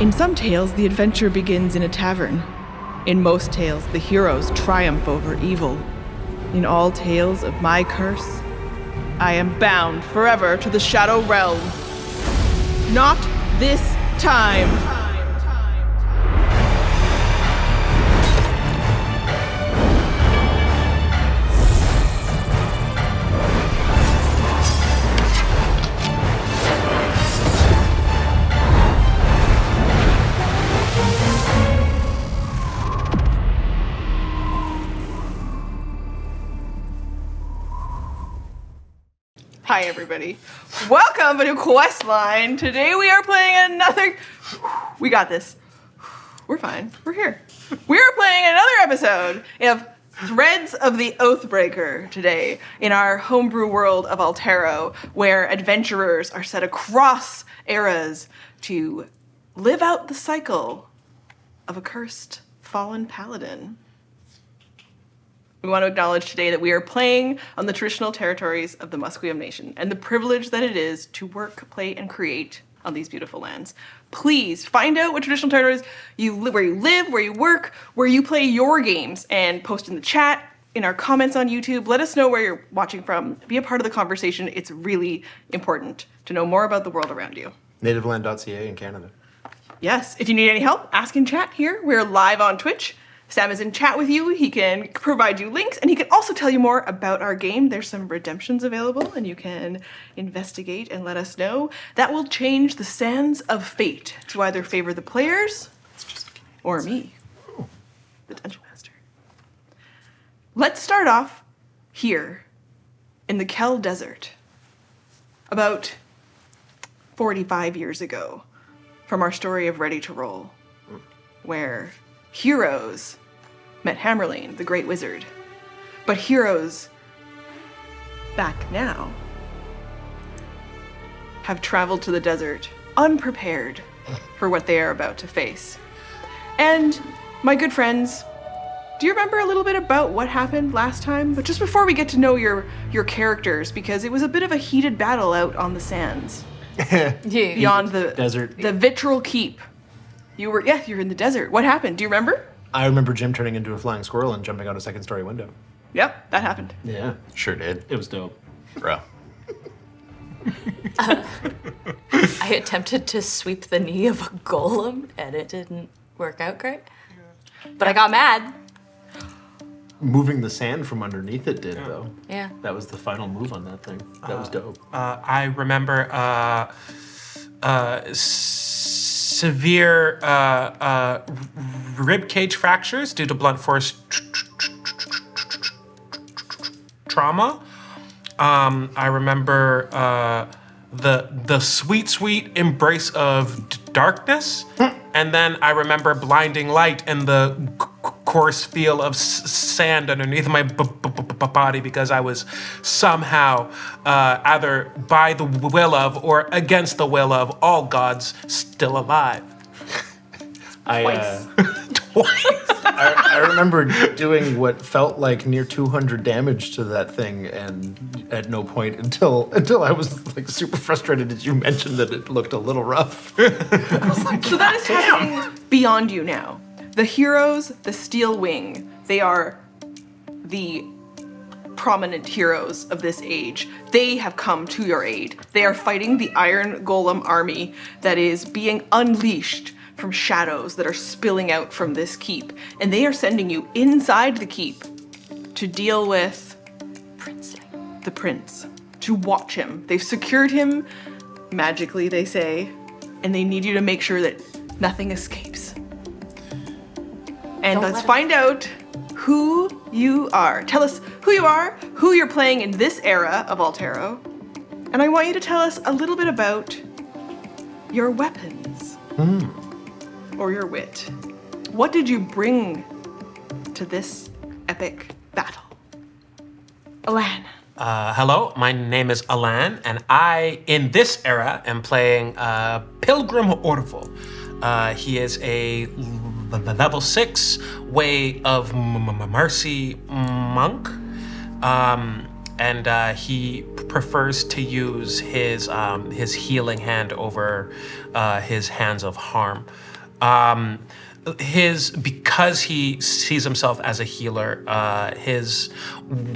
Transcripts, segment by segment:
In some tales, the adventure begins in a tavern. In most tales, the heroes triumph over evil. In all tales of my curse, I am bound forever to the Shadow Realm. Not this time. Hi everybody, welcome to Questline. Today we are playing another, we got this, we're fine, we're here. We're playing another episode of Threads of the Oathbreaker today in our homebrew world of Altero, where adventurers are set across eras to live out the cycle of a cursed fallen paladin. We want to acknowledge today that we are playing on the traditional territories of the Musqueam Nation and the privilege that it is to work, play, and create on these beautiful lands. Please find out what traditional territories where you live, where you work, where you play your games, and post in the chat, in our comments on YouTube. Let us know where you're watching from. Be a part of the conversation. It's really important to know more about the world around you. Nativeland.ca in Canada. Yes, if you need any help, ask in chat here. We're live on Twitch. Sam is in chat with you. He can provide you links, and he can also tell you more about our game. There's some redemptions available, and you can investigate and let us know. That will change the sands of fate to either favor the players or me, the Dungeon Master. Let's start off here in the Kel Desert, about 45 years ago, from our story of Ready to Roll, where heroes met Hammerlane, the great wizard. But heroes back now have traveled to the desert unprepared for what they are about to face. And my good friends, do you remember a little bit about what happened last time? But just before we get to know your characters, because it was a bit of a heated battle out on the sands. Beyond the desert. The Vitral Keep. You're in the desert. What happened? Do you remember? I remember Jim turning into a flying squirrel and jumping out a second-story window. Yep, that happened. Yeah, sure did. It was dope. Bro. I attempted to sweep the knee of a golem, and it didn't work out great. But I got mad. Moving the sand from underneath it did, though. Yeah. That was the final move on that thing. That was dope. I remember severe rib cage fractures due to blunt force trauma. I remember the sweet embrace of darkness, and then I remember blinding light and the coarse feel of sand underneath my body because I was somehow either by the will of or against the will of all gods still alive. Twice. I remember doing what felt like near 200 damage to that thing, and at no point until I was like super frustrated as you mentioned that it looked a little rough. I was like, So that is happening beyond you now. The heroes, the Steel Wing, they are the prominent heroes of this age. They have come to your aid. They are fighting the Iron Golem army that is being unleashed from shadows that are spilling out from this keep. And they are sending you inside the keep to deal with the prince, to watch him. They've secured him magically, they say, and they need you to make sure that nothing escapes. And let's find out who you are. Tell us who you are, who you're playing in this era of Altero, and I want you to tell us a little bit about your weapons. Or your wit. What did you bring to this epic battle? Alan. Hello, my name is Alan, and I, in this era, am playing Pilgrim Orville. He is a level 6 Way of Mercy monk. and he prefers to use his healing hand over his hands of harm. Because he sees himself as a healer, his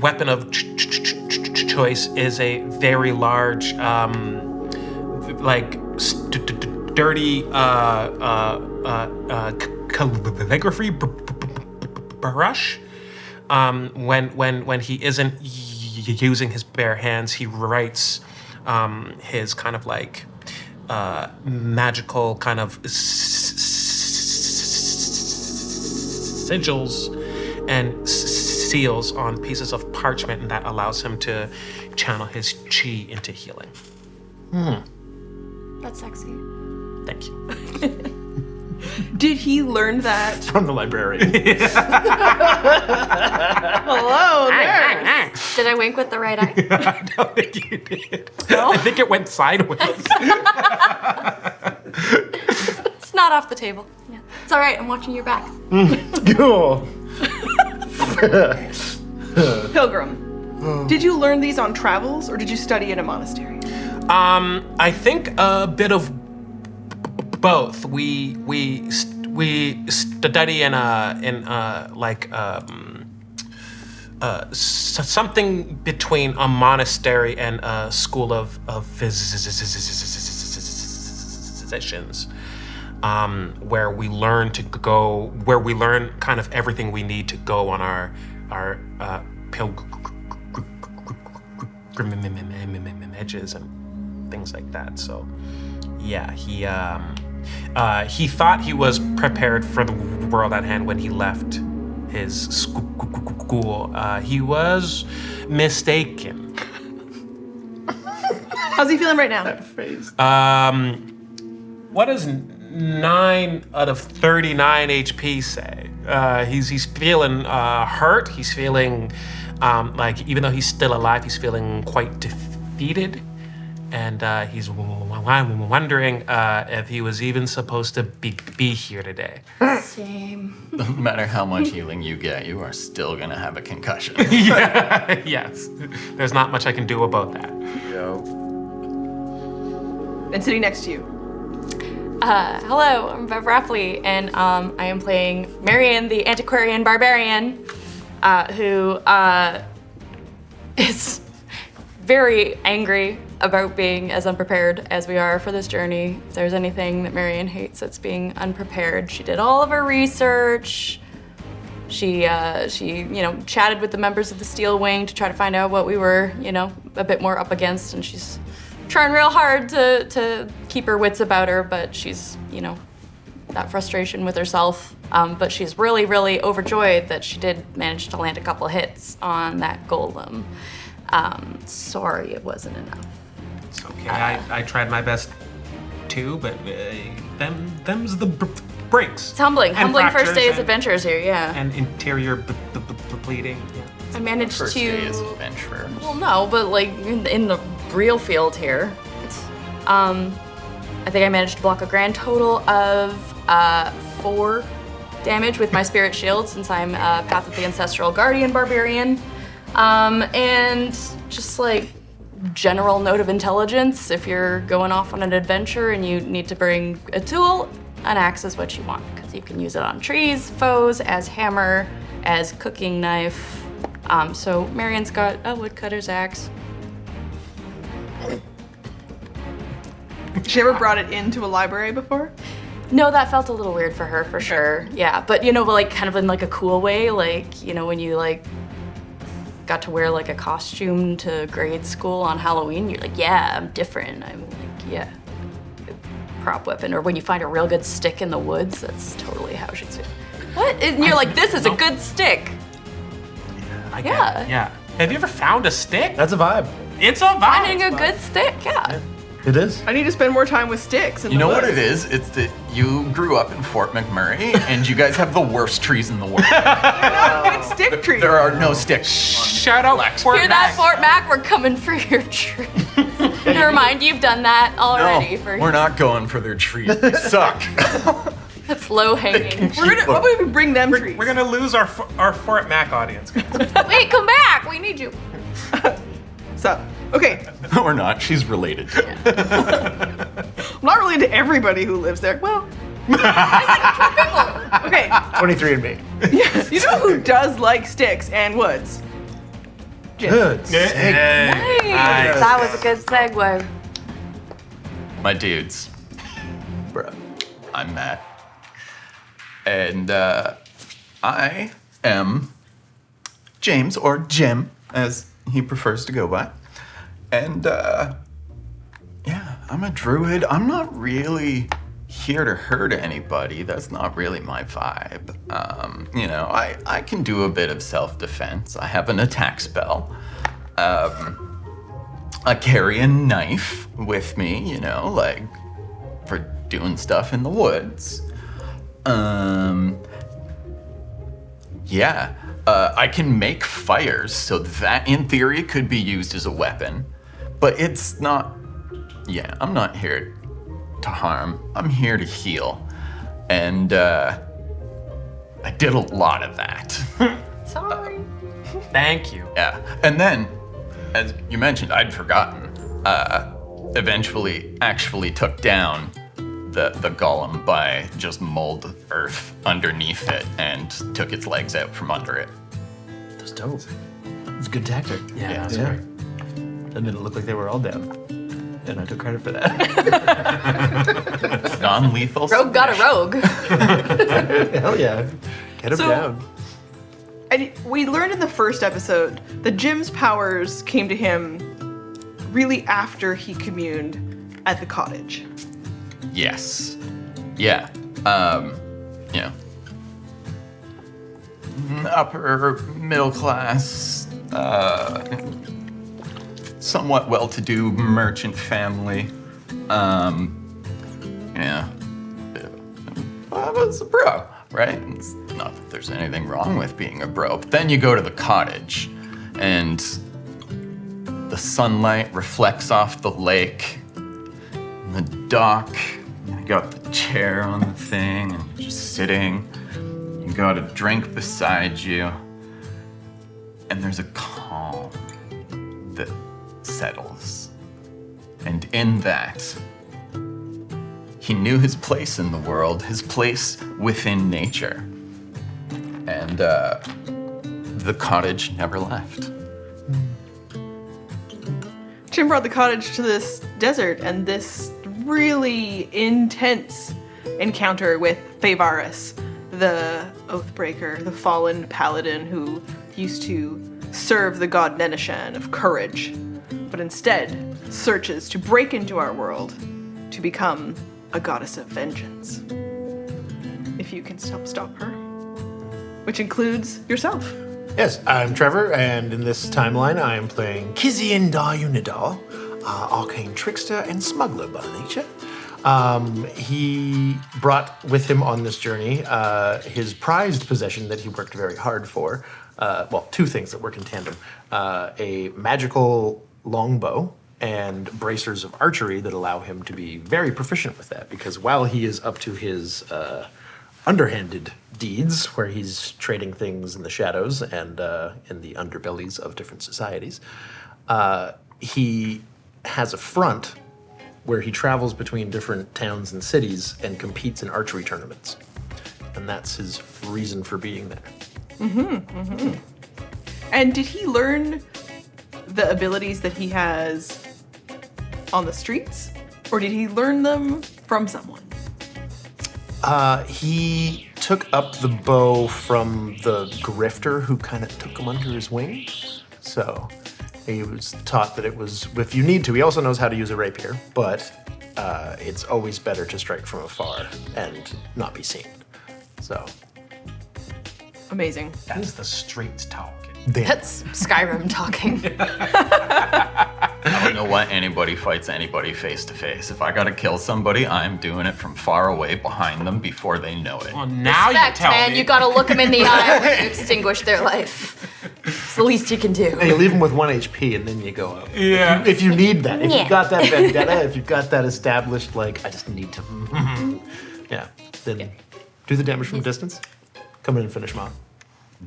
weapon of choice is a very large, dirty calligraphy brush. When he isn't using his bare hands, he writes his kind of like magical kind of sigils and seals on pieces of parchment, and that allows him to channel his chi into healing. That's sexy. Thank you. Did he learn that? From the librarian. Hello there. Did I wink with the right eye? I don't think you did. I think it went sideways. It's not off the table. Yeah. It's all right. I'm watching your back. Cool. Pilgrim, did you learn these on travels or did you study in a monastery? I think a bit of both. We study in something between a monastery and a school of physicians, where we learn kind of everything we need to go on our pilgrimages and things like that. So yeah, he thought he was prepared for the world at hand when he left his school. He was mistaken. How's he feeling right now? What does 9 out of 39 HP say? He's feeling hurt. He's feeling like, even though he's still alive, he's feeling quite defeated. And he's wondering if he was even supposed to be here today. Same. No matter how much healing you get, you are still gonna have a concussion. Yeah, yes. There's not much I can do about that. And sitting next to you. Hello, I'm Bev Rapley, and I am playing Marion, the antiquarian barbarian, who is very angry about being as unprepared as we are for this journey. If there's anything that Marion hates, it's being unprepared. She did all of her research. She chatted with the members of the Steel Wing to try to find out what we were, a bit more up against, and she's trying real hard to keep her wits about her, but she's, that frustration with herself. But she's really, really overjoyed that she did manage to land a couple hits on that golem. Sorry it wasn't enough. It's okay. I tried my best too, but them's the breaks. It's humbling. And Humbling first fractures day's and- adventures here, yeah. And interior bleeding. Yeah. I managed First to. day is adventure. Well, no, but like in the real field here, I think I managed to block a grand total of 4 damage with my spirit shield, since I'm Path of the Ancestral Guardian Barbarian, and just like general note of intelligence. If you're going off on an adventure and you need to bring a tool, an axe is what you want, because you can use it on trees, foes, as hammer, as cooking knife. So Marion's got a woodcutter's axe. She ever brought it into a library before? No, that felt a little weird for her, for sure. Yeah, but like kind of in like a cool way, like, when you like got to wear like a costume to grade school on Halloween, you're like, yeah, I'm different. I'm like, yeah, prop weapon. Or when you find a real good stick in the woods, that's totally how she's feeling. What? And you're like, this is a good stick. I get Yeah. it. Yeah. Have you ever found a stick? That's a vibe. It's a vibe. Finding a good stick, yeah. It is. I need to spend more time with sticks. You know what it is? It's that you grew up in Fort McMurray and you guys have the worst trees in the world. Good stick trees. There are no sticks. Shout out Fort Hear that, Fort Mac? We're coming for your tree. Never mind, you've done that already. No, we're not going for their trees. They suck. That's low hanging. What would we bring them trees? We're gonna lose our Fort Mac audience. Wait, come back! We need you. So, okay. Or not. She's related. I'm not related to everybody who lives there. Well, okay. 23 and me. You know who does like sticks and woods? Jim. Good. Nice. That was a good segue. My dudes. Bruh. I'm Matt. And I am James, or Jim, as he prefers to go by. And yeah, I'm a druid. I'm not really here to hurt anybody. That's not really my vibe. You know, I can do a bit of self-defense. I have an attack spell. I carry a knife with me, you know, like for doing stuff in the woods. Yeah, I can make fires, so that in theory could be used as a weapon. But it's not, yeah, I'm not here to harm. I'm here to heal. And I did a lot of that. Sorry. Thank you. Yeah, and then, as you mentioned, I'd forgotten, eventually actually took down the golem by just mulled earth underneath it and took its legs out from under it. That's dope. It's a good tactic. Yeah, that's yeah. great. And then it looked like they were all down. And I took credit for that. Non-lethal. Rogue got a rogue. Hell yeah. Get him So- down. And we learned in the first episode that Jim's powers came to him really after he communed at the cottage. Yes. Yeah. You know, upper middle class, somewhat well-to-do merchant family. Yeah. I was a bro, right? It's not that there's anything wrong with being a bro. But then you go to the cottage, and the sunlight reflects off the lake, and the dock. You got the chair on the thing, and you're just sitting. You got a drink beside you, and there's a calm that settles. And in that, he knew his place in the world, his place within nature. And the cottage never left. Jim brought the cottage to this desert and this really intense encounter with Faevaris, the Oathbreaker, the fallen paladin who used to serve the god Neneshan of courage, but instead searches to break into our world to become a goddess of vengeance. If you can stop her. Which includes yourself. Yes, I'm Trevor, and in this timeline, I am playing Kizian Da Unidal, arcane trickster and smuggler by nature. He brought with him on this journey his prized possession that he worked very hard for. Well, two things that work in tandem. A magical longbow and bracers of archery that allow him to be very proficient with that, because while he is up to his underhanded deeds, where he's trading things in the shadows and in the underbellies of different societies, he has a front where he travels between different towns and cities and competes in archery tournaments. And that's his reason for being there. And did he learn the abilities that he has on the streets? Or did he learn them from someone? He took up the bow from the grifter who kind of took him under his wing. So he was taught that it was, if you need to, he also knows how to use a rapier, but it's always better to strike from afar and not be seen. So. Amazing. That's the streets talking. That's Skyrim talking. I don't know why anybody fights anybody face to face. If I gotta kill somebody, I'm doing it from far away behind them before they know it. Well, now Respect, you tell man. me. You gotta look them in the eye when you extinguish their life. It's the least you can do. And you leave him with 1 HP and then you go up. Yeah. If you need that. If Yeah. you've got that vendetta, if you've got that established, like, I just need to. Yeah. Then do the damage from a distance. Come in and finish him off.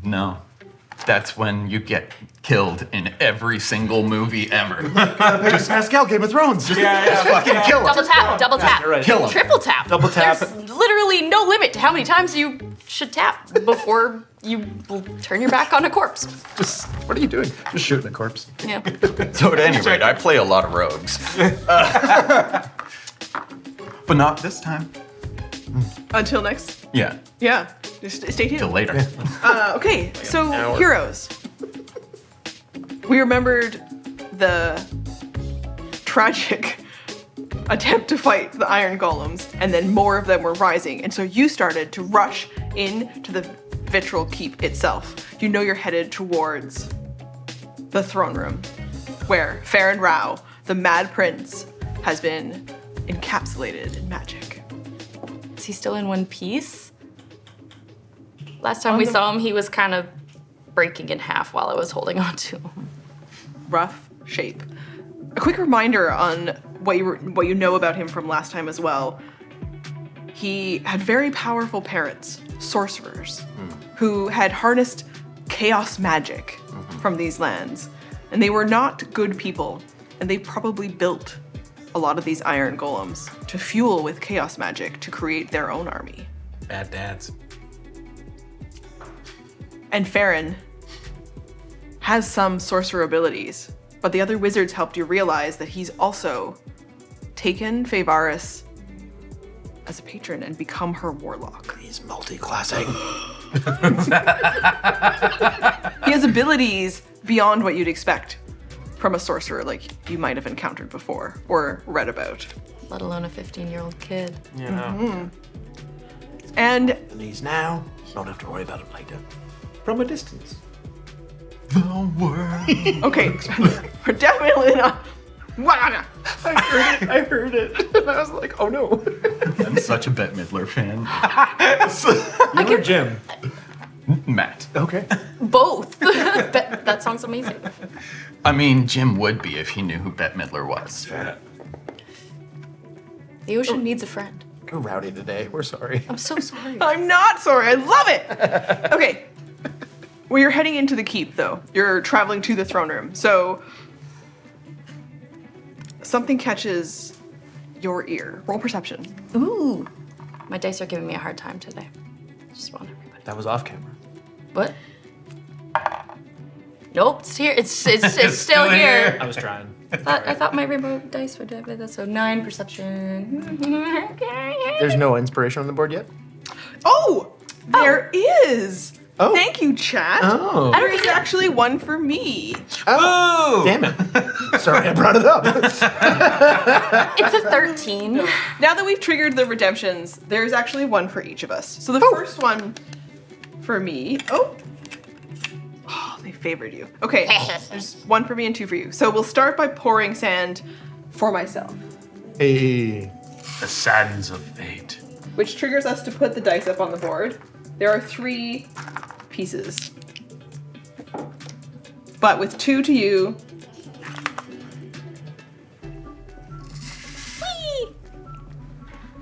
No. That's when you get killed in every single movie ever. Just Pascal, Game of Thrones. Just fucking kill him. Double tap, double tap. You're right. Kill him. Triple tap. Double tap. There's literally no limit to how many times you should tap before you will turn your back on a corpse. Just, what are you doing? Just shooting a corpse. Yeah. So at any rate, I play a lot of rogues. But not this time. Until next. Yeah, Yeah. Just stay tuned. till later. Okay, so hour. heroes. We remembered the tragic attempt to fight the iron golems, and then more of them were rising, and so you started to rush into the Vitriol Keep itself. You know you're headed towards the throne room, where Farron Rao, the Mad Prince, has been encapsulated in magic. Is he still in one piece? Last time we saw him, he was kind of breaking in half while I was holding on to him. Rough shape. A quick reminder on what you know about him from last time as well. He had very powerful parents, sorcerers, who had harnessed chaos magic from these lands. And they were not good people, and they probably built a lot of these iron golems to fuel with chaos magic to create their own army. Bad dads. And Farron has some sorcerer abilities, but the other wizards helped you realize that he's also taken Faevaris as a patron and become her warlock. He's multi-classing. He has abilities beyond what you'd expect from a sorcerer like you might have encountered before or read about. Let alone a 15-year-old kid. You know. And And he's now, you don't have to worry about it later. From a distance. The world. okay, we're definitely not. Wow. I heard it. And I was like, oh no. I'm such a Bette Midler fan. You were Jim. Matt. Okay. Both. that song's amazing. I mean, Jim would be if he knew who Bette Midler was. The ocean needs a friend. We're rowdy today. We're sorry. I'm so sorry. I'm not sorry. I love it. Okay. Well, you're heading into the keep, though. You're traveling to the throne room. So something catches your ear. Roll perception. Ooh. My dice are giving me a hard time today. Just want everybody. That was off camera. What? Nope, it's here. It's still here. I was trying. I thought my rainbow dice were dead, but that's so 9 perception. There's no inspiration on the board yet? Oh, there is. Oh. Thank you, chat. Oh. There is actually one for me. Oh. Damn it. Sorry I brought it up. It's a 13. Now that we've triggered the redemptions, there's actually one for each of us. So the first one for me. Oh, they favored you. Okay, there's one for me and 2 for you. So we'll start by pouring sand for myself, Hey. The sands of fate. which triggers us to put the dice up on the board. There are 3 pieces, but with 2 to you. Whee!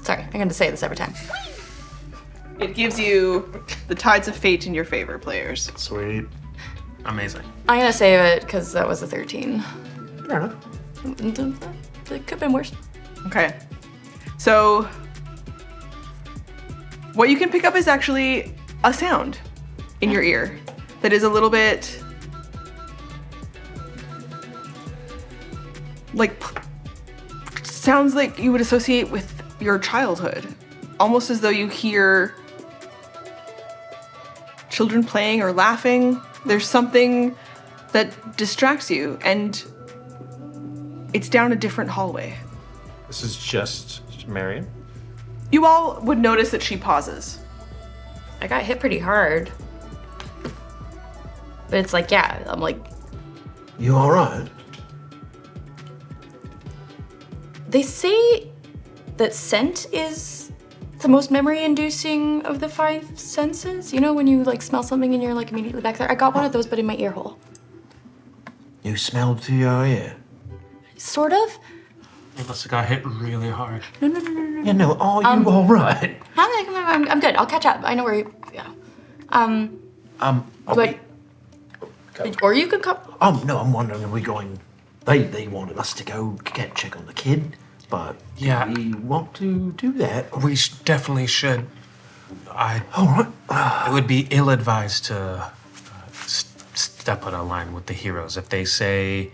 Sorry, I'm going to say this every time. It gives you the tides of fate in your favor, players. Sweet. Amazing. I'm going to save it because that was a 13. Fair enough. It could have been worse. Okay. So what you can pick up is actually a sound in your ear that is a little bit like sounds like you would associate with your childhood. Almost as though you hear children playing or laughing. There's something that distracts you, and it's down a different hallway. This is just Marion. You all would notice that she pauses. I got hit pretty hard. But it's like, yeah, I'm like, You alright? they say that scent is the most memory-inducing of the 5 senses. You know, when you like smell something and you're like immediately back there. I got one of those, but in my ear hole. You smelled to your ear. Sort of. You must have got hit really hard. No. You know, are you alright? I'm good. I'll catch up. I know where you. Yeah. Are But go. Or you can come. No, I'm wondering, are we going... They wanted us to go check on the kid, but Yeah. do we want to do that? We definitely should. All right. It would be ill-advised to step on a line with the heroes. If they say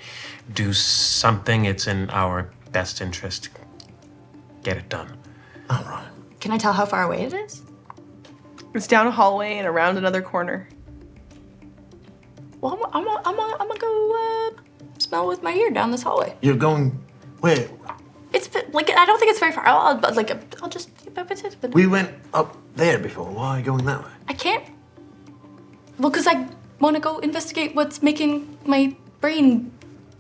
do something, it's in our best interest. Get it done. All right. Can I tell how far away it is? It's down a hallway and around another corner. Well, I'm gonna go smell with my ear down this hallway. You're going... Where? It's like I don't think it's very far. I'll just. We went up there before. Why are you going that way? I can't. Well, because I want to go investigate what's making my brain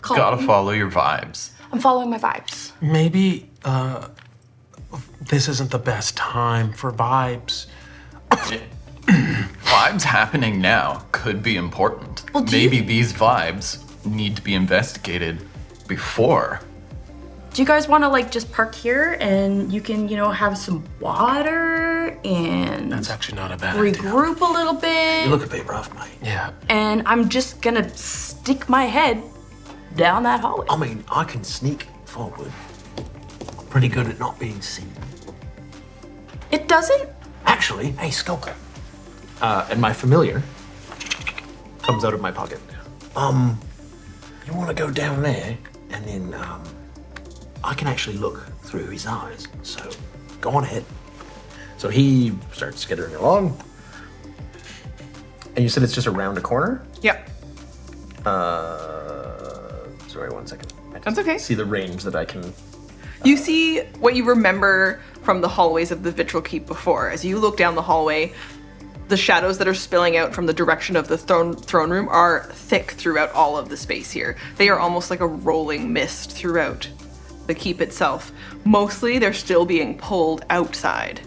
calm. Gotta follow your vibes. I'm following my vibes. Maybe this isn't the best time for vibes. Vibes happening now could be important. Well, Maybe these vibes need to be investigated before. Do you guys want to like just park here and you can, have some water and That's actually not a bad idea. regroup a little bit? You look a bit rough, mate. Yeah. And I'm just gonna stick my head down that hallway. I mean, I can sneak forward. Pretty good at not being seen. It doesn't. Actually, hey, Skulker. And my familiar comes out of my pocket. You want to go down there, and then, I can actually look through his eyes, so go on ahead. So he starts skittering along. And you said it's just around a corner? Yep. Sorry, 1 second. I just That's okay. see the range that I can... You see what you remember from the hallways of the Vitriol Keep before. As you look down the hallway, the shadows that are spilling out from the direction of the throne room are thick throughout all of the space here. They are almost like a rolling mist throughout the keep itself. Mostly they're still being pulled outside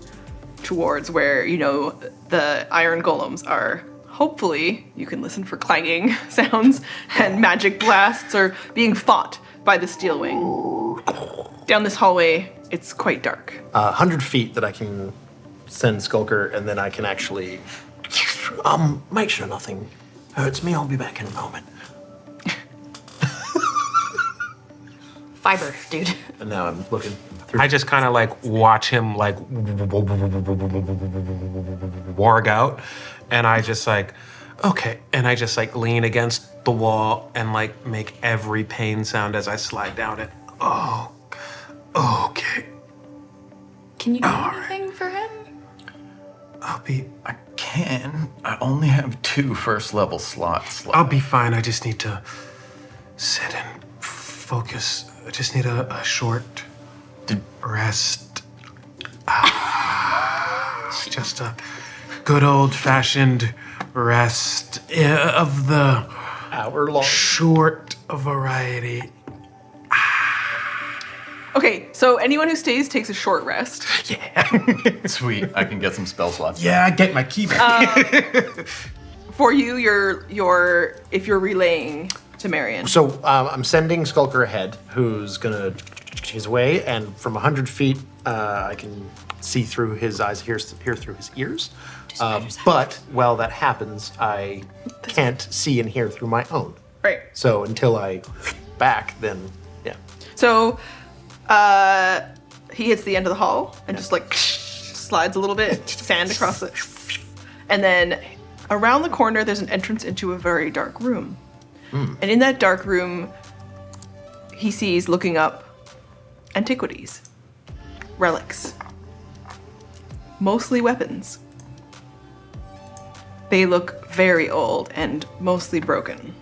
towards where, the iron golems are. Hopefully you can listen for clanging sounds and magic blasts are being fought by the Steel Wing. Down this hallway, it's quite dark. 100 feet that I can send Skulker, and then I can actually make sure nothing hurts me. I'll be back in a moment. Fiber, dude. And now I'm looking through. I just kind of like watch him like warg out, and I just like, okay, and I just like lean against the wall and like make every pain sound as I slide down it. Oh, okay. Can you do anything for him? I can. I only have 2 first-level slots left. I'll be fine. I just need to sit and focus. I just need a short rest. It's just a good old-fashioned rest of the hour-long. short variety. Okay, so anyone who stays takes a short rest. Sweet, I can get some spell slots. Yeah, I get my key back. For you, if you're relaying to Marion. So I'm sending Skulker ahead, who's gonna his way, and from 100 feet, I can see through his eyes, hear through his ears. But while that happens, I can't see and hear through my own. Right. So until I back, then yeah. So he hits the end of the hall and just like slides a little bit, sand across it. And then around the corner, there's an entrance into a very dark room. And in that dark room, he sees, looking up, antiquities, relics, mostly weapons. They look very old and mostly broken.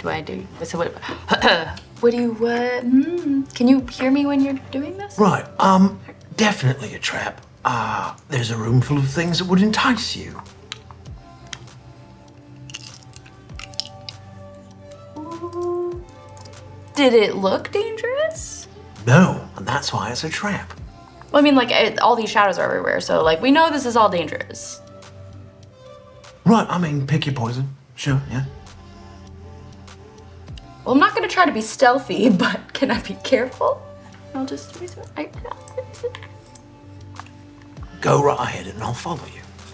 Do I do? So what? What do you? Can you hear me when you're doing this? Right. Definitely a trap. There's a room full of things that would entice you. Did it look dangerous? No, and that's why it's a trap. Well, I mean, like all these shadows are everywhere, so like we know this is all dangerous. Right. I mean, pick your poison. Sure. Yeah. Well, I'm not gonna try to be stealthy, but can I be careful? I'll just Go right ahead, and I'll follow you.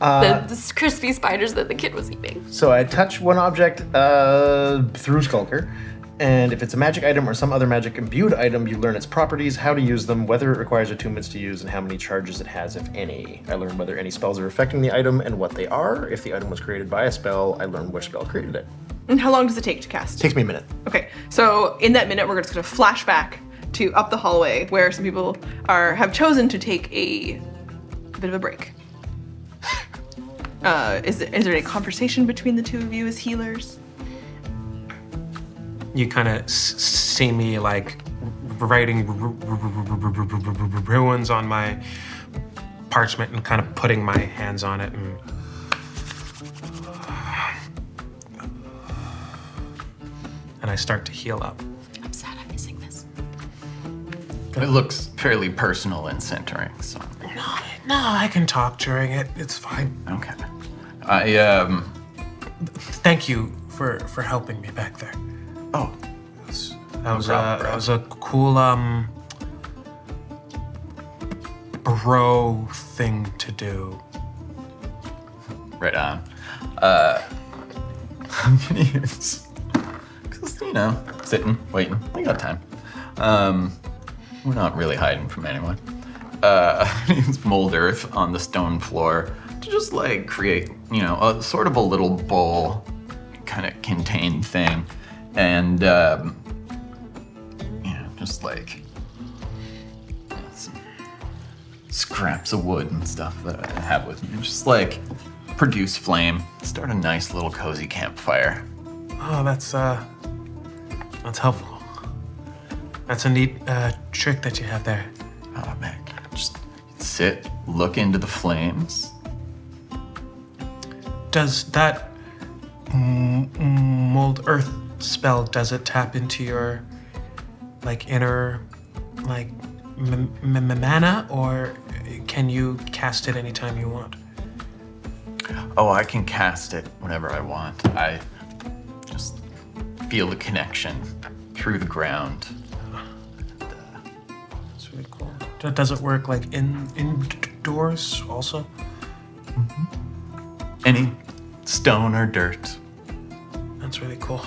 The crispy spiders that the kid was eating. So I touch one object through Skulker, and if it's a magic item or some other magic imbued item, you learn its properties, how to use them, whether it requires attunements to use, and how many charges it has, if any. I learn whether any spells are affecting the item and what they are. If the item was created by a spell, I learn which spell created it. And how long does it take to cast? Takes me a minute. Okay, so in that minute, we're just gonna flash back to up the hallway where some people have chosen to take a bit of a break. Is there any conversation between the two of you as healers? You kind of see me like writing runes on my parchment and kind of putting my hands on it and I start to heal up. I'm sad I'm missing this. It looks fairly personal and centering, so. No, I can talk during it. It's fine. Okay. I, Thank you for helping me back there. oh. That was problem, bro. a cool bro thing to do. Right on. I'm gonna use, cause you know, sitting, waiting, we got time. We're not really hiding from anyone. I'm gonna use mold earth on the stone floor to just like create, you know, a sort of a little bowl kind of contained thing. And, you know, just like some scraps of wood and stuff that I have with me. Just like produce flame, start a nice little cozy campfire. Oh, that's helpful. That's a neat trick that you have there. Oh man, just sit, look into the flames. Does that mold earth spell, does it tap into your like inner like mana, or can you cast it anytime you want? Oh, I can cast it whenever I want. I just feel the connection through the ground. That's really cool. Does it work like indoors also? Any stone or dirt. That's really cool.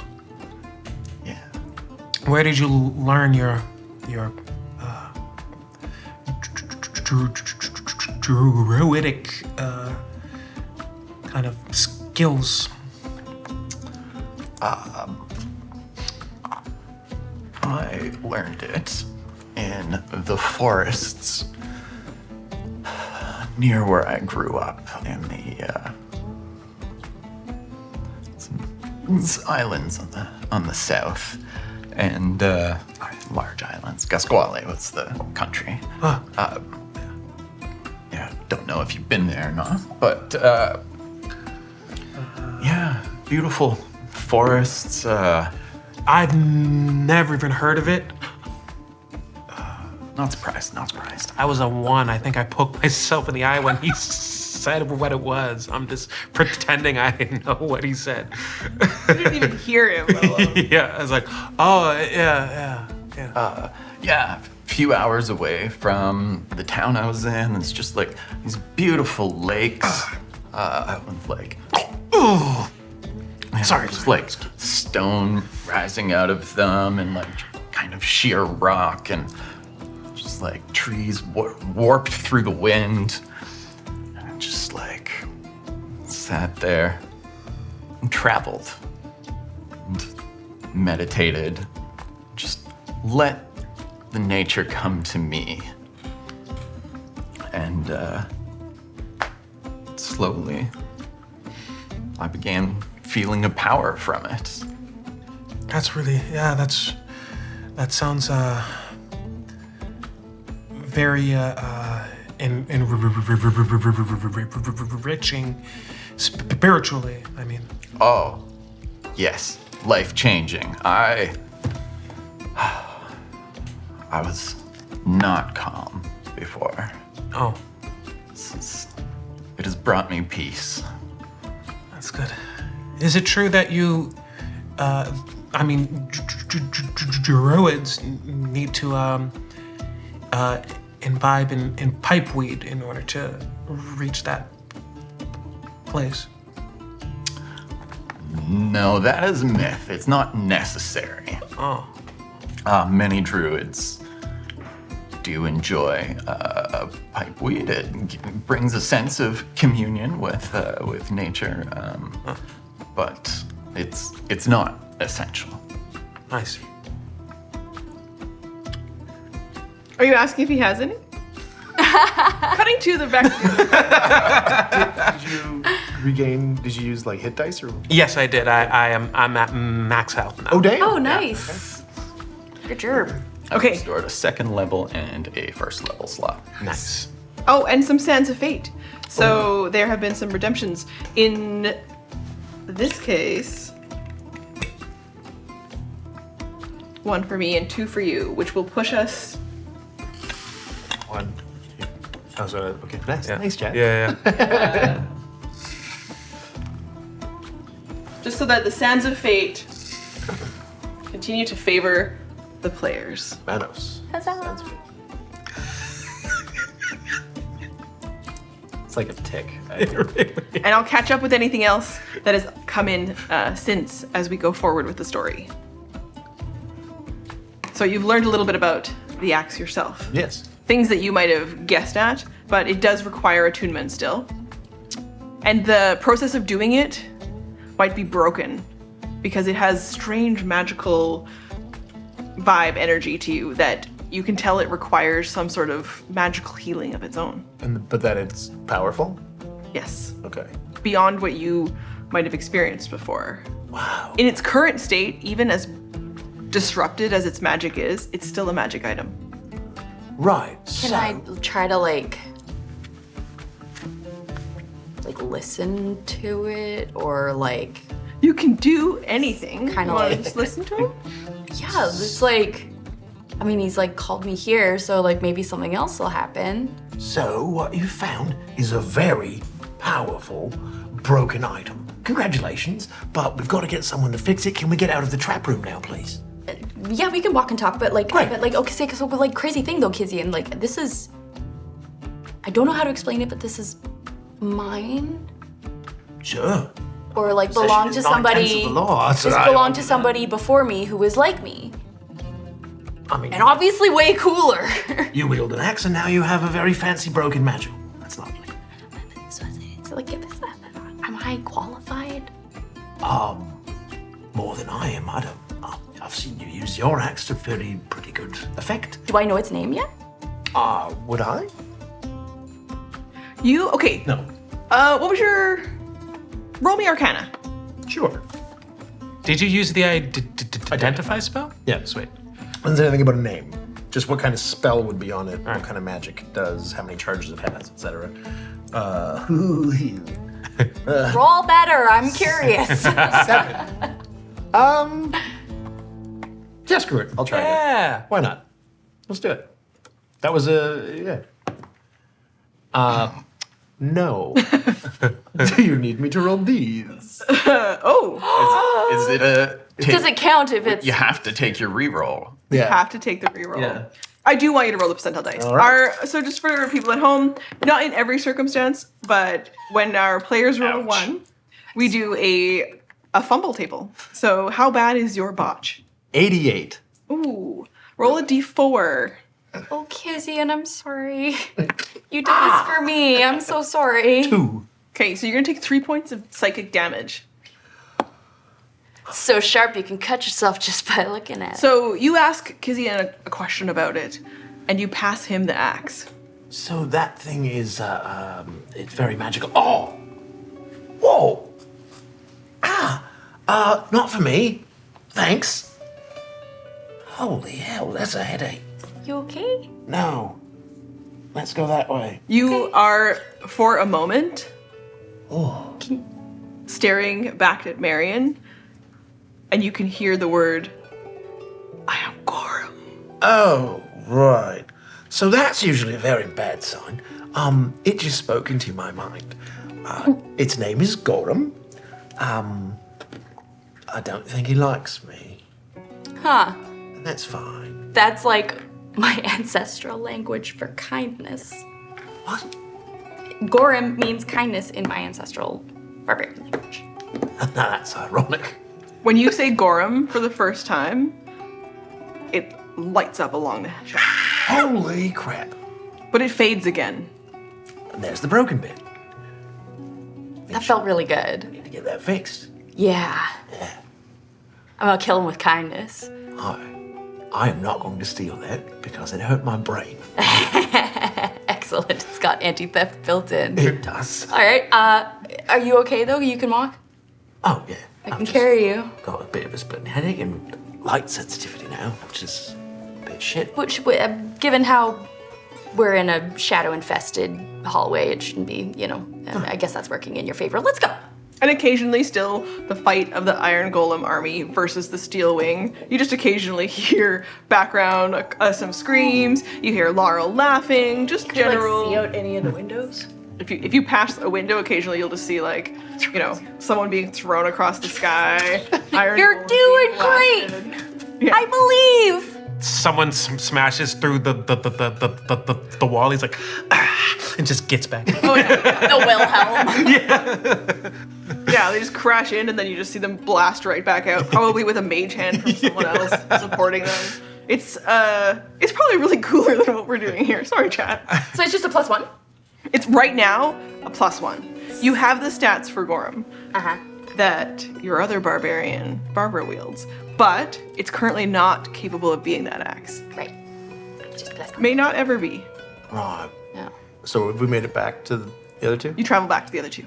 Yeah. Where did you learn your druidic kind of skills? I learned it in the forests near where I grew up in the some islands on the south, and large islands. Gasquale was the country. Huh. Yeah, don't know if you've been there or not, but yeah, beautiful forests. I've never even heard of it. Not surprised, not surprised. I was a 1. I think I poked myself in the eye when he said what it was. I'm just pretending I didn't know what he said. You didn't even hear him. Yeah, I was like, oh, yeah. Yeah, a few hours away from the town I was in. It's just like these beautiful lakes with like, Sorry, just like stone rising out of them and like kind of sheer rock and just like trees warped through the wind. And I just like sat there and traveled and meditated. Just let the nature come to me. And slowly I began feeling a power from it. That's really, yeah, that sounds very enriching spiritually, I mean. Oh, yes, life-changing. I was not calm before. Oh, It has brought me peace. that's good. Is it true that you, I mean, druids need to imbibe in pipeweed in order to reach that place? No, that is a myth. It's not necessary. Oh. Many druids do enjoy pipeweed. It brings a sense of communion with nature, but it's not essential. Nice. Are you asking if he has any? Cutting to the back. Did you use like hit dice or? Yes, I did. I'm at max health now. Oh, damn. Oh, nice. Good job. Okay. Restored a second level and a first level slot. Nice. Oh, and some Sands of Fate. So there have been some redemptions. In this case, 1 for me and 2 for you, which will push us. 1, 2. Oh, so okay. Nice, Yeah. nice, Jack. Yeah. Just so that the Sands of Fate continue to favor the players. Manos. Sounds good. It's like a tick. And I'll catch up with anything else that has come in since as we go forward with the story. So you've learned a little bit about the axe yourself. Yes. Things that you might have guessed at, but it does require attunement still. And the process of doing it might be broken because it has strange magical vibe energy to you that you can tell it requires some sort of magical healing of its own. But that it's powerful? Yes. Okay. Beyond what you might have experienced before. Wow. In its current state, even as disrupted as its magic is, it's still a magic item. Right. Can I try to like listen to it or like You can do anything. Kinda You wanna like- just listen to him? yeah, it's like I mean he's like called me here, so like maybe something else will happen. So, what you found is a very powerful broken item. Congratulations, but we've got to get someone to fix it. Can we get out of the trap room now, please? Yeah, we can walk and talk, but like Right. okay, so like crazy thing though, Kizzy, and like this is I don't know how to explain it, but this is mine. Sure. Or like Possession belonged is to 9/10 somebody. of the law, so This I- belonged to somebody before me who was like me. I mean, And obviously way cooler. you wield an axe and now you have a very fancy broken magic. That's lovely. So like am I qualified? More than I am. I don't. I've seen you use your axe to pretty good effect. Do I know its name yet? Would I? You okay? No. What was your roll me Arcana? Sure. Did you use the identify spell? Yeah. Sweet. Does anything about a name? Just what kind of spell would be on it, what kind of magic it does, how many charges it has, etc. Roll better. I'm curious. 7. Yeah, screw it. I'll try it. Yeah. Why not? Let's do it. That was yeah. No. Do you need me to roll these? Oh, Is it a? Does it count if it's You have to take your reroll. you Yeah. have to take the reroll. Yeah. I do want you to roll the percentile dice. All right. So just for people at home, not in every circumstance, but when our players roll a Ouch. 1, we do a fumble table. So how bad is your botch? 88. Ooh, roll a d4. Oh, Kizzy, and I'm sorry. You did this for me. I'm so sorry. 2. Okay, so you're gonna take 3 points of psychic damage. So sharp you can cut yourself just by looking at it. So you ask Kizzy a question about it, and you pass him the axe. So that thing is, it's very magical. Oh! Whoa! Not for me. Thanks. Holy hell, that's a headache. You okay? No. Let's go that way. You are, for a moment, Oh. staring back at Marion, and you can hear the word, I am Gorham. Oh, right. So that's usually a very bad sign. It just spoke into my mind. Its name is Gorham. I don't think he likes me. Huh. And that's fine. That's like my ancestral language for kindness. What? Gorham means kindness in my ancestral barbarian language. That's ironic. When you say Gorham for the first time, it lights up along the shadow. Holy crap. But it fades again. And there's the broken bit. That felt really good. Need to get that fixed. Yeah. I'm gonna kill him with kindness. I am not going to steal that because it hurt my brain. Excellent. It's got anti-theft built in. It does. All right. Are you okay though? You can walk. Oh, yeah. I can carry you. Got a bit of a splitting headache and light sensitivity now, which is a bit shit. Which, given how we're in a shadow-infested hallway, it shouldn't be. I guess that's working in your favor. Let's go. And occasionally still the fight of the Iron Golem army versus the Steel Wing. You just occasionally hear background, some screams, you hear Laurel laughing, just general. See out any of the windows? If you pass a window, occasionally you'll just see someone being thrown across the sky. Iron You're Golem doing being great. blasted. Yeah. I believe. Someone smashes through the wall. He's like, and just gets back. The Wilhelm. Yeah, they just crash in and then you just see them blast right back out, probably with a mage hand from someone else supporting them. It's probably really cooler than what we're doing here. Sorry, chat. So it's just a +1. It's right now a +1. You have the stats for Gorham that your other barbarian, Barbara, wields, but it's currently not capable of being that axe. Right. Just +1. May not ever be. Right. No. So have we made it back to the other two? You travel back to the other two.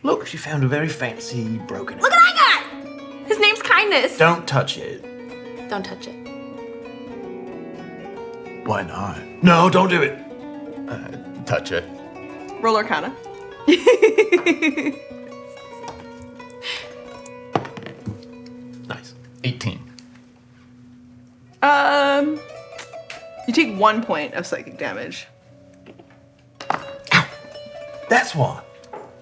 Look, she found a very fancy broken. Look what I got! His name's Kindness. Don't touch it. Don't touch it. Why not? No, don't do it. Touch it. Roll Arcana. Nice. 18. You take 1 point of psychic damage. That's why.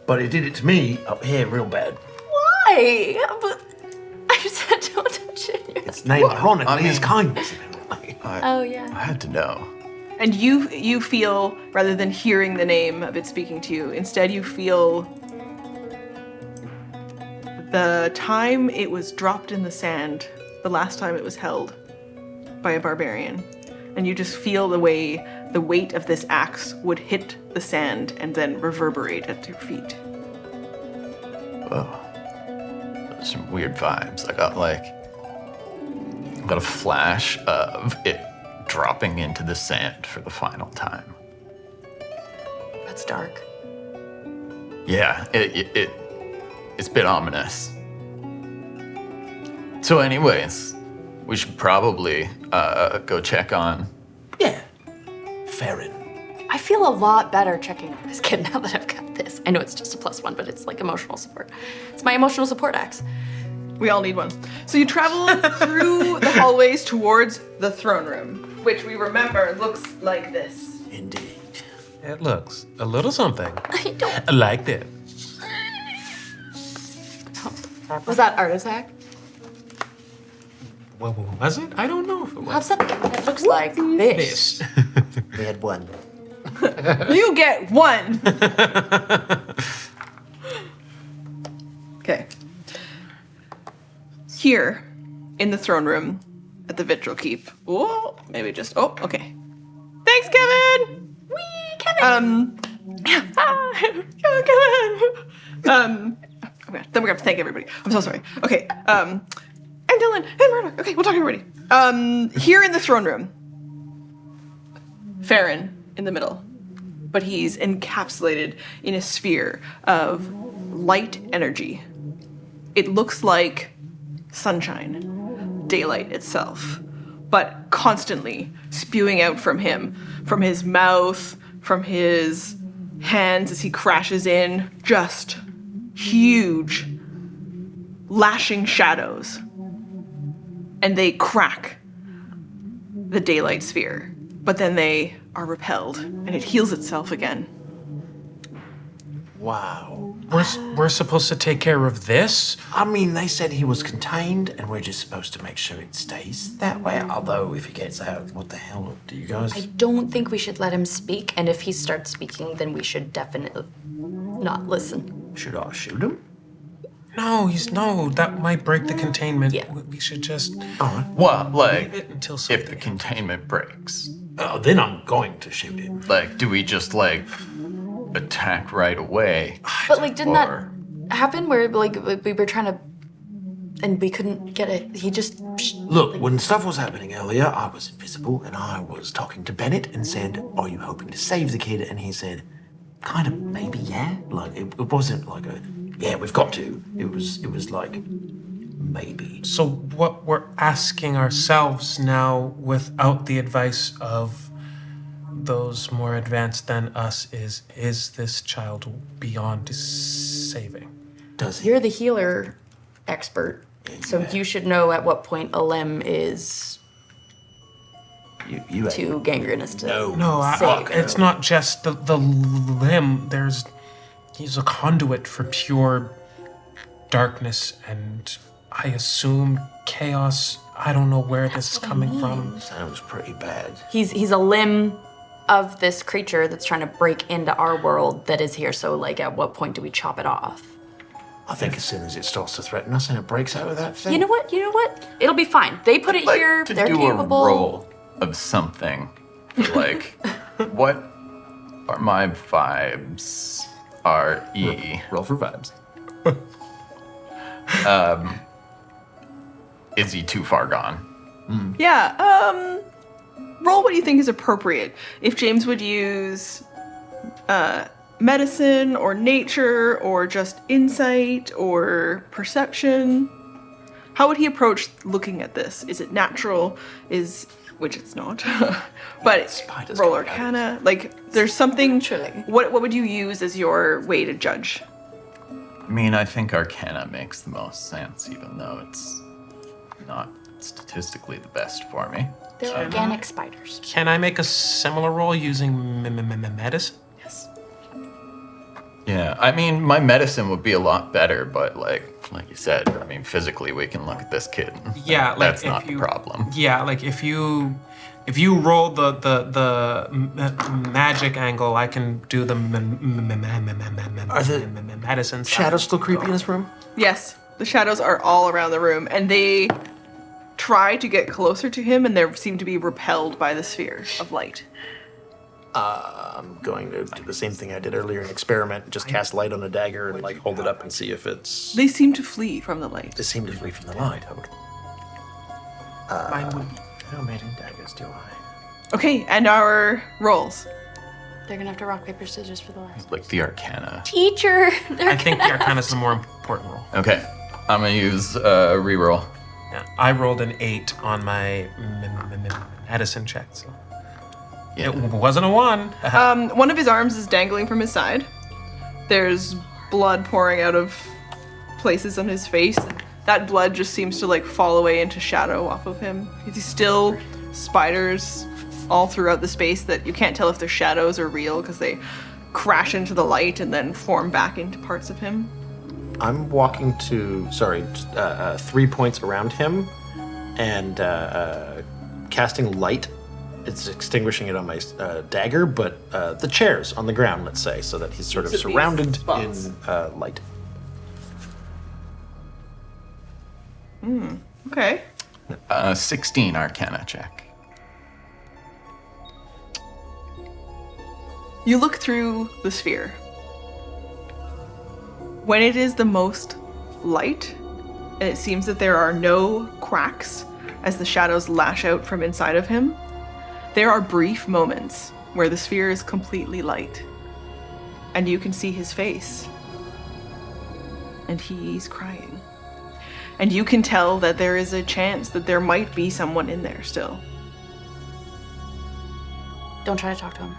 But it did it to me up here real bad. Why? But I said don't touch it. Its name, ironically, I mean- is kindness. Oh, yeah. I had to know. And you feel, rather than hearing the name of it speaking to you, instead you feel the time it was dropped in the sand, the last time it was held by a barbarian. And you just feel the way the weight of this axe would hit the sand and then reverberate at your feet. Some weird vibes. I got a flash of it dropping into the sand for the final time. That's dark. Yeah, it's a bit ominous. So anyways, we should probably go check on. Yeah. Farron. I feel a lot better checking on this kid now that I've got this. I know it's just a +1, but it's like emotional support. It's my emotional support axe. We all need one. So you travel through the hallways towards the throne room, which we remember looks like this. Indeed. It looks a little something I don't. like that. Was that Artisac? Well, was it? I don't know if it was. Have something that looks like this. This. We had one. You get 1. Okay. Here, in the throne room, at the Vitral Keep. Oh, maybe just. Oh, okay. Thanks, Kevin. Whee, Kevin. Kevin. Okay, then we're gonna have to thank everybody. I'm so sorry. Okay. And Dylan and Murdoch. Okay, we'll talk to everybody. Here in the throne room, Farron in the middle, but he's encapsulated in a sphere of light energy. It looks like sunshine, daylight itself, but constantly spewing out from him, from his mouth, from his hands as he crashes in, just huge, lashing shadows. And they crack the daylight sphere, but then they are repelled, and it heals itself again. Wow. We're supposed to take care of this? I mean, they said he was contained, and we're just supposed to make sure it stays that way. Although, if he gets out, what the hell do you guys? I don't think we should let him speak, and if he starts speaking, then we should definitely not listen. Should I shoot him? No, that might break the containment. Yeah. We should just All right. Well, like, leave it until if something the containment breaks, Then I'm going to shoot him. like, do we just, like, attack right away? But like, didn't Or- that happen where like we were trying to, and we couldn't get it? He just Look, when stuff was happening earlier, I was invisible, and I was talking to Bennett and said, "Are you hoping to save the kid?" And he said, "Kind of, maybe, yeah." Like it wasn't like a, "Yeah, we've got to." It was like, maybe. So what we're asking ourselves now, without the advice of those more advanced than us, is this child beyond saving? Does he? You're the healer expert, so you should know at what point a limb is You too gangrenous to No, save. it's not just the limb. He's a conduit for pure darkness, and I assume chaos. I don't know where this is coming from. Sounds pretty bad. He's a limb of this creature that's trying to break into our world that is here. So like, at what point do we chop it off? I think as soon as it starts to threaten us and it breaks out of that thing. You know what? It'll be fine. They put it Like, here. to They're do capable. a roll of something. Like, what are my vibes? R.E. Roll for vibes. Is he too far gone? Yeah, roll what you think is appropriate. If James would use medicine or nature or just insight or perception, how would he approach looking at this? Is it natural? Which it's not, but Spiders roll coming out. arcana. Like, there's something. Naturally. What would you use as your way to judge? I mean, I think Arcana makes the most sense, even though it's not statistically the best for me. They're organic spiders. Can I make a similar roll using medicine? Yes. Yeah, I mean, my medicine would be a lot better, but like you said, I mean, physically we can look at this kid. and Yeah, like that's if not the you- problem. Yeah, like if you roll the magic angle, I can do the medicine side. Shadows still creepy in this room? Yes, the shadows are all around the room, and they try to get closer to him, and they seem to be repelled by the sphere of light. I'm going to do the same thing I did earlier and experiment. Just cast light on a dagger and like hold it up and see if it's. They seem to flee from the light. They seem to flee from the light. Mine would How many daggers do I? Okay, and our rolls. They're gonna have to rock paper scissors for the last. Like the Arcana. Teacher, they're I think the Arcana is the more important roll. Okay, I'm gonna use reroll. Yeah, I rolled an 8 on my medicine check, so Yeah. it wasn't a 1. One of his arms is dangling from his side. There's blood pouring out of places on his face. That blood just seems to like fall away into shadow off of him. He's still spiders all throughout the space that you can't tell if they're shadows or real because they crash into the light and then form back into parts of him. I'm walking to 3 points around him, and casting light. It's extinguishing it on my dagger, but the chairs on the ground, let's say, so that he's sort of Each of these surrounded spots. in light. Okay. 16 Arcana check. You look through the sphere. When it is the most light, and it seems that there are no cracks as the shadows lash out from inside of him, there are brief moments where the sphere is completely light. And you can see his face. And he's crying. And you can tell that there is a chance that there might be someone in there still. Don't try to talk to him.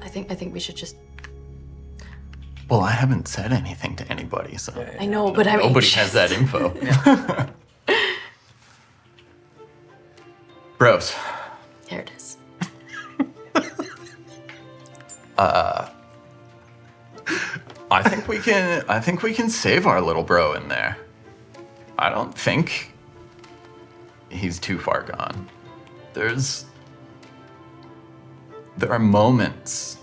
I think we should just. Well, I haven't said anything to anybody, so I know, but I mean, nobody has that info. Bros, There it is. I think we can save our little bro in there. I don't think he's too far gone. There are moments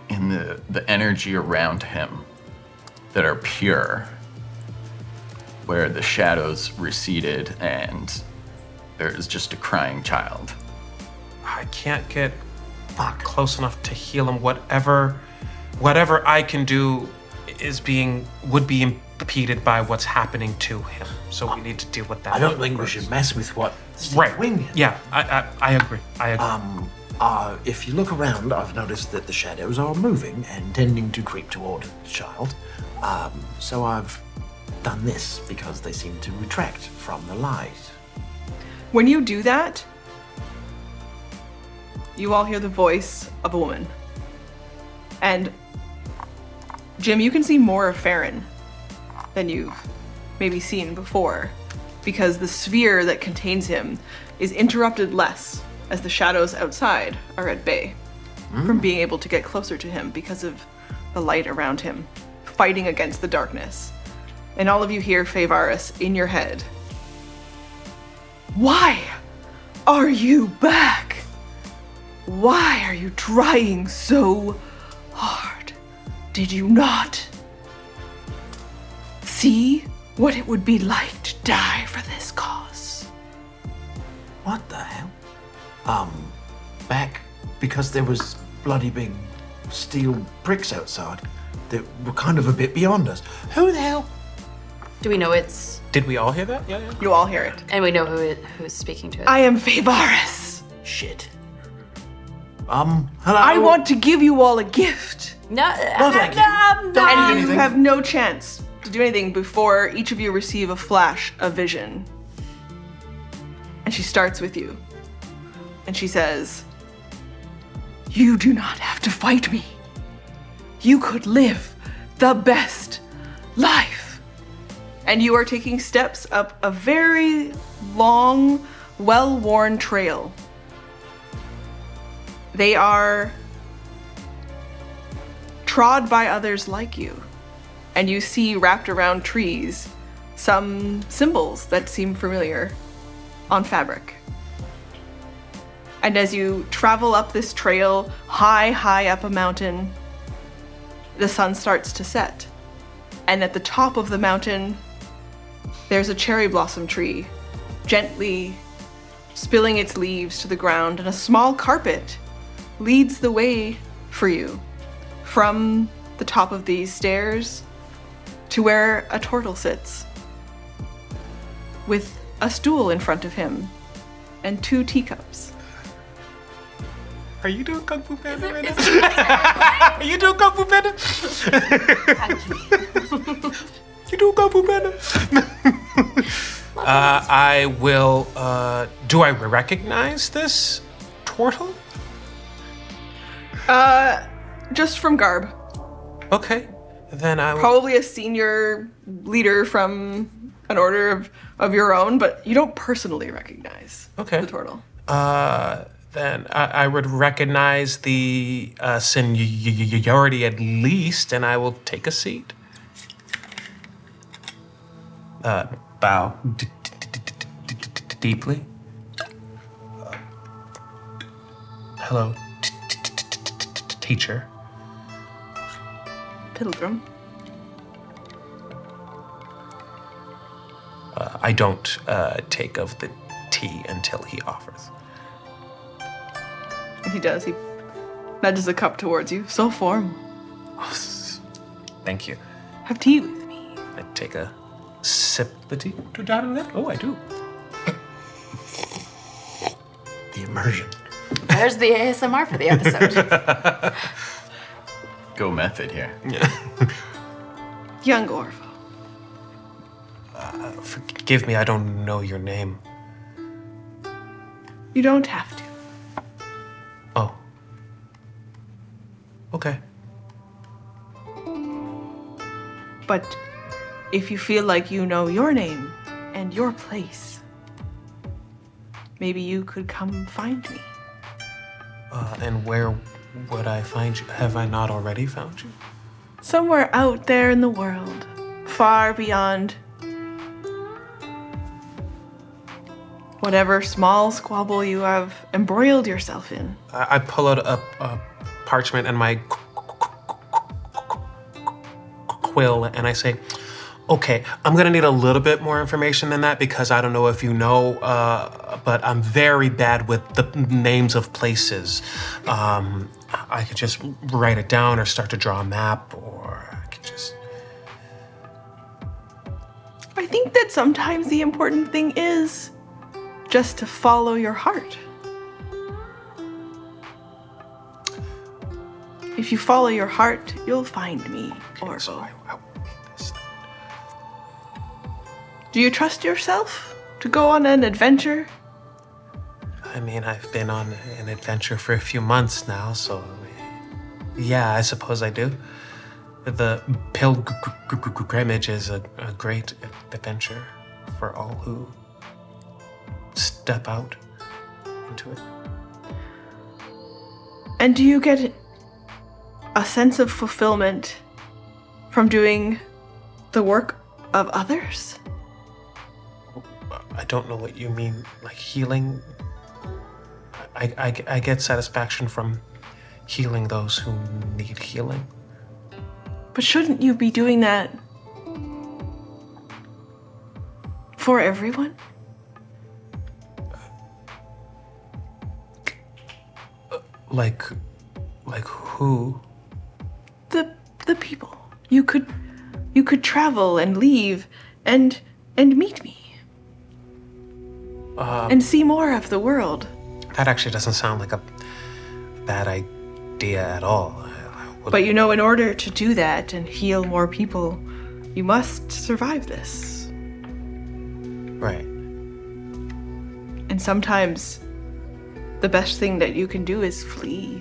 in the energy around him that are pure, where the shadows receded and there's just a crying child. I can't get close enough to heal him. Whatever I can do would be impeded by what's happening to him. So we need to deal with that. I don't think we should mess with what Right. Wing. Yeah, I agree. If you look around, I've noticed that the shadows are moving and tending to creep toward the child. So I've done this because they seem to retract from the light. When you do that, you all hear the voice of a woman. And Jim, you can see more of Farron than you've maybe seen before, because the sphere that contains him is interrupted less as the shadows outside are at bay from being able to get closer to him because of the light around him, fighting against the darkness. And all of you hear Faevaris in your head. Why are you back? Why are you trying so hard? Did you not see what it would be like to die for this cause? What the hell? Back because there was bloody big steel bricks outside that were kind of a bit beyond us. Who the hell? Do we know it's... Did we all hear that? Yeah. You all hear it. And we know who's speaking to it? I am Faevaris. Shit. Hello? I want to give you all a gift. No, No, thank you. no. And you have no chance to do anything before each of you receive a flash of vision. And she starts with you. And she says, "You do not have to fight me. You could live the best life." And you are taking steps up a very long, well-worn trail. They are trod by others like you. And you see wrapped around trees some symbols that seem familiar on fabric. And as you travel up this trail, high up a mountain, the sun starts to set. And at the top of the mountain, there's a cherry blossom tree, gently spilling its leaves to the ground, and a small carpet leads the way for you from the top of these stairs to where a turtle sits, with a stool in front of him and 2 teacups. Are you doing Kung Fu Panda right now? Are you doing Kung Fu Panda? You doing Kung Fu Panda? I will, do I recognize this turtle? Just from garb. Okay, then I will. Probably a senior leader from an order of your own, but you don't personally recognize Okay. the turtle. Then I would recognize the seniority at least, and I will take a seat. Bow deeply. Hello, teacher. Pilgrim. I don't take of the tea until he offers. And he does. He nudges a cup towards you. So formal. Thank you. Have tea with me. I take a sip of the tea. Do I do that? Oh, I do. The immersion. There's the ASMR for the episode. Go method here. Young Orphan. Forgive me, I don't know your name. You don't have to. Oh. Okay. But if you feel like you know your name and your place, maybe you could come find me. And where would I find you? Have I not already found you? somewhere out there in the world, far beyond whatever small squabble you have embroiled yourself in. I pull out a parchment and my quill, and I say, okay, I'm gonna need a little bit more information than that because I don't know if you know, but I'm very bad with the names of places. I could just write it down or start to draw a map, or I could just... I think that sometimes the important thing is just to follow your heart. If you follow your heart, you'll find me, Orville. So I read this. Do you trust yourself to go on an adventure? I mean, I've been on an adventure for a few months now, so yeah, I suppose I do. The pilgrimage is a great adventure for all who step out into it. And do you get a sense of fulfillment from doing the work of others? I don't know what you mean, like healing. I get satisfaction from healing those who need healing. But shouldn't you be doing that for everyone? Like who? The people. You could travel and leave and meet me. And see more of the world. That actually doesn't sound like a bad idea at all. But you know, in order to do that and heal more people, you must survive this. Right. And sometimes the best thing that you can do is flee.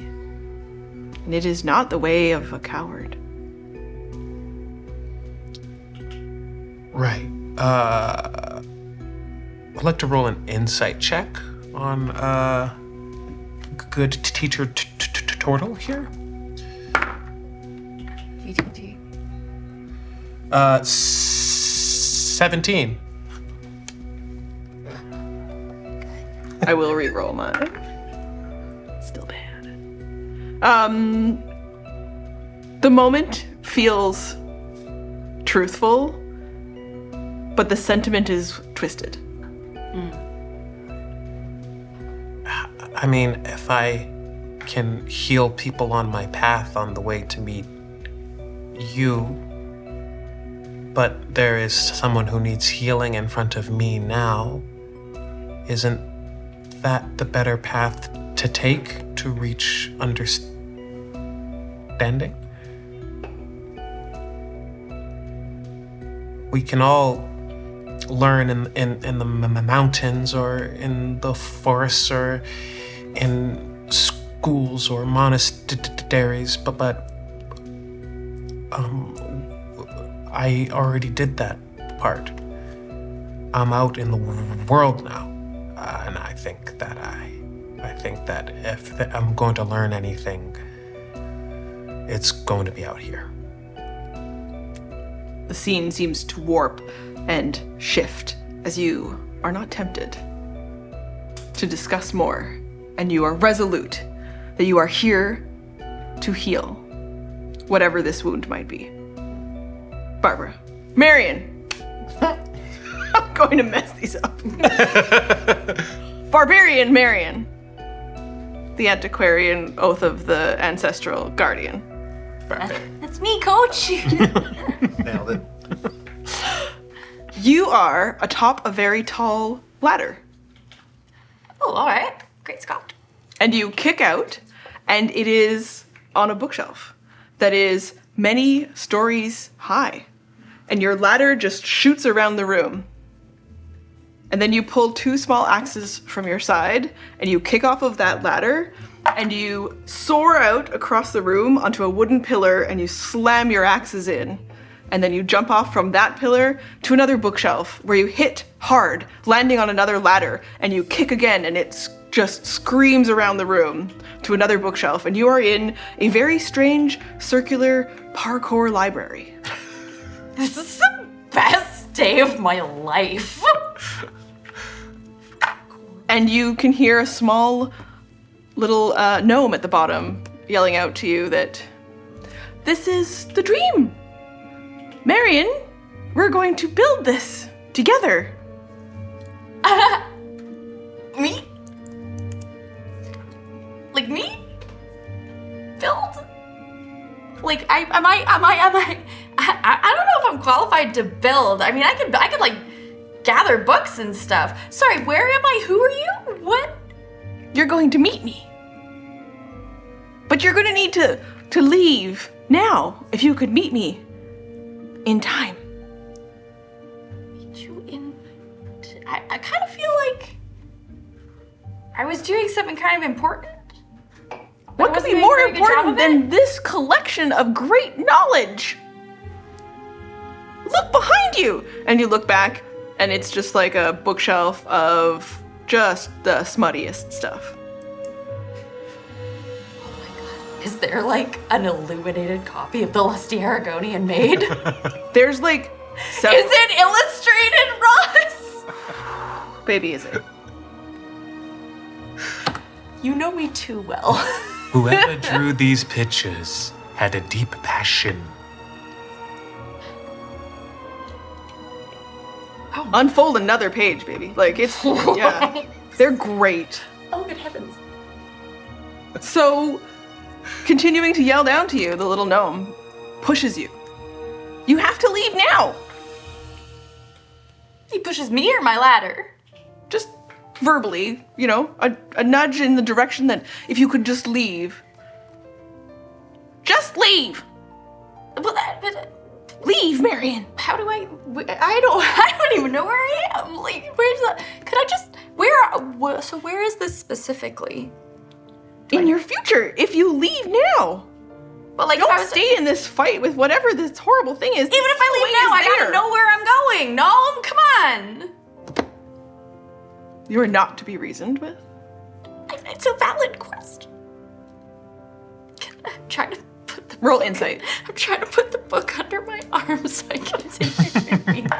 And it is not the way of a coward. Right. I'd like to roll an insight check on good teacher Turtle here. VTT. 17. I will re-roll mine. Still bad. The moment feels truthful, but the sentiment is twisted. I mean, if I can heal people on my path on the way to meet you, but there is someone who needs healing in front of me now, isn't that the better path to take to reach understanding? We can all learn in the mountains or in the forests or in schools or monasteries, but I already did that part. I'm out in the world now, and I think that if I'm going to learn anything, it's going to be out here. The scene seems to warp and shift as you are not tempted to discuss more, and you are resolute that you are here to heal whatever this wound might be. Barbara. Marion. I'm going to mess these up. Barbarian Marion. The antiquarian oath of the ancestral guardian. That's me, coach. Nailed it. You are atop a very tall ladder. Oh, all right. Great Scott. And you kick out, and it is on a bookshelf that is many stories high. And your ladder just shoots around the room. And then you pull two small axes from your side, and you kick off of that ladder, and you soar out across the room onto a wooden pillar, and you slam your axes in. And then you jump off from that pillar to another bookshelf where you hit hard, landing on another ladder, and you kick again, and it just screams around the room to another bookshelf, and you are in a very strange circular parkour library. This is the best day of my life. And you can hear a small little gnome at the bottom yelling out to you that this is the dream. Marion, we're going to build this together. Me? Like me? Build? Like I don't know if I'm qualified to build. I mean, I could like gather books and stuff. Sorry, where am I? Who are you? What? You're going to meet me. But you're going to need to leave now if you could meet me in time. Meet you in... I kind of feel like I was doing something kind of important. What could be more important than this collection of great knowledge? Look behind you! And you look back, and it's just like a bookshelf of just the smuttiest stuff. Is there like an illuminated copy of the Lusty Aragonian made? There's like Is it illustrated, Ross? Baby, is it? You know me too well. Whoever drew these pictures had a deep passion. Unfold another page, baby. Like, it's, yeah. They're great. Oh, good heavens. So, continuing to yell down to you, the little gnome pushes you. You have to leave now. He pushes me or my ladder? Just verbally, you know, a nudge in the direction that if you could just leave. Just leave. But Leave, Marion. how do I don't even know where I am. Like, where's that? Could I just, so where is this specifically? In your future, if you leave now. But like, if I Don't was, stay in this fight with whatever this horrible thing is. even if I leave now, I gotta know where I'm going. No, come on. You are not to be reasoned with. It's a valid question. I'm trying to put the Roll insight. I'm trying to put the book under my arm so I can take it.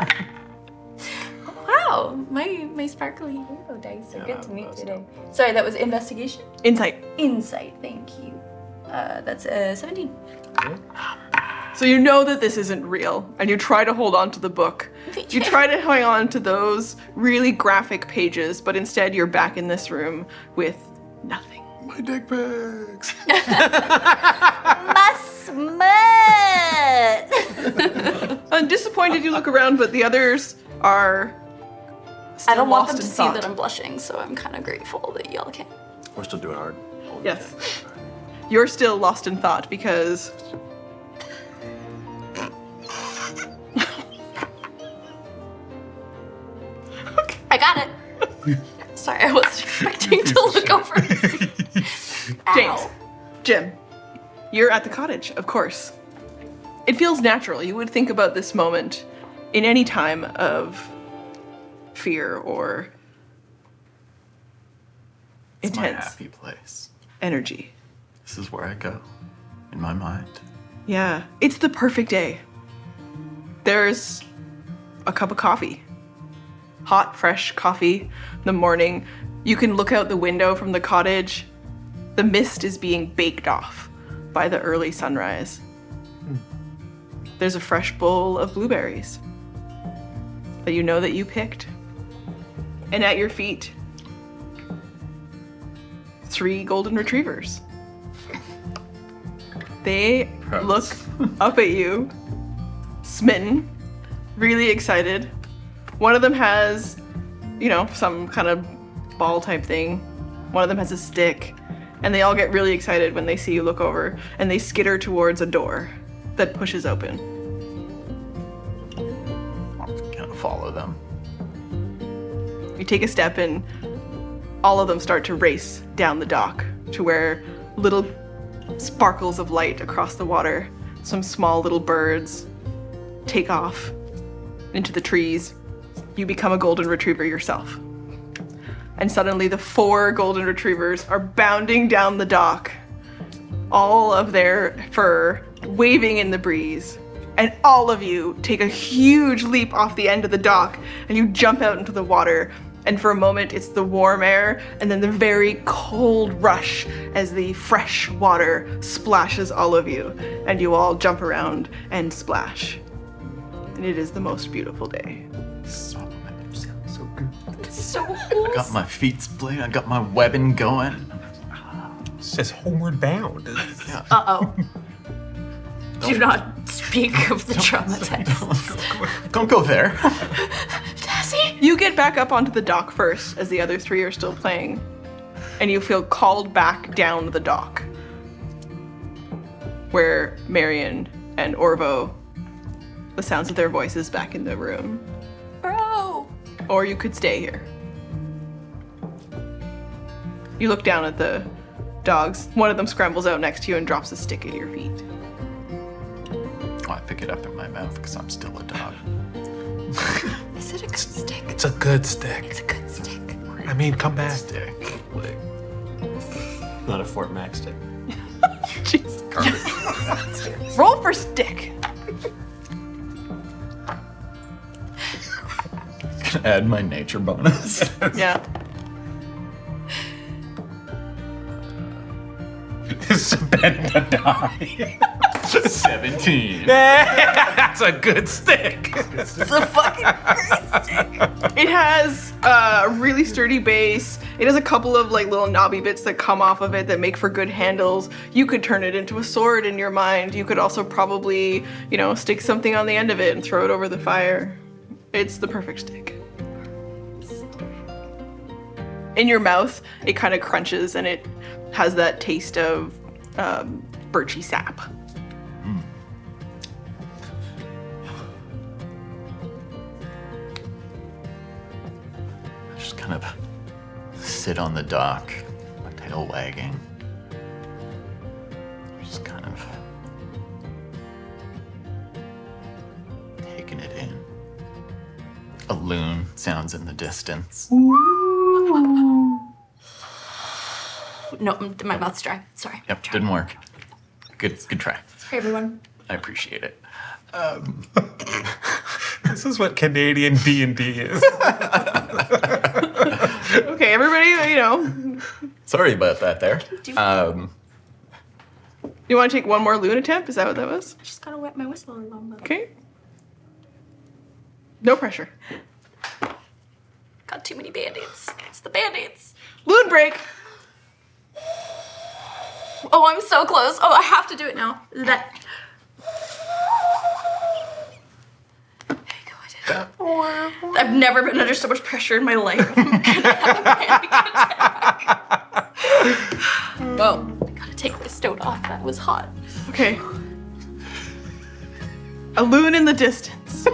Wow, my sparkly hero dice are good to me today. Sorry, that was investigation? Insight. Insight, thank you. That's 17. So you know that this isn't real, and you try to hold on to the book. You try to hang on to those really graphic pages, but instead you're back in this room with nothing. My dick pics. My smut! Disappointed you look around, but the others are still I don't want them lost to in see thought. that I'm blushing, so I'm kind of grateful that y'all can. We're still doing our. Yes. You're still lost in thought because I got it. Sorry, I wasn't expecting to look over and see. James, Ow. Jim, you're at the cottage, of course. It feels natural. You would think about this moment in any time of fear or It's my intense happy place. energy. This is where I go, in my mind. Yeah, it's the perfect day. There's a cup of coffee. Hot, fresh coffee in the morning. You can look out the window from the cottage. The mist is being baked off by the early sunrise. There's a fresh bowl of blueberries that you know that you picked. And at your feet, 3 golden retrievers. They look up at you, smitten, really excited. One of them has, you know, some kind of ball type thing. One of them has a stick. And they all get really excited when they see you look over, and they skitter towards a door that pushes open. Kind of follow them. You take a step and all of them start to race down the dock to where little sparkles of light across the water, some small little birds take off into the trees. You become a golden retriever yourself. and suddenly the 4 golden retrievers are bounding down the dock, all of their fur waving in the breeze. And all of you take a huge leap off the end of the dock and you jump out into the water. And for a moment, it's the warm air and then the very cold rush as the fresh water splashes all of you. And you all jump around and splash. And it is the most beautiful day. So good. It's so I cool. got my feet split. I got my webbing going. It says homeward bound. Uh-oh. Do not speak of the traumatized. Don't go there. Tassie? You get back up onto the dock first as the other 3 are still playing. And you feel called back down the dock. Where Marion and Orvo, the sounds of their voices back in the room. Bro. Or you could stay here. You look down at the dogs. One of them scrambles out next to you and drops a stick at your feet. Oh, I pick it up in my mouth because I'm still a dog. Is it a good stick? It's a good stick. It's a good stick. I mean, come back. Stick. Like, Not a Fort Mac stick. Jeez. Roll for stick. can add my nature bonus. Yeah. It's Ben to die. 17. That's a good stick. It's a fucking great stick. It has a really sturdy base. It has a couple of like little knobby bits that come off of it that make for good handles. You could turn it into a sword in your mind. You could also probably, you know, stick something on the end of it and throw it over the fire. It's the perfect stick. In your mouth, it kind of crunches and it has that taste of birchy sap. Just kind of sit on the dock, my tail wagging. Just kind of taking it in. A loon sounds in the distance. No, my mouth's dry. Sorry. Yep, didn't work. Good try. Hey, everyone. I appreciate it. This is what Canadian D&D is. Okay, everybody, you know, Sorry about that there. you want to take one more loon attempt? Is that what that was? I just gotta wet my whistle a little bit. Okay. No pressure. Got too many band-aids. It's the band-aids. Loon break. Oh, I'm so close. Oh, I have to do it now. That. There you go, I did it. I've never been under so much pressure in my life. I'm gonna have a panic attack. Whoa. Gotta take the stoat off. That was hot. Okay. A loon in the distance.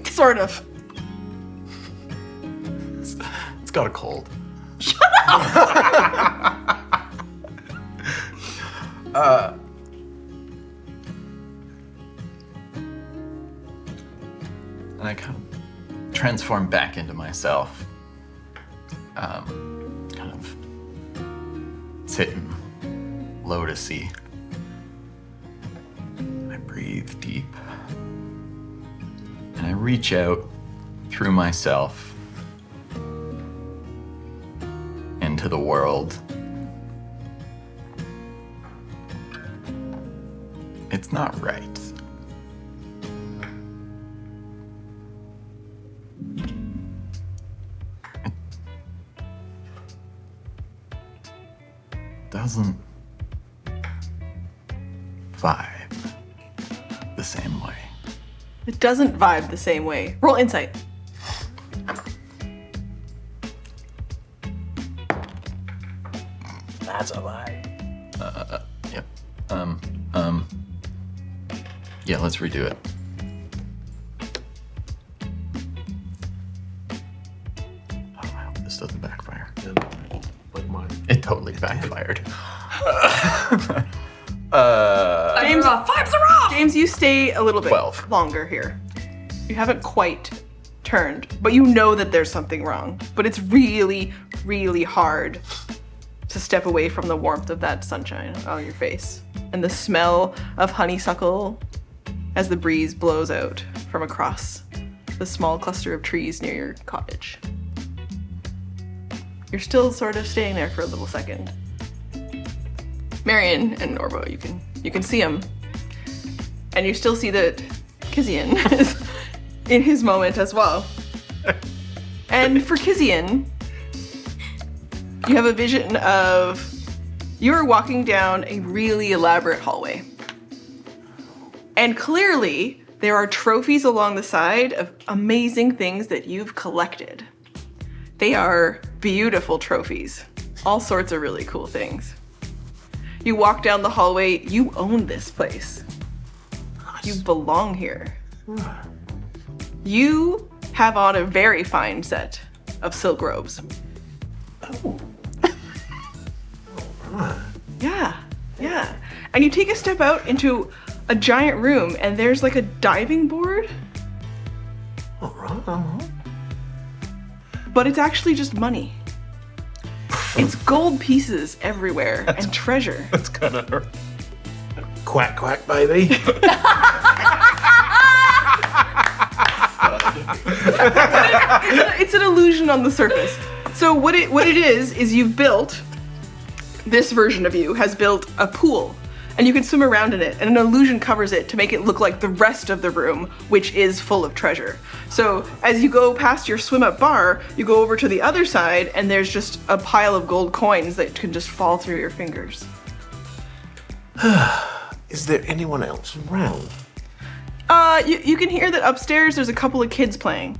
Sort of. It's got a cold. And I kind of transform back into myself. Kind of sitting lotusy. I breathe deep. And I reach out through myself into the world. It's not right. It doesn't vibe the same way. It doesn't vibe the same way. Roll insight. That's a lie. Yep. Yeah, let's redo it. Oh, I hope this doesn't backfire. Like mine. It totally backfired. James, Fives are off! James, you stay a little bit 12. longer here. You haven't quite turned, but you know that there's something wrong. But it's really, really hard to step away from the warmth of that sunshine on your face and the smell of honeysuckle as the breeze blows out from across the small cluster of trees near your cottage. You're still sort of staying there for a little second. Marion and Orbo, you can see him. And you still see that Kizian is in his moment as well. And for Kizian, you have a vision of you're walking down a really elaborate hallway. And clearly, there are trophies along the side of amazing things that you've collected. They are beautiful trophies, all sorts of really cool things. You walk down the hallway, you own this place. You belong here. You have on a very fine set of silk robes. Oh. Yeah. And you take a step out into a giant room and there's like a diving board, All right. but it's actually just money. It's gold pieces everywhere and treasure. That's kind of hurt. Quack, quack, baby. It's an illusion on the surface. So what it is you've built, this version of you has built a pool, and you can swim around in it, and an illusion covers it to make it look like the rest of the room, which is full of treasure. So as you go past your swim up bar, you go over to the other side, and there's just a pile of gold coins that can just fall through your fingers. Is there anyone else around? You can hear that upstairs there's a couple of kids playing.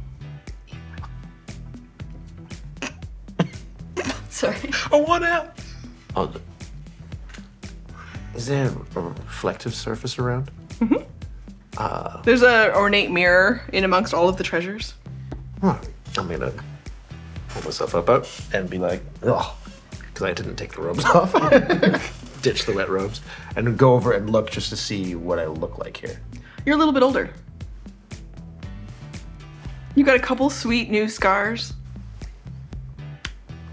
Sorry. I want out. Oh, is there a reflective surface around? There's an ornate mirror in amongst all of the treasures. I'm gonna pull myself up and be like, ugh, because I didn't take the robes off. Ditch the wet robes and go over and look just to see what I look like here. You're a little bit older. You got a couple sweet new scars.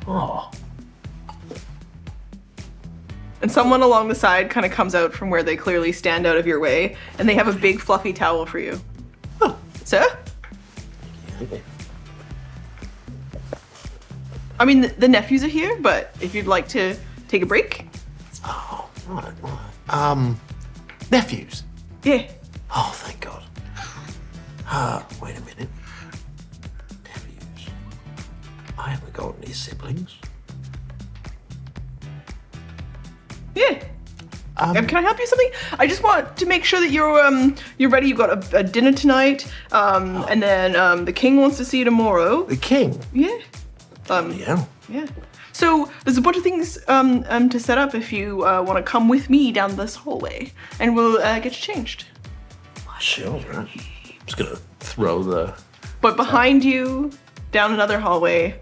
Oh, And someone along the side kind of comes out from where they clearly stand out of your way, and they have a big fluffy towel for you. Oh. Sir? I mean, the nephews are here, but if you'd like to take a break. Oh, right. Nephews. Yeah. Oh, thank God. Wait a minute. Nephews. I haven't got any siblings. Yeah. Can I help you with something? I just want to make sure that you're ready. You've got a dinner tonight, and then the king wants to see you tomorrow. The king. Yeah. Yeah. Yeah. So there's a bunch of things to set up if you want to come with me down this hallway, and we'll get you changed. Sure. Right. I'm just gonna throw the. But behind you, down another hallway,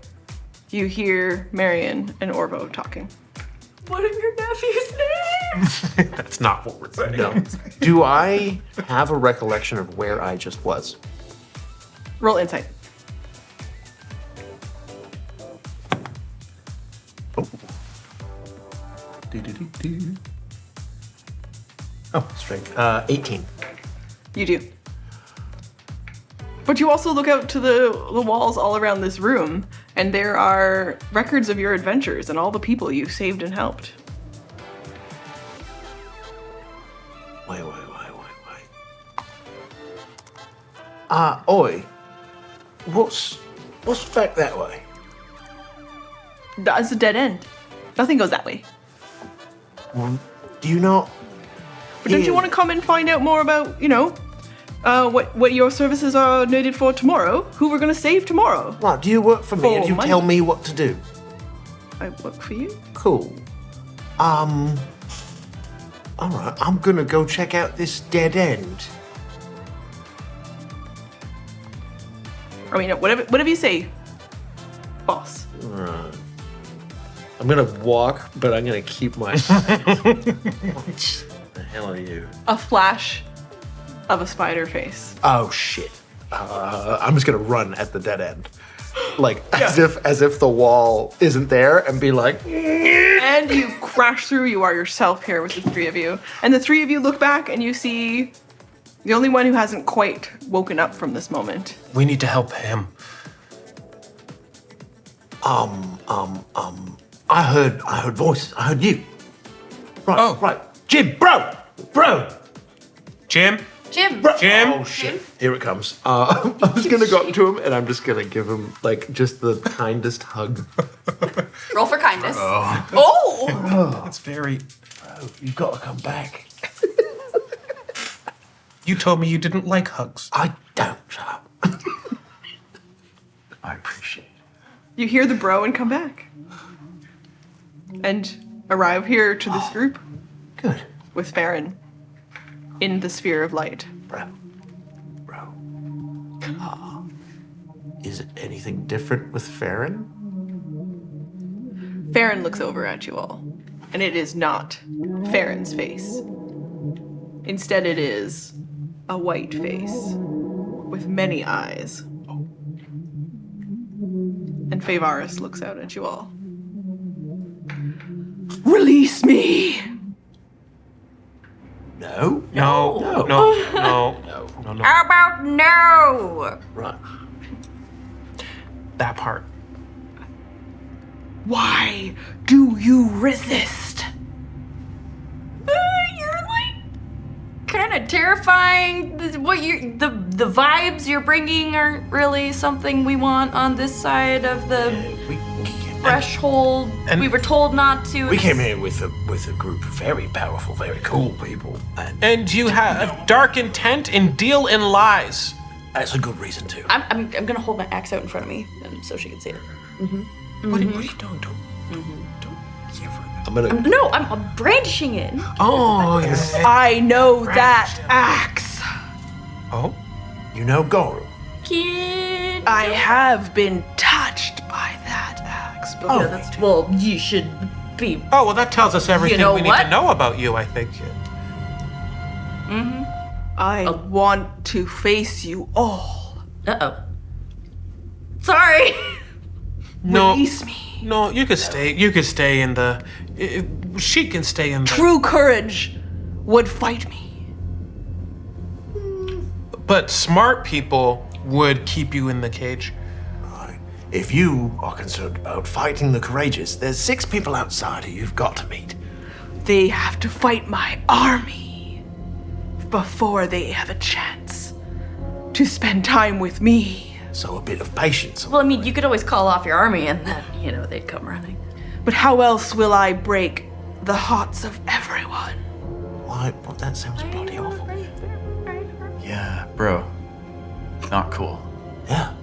you hear Marion and Orvo talking. What are your nephew's names? That's not what we're saying. No. Do I have a recollection of where I just was? Roll insight. Oh, strength. 18. You do. But you also look out to the walls all around this room, and there are records of your adventures and all the people you saved and helped. Wait. Oi. What's back that way? That's a dead end. Nothing goes that way. Do you not? But don't you want to come and find out more about, what your services are needed for tomorrow? Who we're going to save tomorrow? Right, do you work for me For and you money. tell me what to do? I work for you. Cool. Alright, I'm gonna go check out this dead end. I mean, whatever you say, boss. I'm gonna walk, but I'm gonna keep my. What the hell are you? A flash of a spider face. Oh shit. I'm just gonna run at the dead end. like as if the wall isn't there, and be like, And you crash through. You are yourself here with the three of you. And the three of you look back and you see the only one who hasn't quite woken up from this moment. We need to help him. I heard voices. I heard you. Right, Oh. right. Jim, bro. Jim? Jim. Jim? oh shit, here it comes. I'm just gonna go up to him and I'm just gonna give him like just the kindest hug. Roll for kindness. Oh! That's very. Bro, you've got to come back. You told me you didn't like hugs. I don't. Shut up. I appreciate it. You hear the bro and come back. And arrive here to this group Good. with Farron in the sphere of light. Bro. Is anything different with Farron? Farron looks over at you all, and it is not Farron's face. Instead, it is a white face with many eyes. And Faevaris looks out at you all. Release me! No. No. How about no? Right. That part. Why do you resist? You're like kind of terrifying. The vibes you're bringing aren't really something we want on this side of the threshold. and- We were told not to. We came here with a group of very powerful, very cool people, and And you have dark intent and deal in lies. that's a good reason to. I'm gonna hold my axe out in front of me, and so she can see it. What are you doing? Don't give her that. I'm gonna No, I'm brandishing it. Oh, yes. I know that axe. Oh? You know Gorum? Kid. I have been touched by that axe before. Well, you should be. Oh, well, that tells us everything know we need what? to know about you, I think. I want to face you all. Uh-oh. Sorry. No. Release me. No, you could stay. You could stay in the. She can stay in the. True courage would fight me. But smart people would keep you in the cage. Right. If you are concerned about fighting the courageous, there's 6 people outside who you've got to meet. They have to fight my army before they have a chance to spend time with me. So a bit of patience. Well, I mean, you could always call off your army, and then they'd come running. But how else will I break the hearts of everyone? Why? Well, that sounds bloody awful. Yeah, bro. Not cool. Yeah.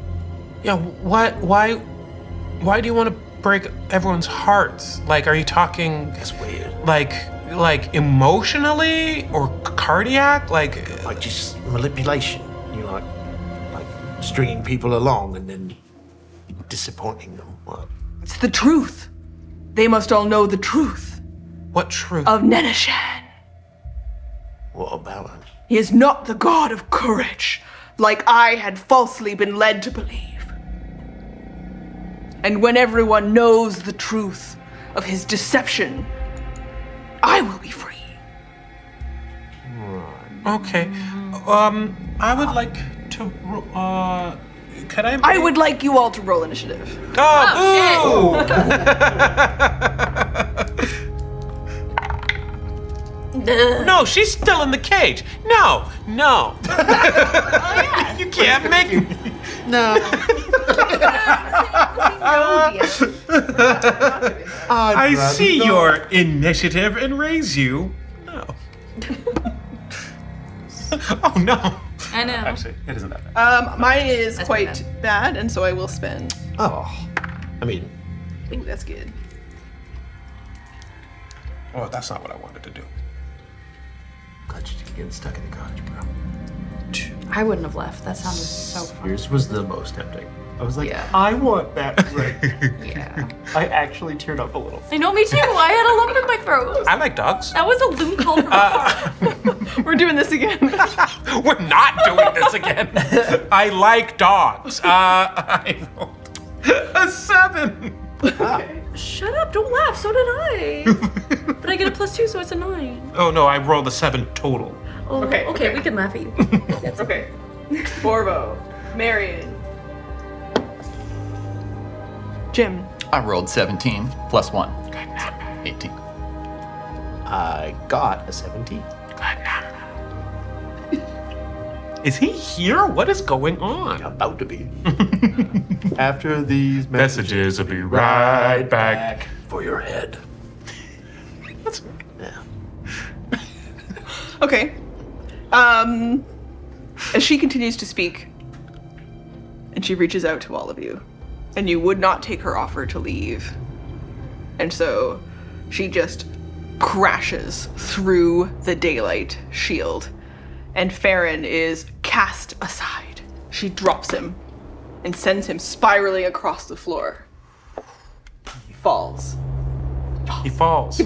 Yeah. Why do you want to break everyone's hearts? Like, are you talking That's weird. like emotionally or cardiac? Like, Like just manipulation. You like stringing people along and then disappointing them. What? It's the truth. They must all know the truth what truth? of Neneshan. What about him? He is not the god of courage, like I had falsely been led to believe. And when everyone knows the truth of his deception, I will be free. Okay. I would like to. Could I? I would like you all to roll initiative. Oh, boo! No, she's still in the cage. No. Oh, yeah. You can't make. I see your initiative and raise you. No. Oh no. I know. Actually, it isn't that bad. Mine is That's quite pretty bad, and so I will spend. Oh, I mean, Ooh, that's good. Oh, that's not what I wanted to do. Glad you're getting stuck in the cottage, bro. I wouldn't have left. That sounded so fun. yours was the most tempting. I was like, Yeah. I want that ring. Yeah. I actually teared up a little. I know, me too. I had a lump in my throat. I like dogs. That was a loon call from afar. We're doing this again. We're not doing this again. I like dogs. A 7. Shut up! Don't laugh. So did I. But I get a +2, so it's a 9. Oh no, I rolled a 7 total. Oh, Okay, okay. okay. We can laugh at you. Okay. Borvo, Marion, Jim, I rolled 17 plus 1. 18. I got a 17. Is he here? What is going on? About to be. After these Messages will be right back. for your head. Yeah. Okay. As she continues to speak, and she reaches out to all of you, and you would not take her offer to leave. And so she just crashes through the daylight shield, and Farron is cast aside. She drops him and sends him spiraling across the floor. He falls. He falls.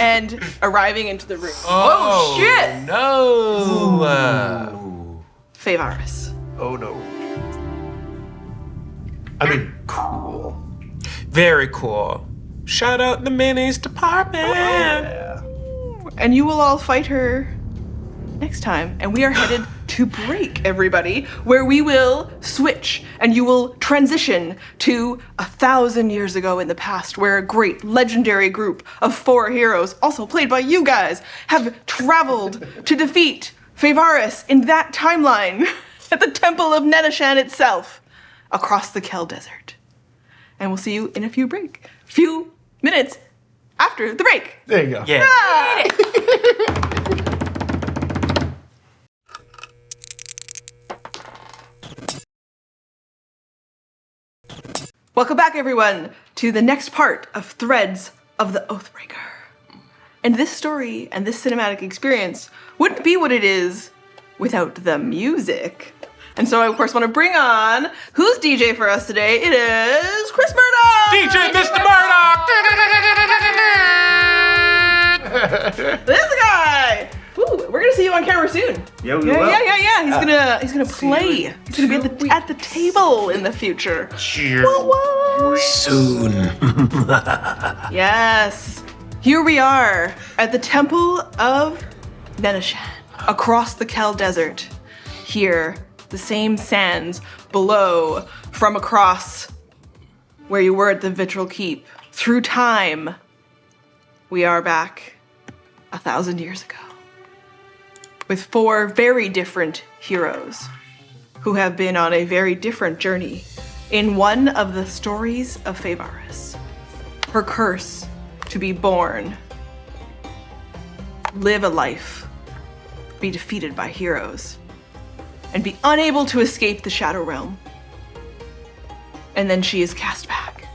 And arriving into the room, Oh, shit! No. Faevaris. Oh no. I mean, cool. Very cool. Shout out the minis department. Yeah. And you will all fight her next time. And we are headed to break, everybody, where we will switch and you will transition to 1,000 years ago in the past, where a great legendary group of 4 heroes, also played by you guys, have traveled to defeat Faevaris in that timeline at the Temple of Neneshan itself across the Kel Desert. And we'll see you in a few minutes after the break. There you go. Yeah. Welcome back, everyone, to the next part of Threads of the Oathbreaker. And this story and this cinematic experience wouldn't be what it is without the music. And so I, of course, want to bring on who's DJ for us today. It is Chris Murdoch! DJ Mr. Murdoch! This guy! Woo, we're gonna see you on camera soon. Yeah, we Yeah, will. yeah. He's gonna play. He's gonna be at the table in the future. Cheers. Soon. Yes. Here we are at the Temple of Neneshan, across the Kel Desert. Here, the same sands below from across where you were at the Vitral Keep. Through time, we are back 1,000 years ago with 4 very different heroes who have been on a very different journey in one of the stories of Faevaris. Her curse to be born, live a life, be defeated by heroes, and be unable to escape the Shadow Realm. And then she is cast back,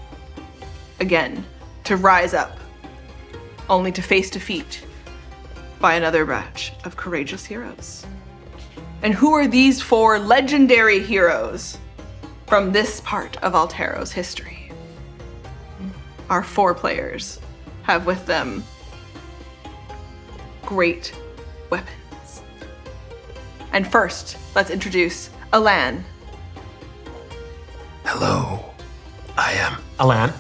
again, to rise up, only to face defeat by another batch of courageous heroes. And who are these 4 legendary heroes from this part of Altero's history? Our 4 players have with them great weapons. And first, let's introduce Alan. Hello, I am, Alan.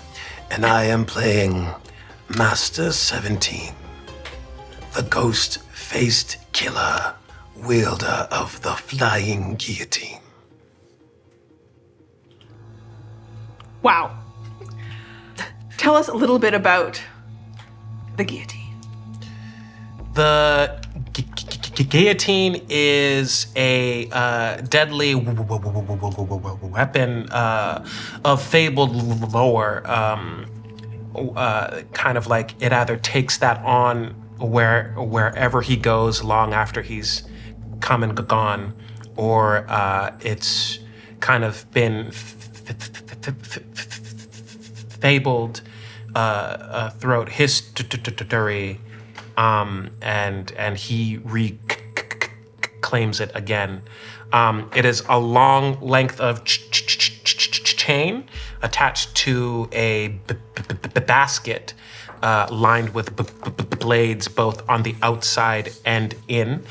and I am playing Master 17, the ghost-faced killer, wielder of the flying guillotine. Wow. Tell us a little bit about the guillotine. The guillotine is a deadly weapon of fabled lore. Kind of like it either takes that on wherever he goes long after he's come and gone, or it's kind of been fabled throughout history, and he reclaims it again. It is a long length of chain attached to a basket lined with blades both on the outside and in.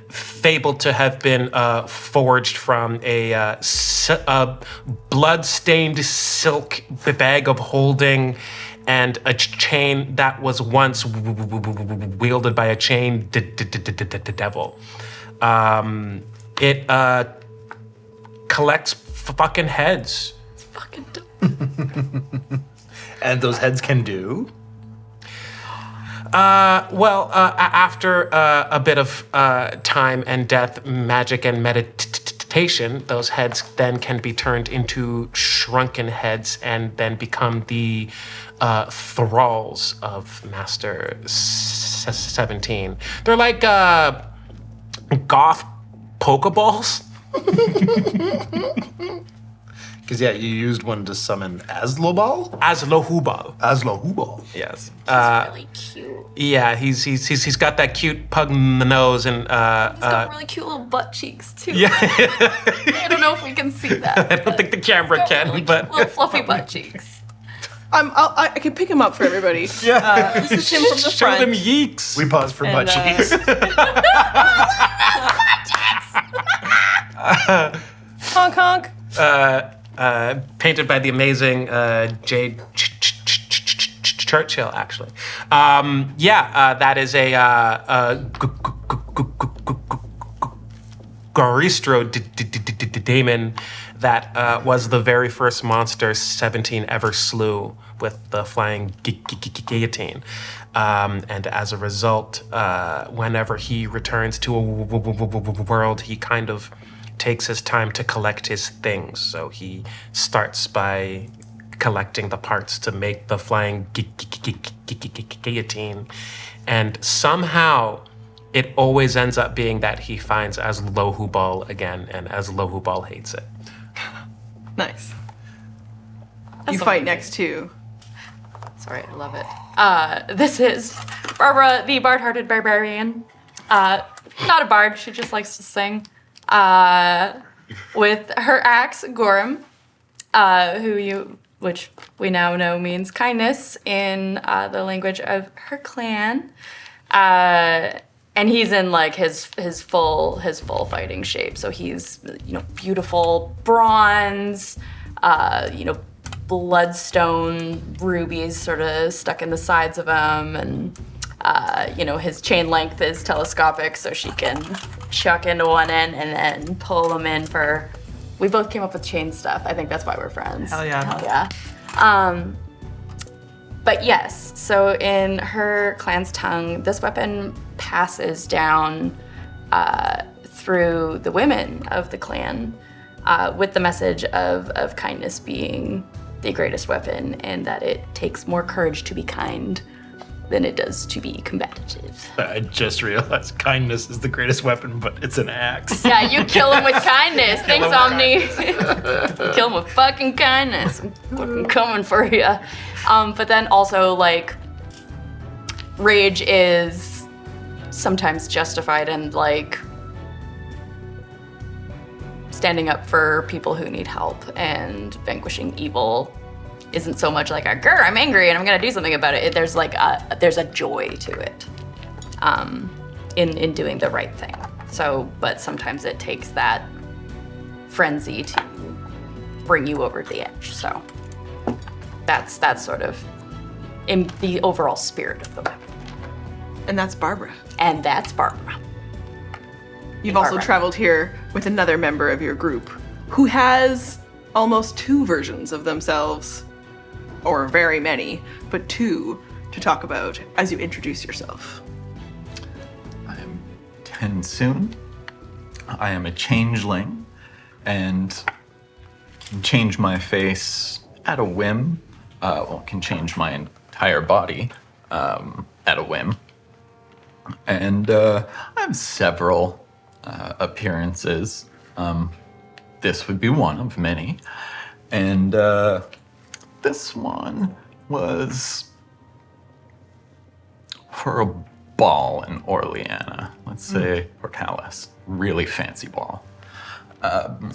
Fabled to have been forged from a blood-stained silk bag of holding and a chain that was once wielded by a chain devil. It collects fucking heads. It's fucking dope. And those heads can do? After a bit of time and death, magic and meditation, those heads then can be turned into shrunken heads and then become the thralls of Master 17. They're like goth Pokeballs. Because, yeah, you used one to summon Aslobal? Aslohubal. Aslohubal. Yes. Really cute. Yeah, he's got that cute pug nose and He's got really cute little butt cheeks too. yeah. I don't know if we can see that. I don't think the camera can, really but cute little fluffy butt cheeks. I can pick him up for everybody. yeah. This is him from the Show front. them yeeks. We pause for butt And, cheeks. Honk honk. Painted by the amazing Jade Churchill, actually. That is a Garistro Daemon that was the very first monster 17 ever slew with the flying guillotine. And as a result, whenever he returns to a world, he kind of takes his time to collect his things. So he starts by collecting the parts to make the flying guillotine. And somehow it always ends up being that he finds Aslohubal again, and Aslohubal hates it. Nice. You fight next to. Sorry, I love it. This is Barbara, the bard-hearted barbarian. Not a bard, she just likes to sing. With her axe, Gorham, which we now know means kindness in the language of her clan. And he's in like his full fighting shape. So he's, beautiful bronze, bloodstone rubies sort of stuck in the sides of him, and his chain length is telescopic, so she can chuck into one end and then pull them in for. We both came up with chain stuff. I think that's why we're friends. Hell yeah. Hell yeah. But yes, so in her clan's tongue, this weapon passes down through the women of the clan with the message of kindness being the greatest weapon, and that it takes more courage to be kind than it does to be combative. I just realized kindness is the greatest weapon, but it's an axe. Yeah, you kill him with kindness. Thanks, Omni. Kill him with fucking kindness. I'm fucking coming for you. But then also, like, rage is sometimes justified, and, like, standing up for people who need help and vanquishing evil isn't so much like grr, I'm angry and I'm gonna do something about it. There's like there's a joy to it, in doing the right thing. So, but sometimes it takes that frenzy to bring you over the edge. So that's sort of in the overall spirit of the weapon. And that's Barbara. And that's Barbara. You've also Barbara. traveled here with another member of your group who has almost two versions of themselves, or very many, but two to talk about as you introduce yourself. I'm Tensoon. I am a changeling and can change my face at a whim. Can change my entire body at a whim. And I have several appearances. This would be one of many. And this one was for a ball in Orleana, let's say, or Calais. Really fancy ball. And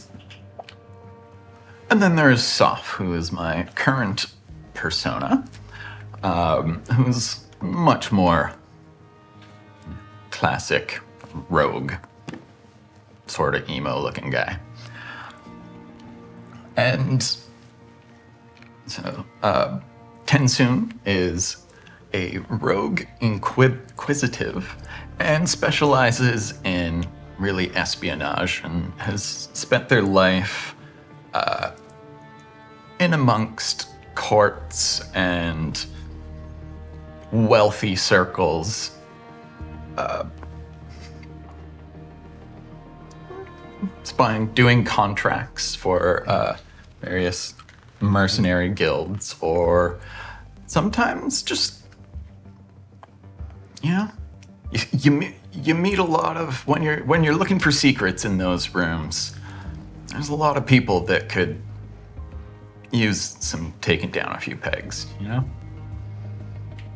then there's Soph, who is my current persona. who's much more classic rogue, sort of emo-looking guy. And so, Tensoon is a rogue inquisitive and specializes in really espionage and has spent their life in amongst courts and wealthy circles. Spying, doing contracts for various mercenary guilds, or sometimes just, you meet a lot of, when you're looking for secrets in those rooms, there's a lot of people that could use some taking down a few pegs, you know?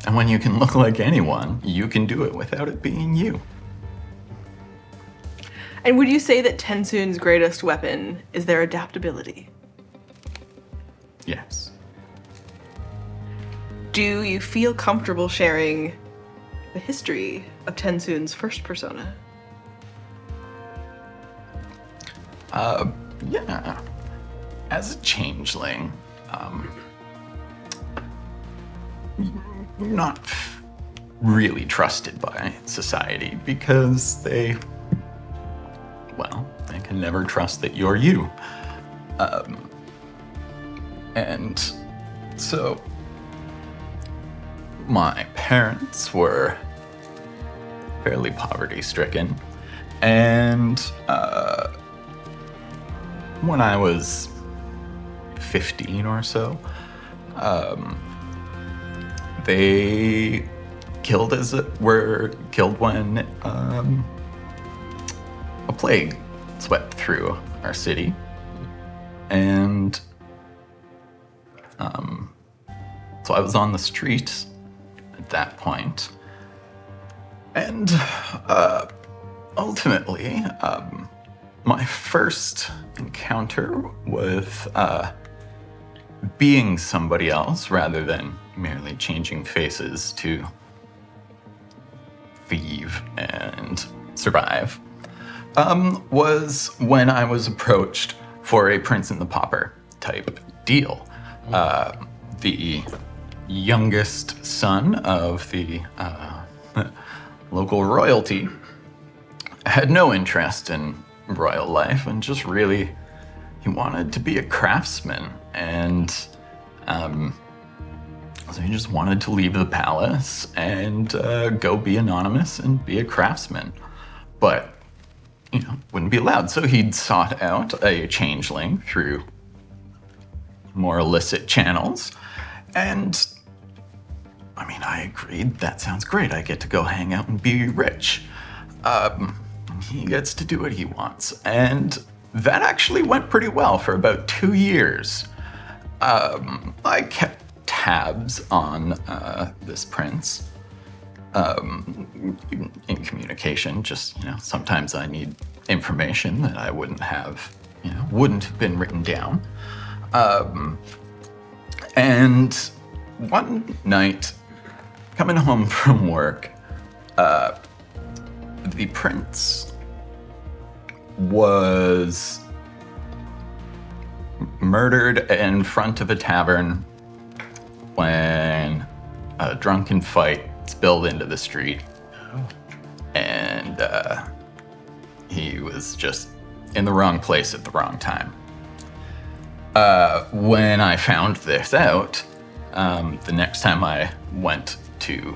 And when you can look like anyone, you can do it without it being you. And would you say that Tensoon's greatest weapon is their adaptability? Yes. Do you feel comfortable sharing the history of Tensoon's first persona? Yeah. As a changeling, you're not really trusted by society because they can never trust that you're you. And so my parents were fairly poverty-stricken, and when I was 15 or so, they were killed when a plague swept through our city, and so I was on the street at that point, and ultimately, my first encounter with being somebody else rather than merely changing faces to thieve and survive was when I was approached for a Prince and the Pauper type deal. The youngest son of the local royalty had no interest in royal life and just really, he wanted to be a craftsman, and so he just wanted to leave the palace and go be anonymous and be a craftsman, but wouldn't be allowed. So he'd sought out a changeling through more illicit channels, and I agreed, that sounds great. I get to go hang out and be rich. He gets to do what he wants. And that actually went pretty well for about 2 years. I kept tabs on this prince in communication. Just, sometimes I need information that I wouldn't have been written down. And one night, coming home from work, the prince was murdered in front of a tavern when a drunken fight spilled into the street. And he was just in the wrong place at the wrong time. When I found this out, the next time I went to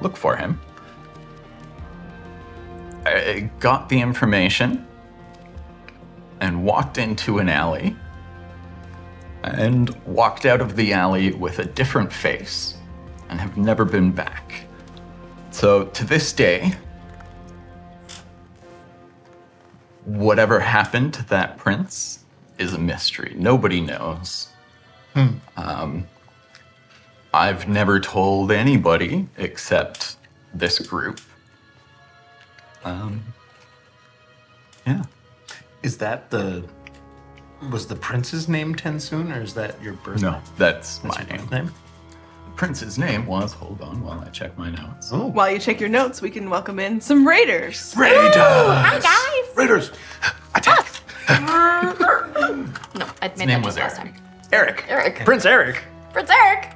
look for him, I got the information and walked into an alley and walked out of the alley with a different face and have never been back. So to this day, whatever happened to that prince is a mystery. Nobody knows. I've never told anybody except this group. Yeah. Is that was the prince's name Tensoon, or is that your birth name? No, that's my Your name. birth name? prince's name was, hold on while I check my notes. While you check your notes, we can welcome in some raiders. Hi, guys. Raiders, attack! No, I made name that was last Eric. time. Eric. Eric. Prince Eric. Prince Eric.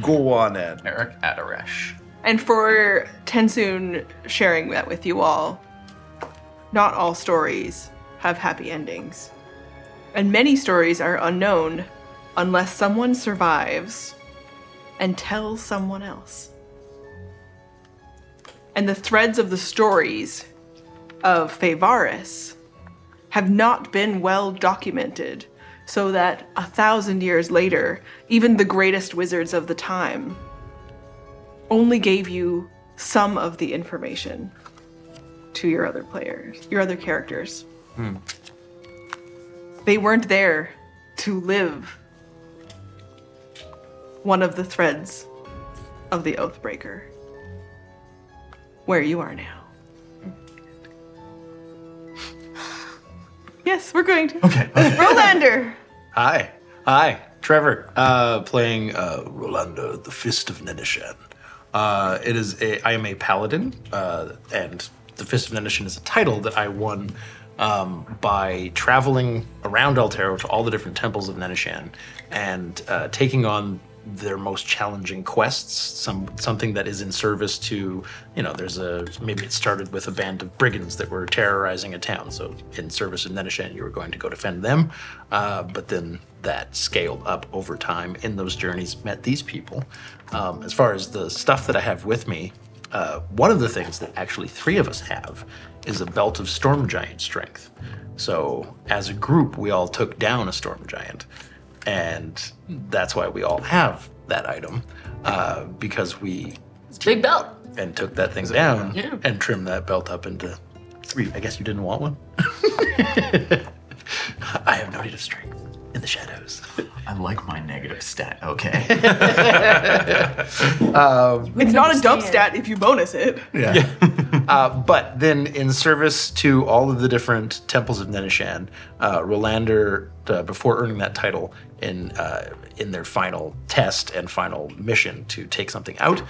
Go on, Ed. Eric Adaresh. And for Tensoon sharing that with you all, not all stories have happy endings. And many stories are unknown unless someone survives and tells someone else. And the threads of the stories of Faevaris have not been well documented, so that 1,000 years later, even the greatest wizards of the time only gave you some of the information to your other players, your other characters. They weren't there to live one of the threads of the Oathbreaker, where you are now. Yes, we're going to. Okay. Rolander! Hi. Trevor, playing Rolando, the Fist of Nenishan. I am a paladin, and the Fist of Nenishan is a title that I won by traveling around Altero to all the different temples of Nenishan and taking on their most challenging quests, something that is in service to, maybe it started with a band of brigands that were terrorizing a town, so in service of Nenishan you were going to go defend them, but then that scaled up over time in those journeys, met these people. As far as the stuff that I have with me, one of the things that actually 3 of us have is a belt of storm giant strength. So as a group, we all took down a storm giant, and that's why we all have that item, because we It's a big belt. and took that thing down Yeah. and trimmed that belt up into 3. I guess you didn't want one. I have no need of strength in the shadows. I like my negative stat, okay? It's not a dump understand. stat if you bonus it. Yeah. But then, in service to all of the different temples of Nenishan, Rolander, before earning that title in their final test and final mission to take something out,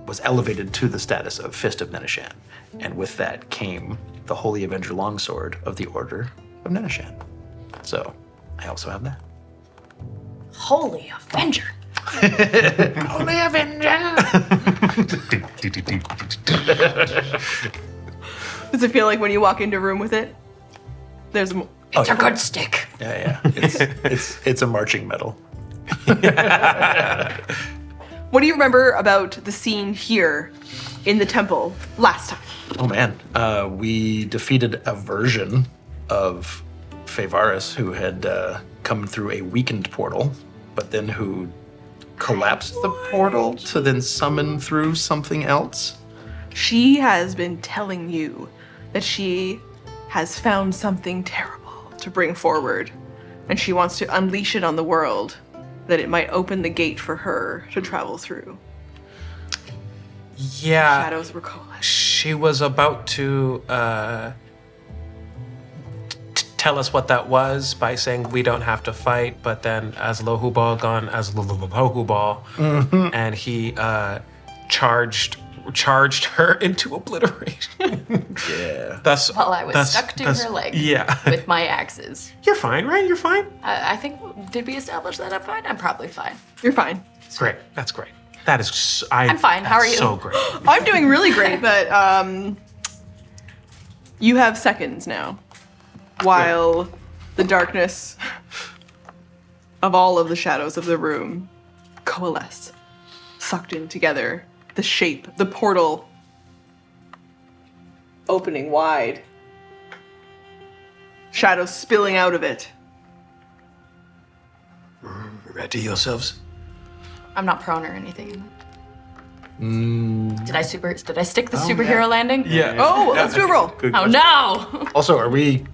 was elevated to the status of Fist of Nenishan. And with that came the Holy Avenger Longsword of the Order of Nenishan. So, I also have that. Holy Avenger. Holy Avenger! Does it feel like when you walk into a room with it, there's a... It's a good stick. Yeah. It's a marching medal. What do you remember about the scene here in the temple last time? Oh man, we defeated a version of Faevaris who had come through a weakened portal, but then who collapsed the portal to then summon through something else. She has been telling you that she has found something terrible to bring forward, and she wants to unleash it on the world, that it might open the gate for her to travel through. Yeah. Shadows were coalesced. She was about to tell us what that was by saying we don't have to fight, but then as Lohubal gone as Lohubal, and he charged her into obliteration. Yeah. That's While I was stuck to her leg Yeah. with my axes. You're fine, right? You're fine. I think, did we establish that I'm fine? I'm probably fine. You're fine. Great. That's great. That is. I'm fine. How are you? So great. I'm doing really great, but you have seconds now, while the darkness of all of the shadows of the room coalesce, sucked in together. The shape, the portal opening wide, shadows spilling out of it. Ready yourselves? I'm not prone or anything. Did I stick the superhero landing? Yeah. Oh, let's do a roll. Oh no! Also, are we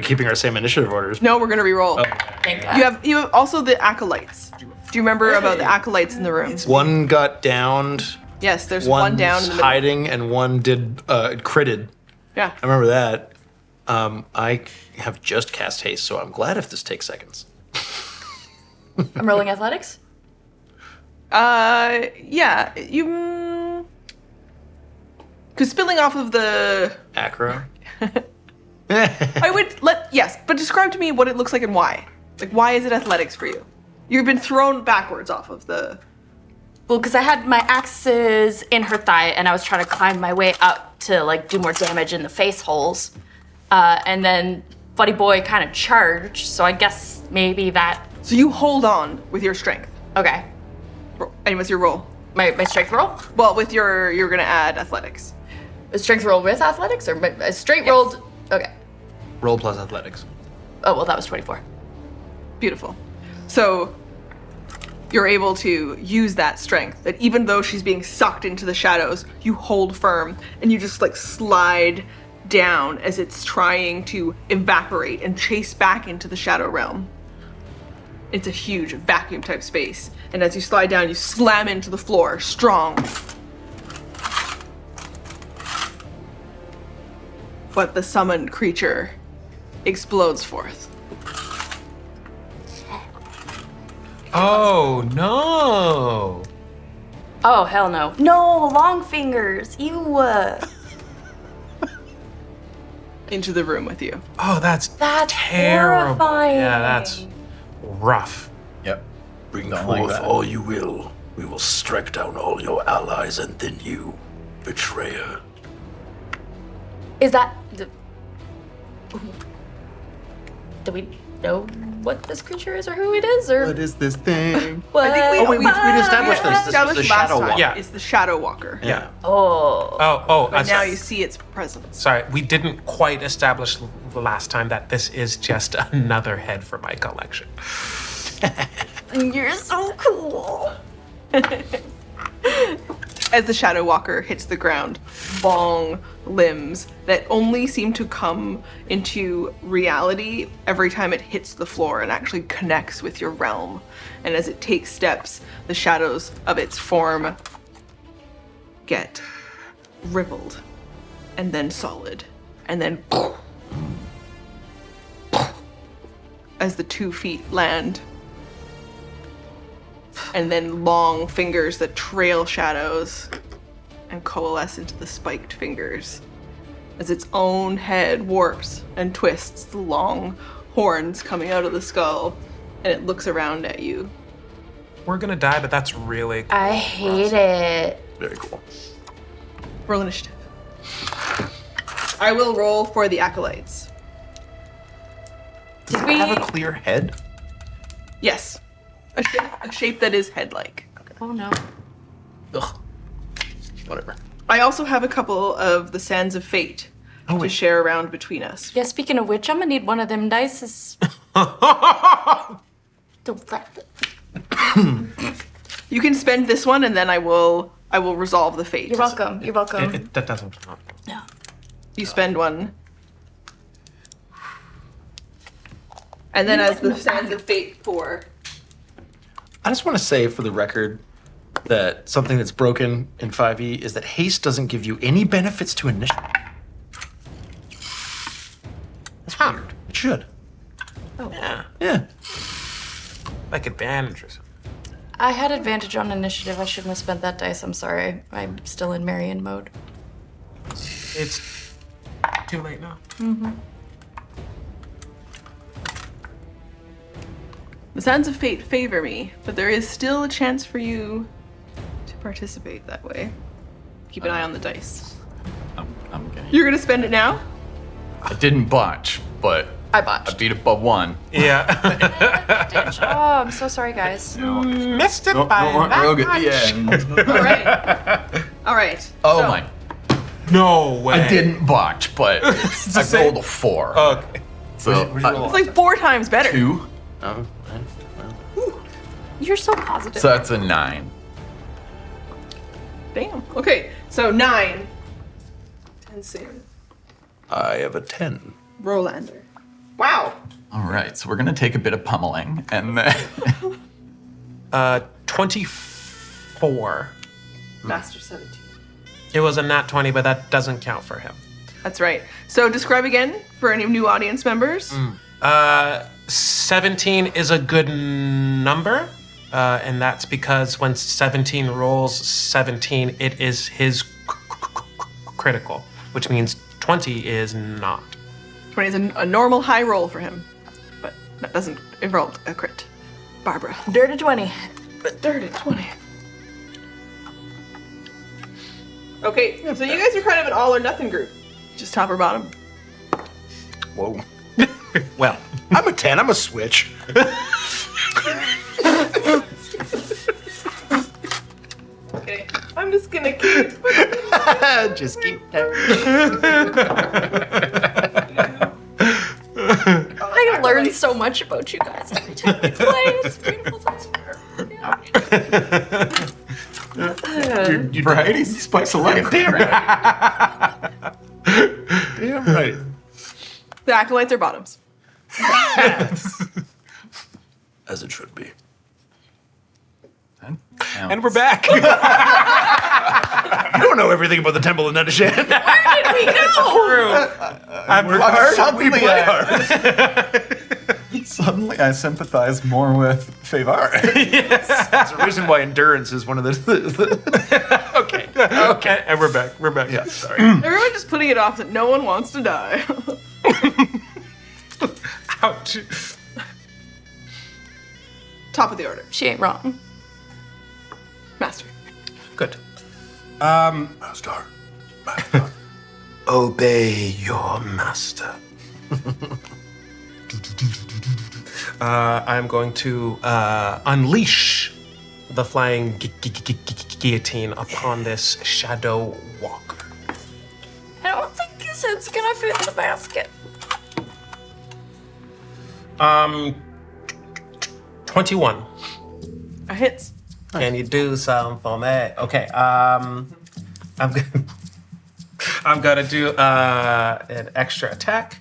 keeping our same initiative orders? No, we're gonna re-roll. Thank God. You have also the acolytes. Do you remember about the acolytes in the room? One got downed, Yes, there's one one's down in the middle. hiding, and one did critted. Yeah. I remember that. I have just cast haste, so I'm glad if this takes seconds. I'm rolling athletics. Yeah, you. Because spilling off of the. Acro. I would yes, but describe to me what it looks like and why. Like, why is it athletics for you? You've been thrown backwards off of the. Well, because I had my axes in her thigh, and I was trying to climb my way up to like do more damage in the face holes, and then Buddy Boy kind of charged. So I guess maybe that. So you hold on with your strength. Okay, And what's your roll? my strength roll. Well, with you're gonna add athletics. A strength roll with athletics, or a straight rolled. Okay. Roll plus athletics. Oh well, that was 24. Beautiful. So you're able to use that strength, that even though she's being sucked into the shadows, you hold firm and you just like slide down as it's trying to evaporate and chase back into the shadow realm. It's a huge vacuum type space. And as you slide down, you slam into the floor, strong. But the summoned creature explodes forth. Oh no! Oh hell no! No, long fingers. Ew. Into the room with you. Oh, that's That's terrible. horrifying. Yeah, that's rough. Yep. Bring Don't like forth that. all you will. We will strike down all your allies and then you, betrayer. Is that? Do we know what this creature is or who it is or? What is this thing? I think we, Oh, wait, we'd established this. This was established the last Shadow time. Walker. Yeah. It's the Shadow Walker. Yeah. Oh. Oh, But now you see its presence. Sorry, we didn't quite establish the last time that this is just another head for my collection. You're so cool. As the Shadow Walker hits the ground, long limbs that only seem to come into reality every time it hits the floor and actually connects with your realm. And as it takes steps, the shadows of its form get rippled and then solid and then as the 2 feet land. And then long fingers that trail shadows and coalesce into the spiked fingers as its own head warps and twists, the long horns coming out of the skull, and it looks around at you. We're gonna die, but that's really cool. I hate it. Very cool. Roll initiative. I will roll for the acolytes. Did we? Have a clear head? Yes. A shape that is head-like. Oh no. Ugh. Whatever. I also have a couple of the Sands of Fate to share around between us. Yeah. Speaking of which, I'm gonna need one of them dices. You can spend this one, and then I will resolve the fate. You're welcome. You're welcome. That doesn't. No. You spend one. And then as the Sands of Fate pour. I just want to say for the record that something that's broken in 5e is that haste doesn't give you any benefits to initiative. That's weird. It should. Yeah, Yeah. like advantage or something. I had advantage on initiative. I shouldn't have spent that dice. I'm sorry. I'm still in Marion mode. It's too late now. The Sands of Fate favor me, but there is still a chance for you to participate that way. Keep an eye on the dice. I'm gonna. You're gonna spend it now? I didn't botch, but I I botched. beat it by 1. Yeah. Oh, I'm so sorry, guys. Missed it by that Rogue at much. the end. All right. All right. Oh So, my! No way. I didn't botch, but It's I the same- rolled a 4. Okay. So Where'd you roll? It's like 4 times better. 2. Oh, You're so positive. So that's a 9. Damn. Okay, so 9. 10 soon. I have a 10. Rolander. Wow. All right, so we're gonna take a bit of pummeling, and then 24. Master 17. It was a nat 20, but that doesn't count for him. That's right. So describe again for any new audience members. 17 is a good number, and that's because when 17 rolls 17, it is his critical, which means 20 is not. 20 is a normal high roll for him, but that doesn't involve a crit. Barbara. Dirty 20. But dirty 20. Okay, so you guys are kind of an all or nothing group. Just top or bottom. Whoa. Well, I'm a 10. I'm a switch. Okay, I'm just gonna keep. Just keep. I learned so much about you guys every time we play. It's beautiful. Variety is the spice of life. Damn right. Damn right. The acolytes are bottoms. As it should be. And we're back. You don't know everything about the Temple of Nedishan. Where did we go? Suddenly I sympathize more with Faevaris. That's the reason why endurance is one of the Okay. Okay, and we're back. We're back. Yeah, sorry. Everyone just putting it off that no one wants to die. Ouch. Top of the order. She ain't wrong. Master. Good. Master. Obey your master. I'm going to unleash the flying guillotine upon this shadow walker. I don't think his head's gonna fit in the basket. 21. A hits. Can you do something for me? Okay. I'm gonna do an extra attack.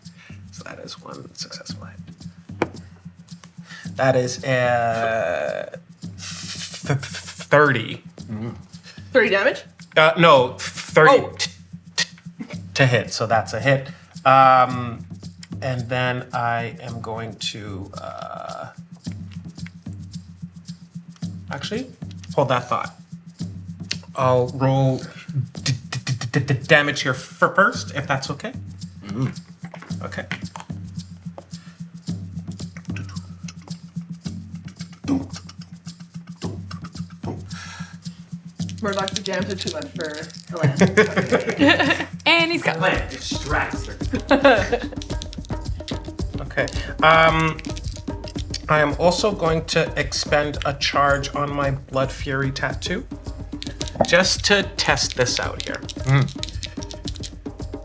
So that is one successful hit. That is 30. 30 damage. No, 30 Oh. to hit. So that's a hit. And then I am going to actually hold that thought. I'll roll damage here first, if that's okay. Okay. Murdoch jams it too much for Elan. And he's got Land distracts her. Okay. I am also going to expend a charge on my Blood Fury tattoo, just to test this out here.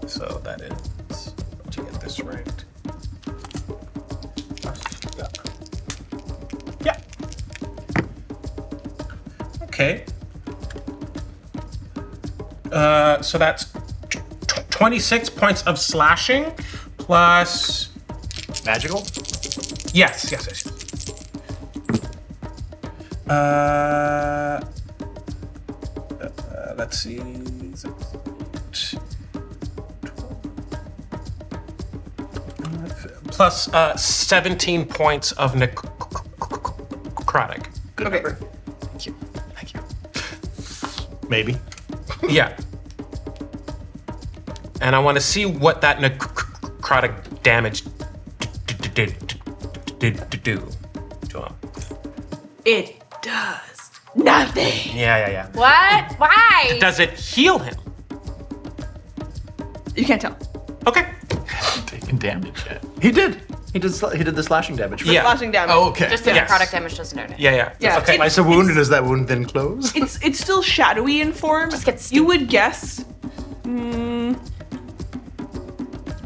So that is, to get this right. Yeah. Okay. So that's 26 points of slashing plus. Magical? Yes. Let's see. Plus 17 points of necrotic. Okay. Thank you. Maybe. Yeah. And I want to see what that necrotic damage did do to him. It does nothing. Yeah. what? Why? Does it heal him? You can't tell. Okay. Hasn't taken damage yet. He did. He did the slashing damage. Yeah. Slashing damage. Oh, okay. Just the Yes. necrotic damage doesn't do anything. Yeah. Yeah. Okay. Twice a wound, and does that wound then close? It's still shadowy in form. Just gets You would guess.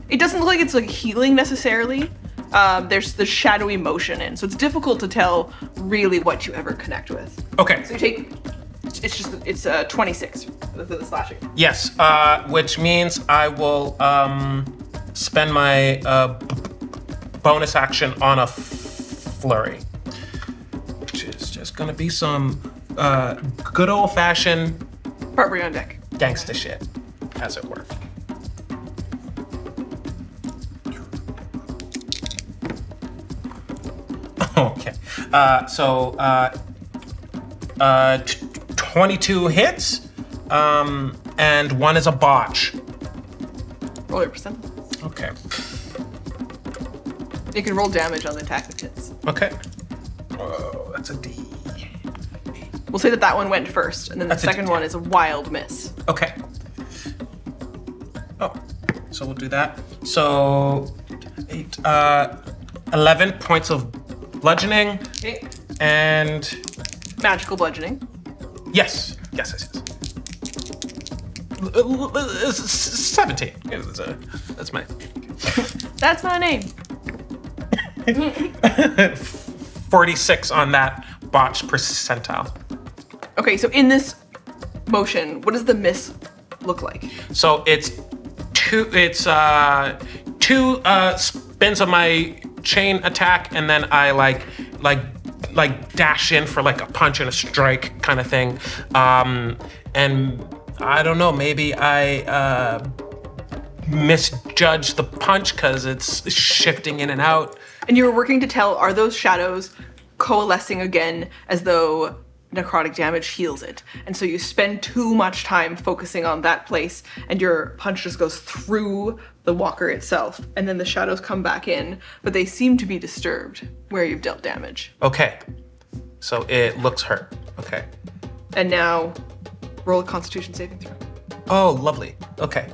It doesn't look like it's like healing necessarily. There's the shadowy motion in, so it's difficult to tell really what you ever connect with. Okay. So you take. It's 26 for the slashing. Yes, which means I will spend my bonus action on a flurry, which is just gonna be some good old-fashioned Barbary on deck. gangsta shit, as it were. Okay. 22 hits, and 1 is a botch. Roll your percent. Okay. You can roll damage on the attack that hits. Okay. Oh, that's a D. We'll say that one went first, and then the That's a second D10. one is a wild miss. Okay. Oh, so we'll do that. So 8, 11 points of bludgeoning, Okay. and Magical bludgeoning. yes. 17. Yeah, that's my. That's my name. 46 on that botch percentile. Okay, so in this motion, what does the miss look like? So it's two spins of my chain attack, and then I like dash in for like a punch and a strike kind of thing. And I don't know, maybe I misjudged the punch because it's shifting in and out. And you're working to tell, are those shadows coalescing again as though necrotic damage heals it? And so you spend too much time focusing on that place, and your punch just goes through the walker itself, and then the shadows come back in, but they seem to be disturbed where you've dealt damage. Okay, so it looks hurt. Okay. And now, roll a Constitution saving throw. Oh, lovely. Okay.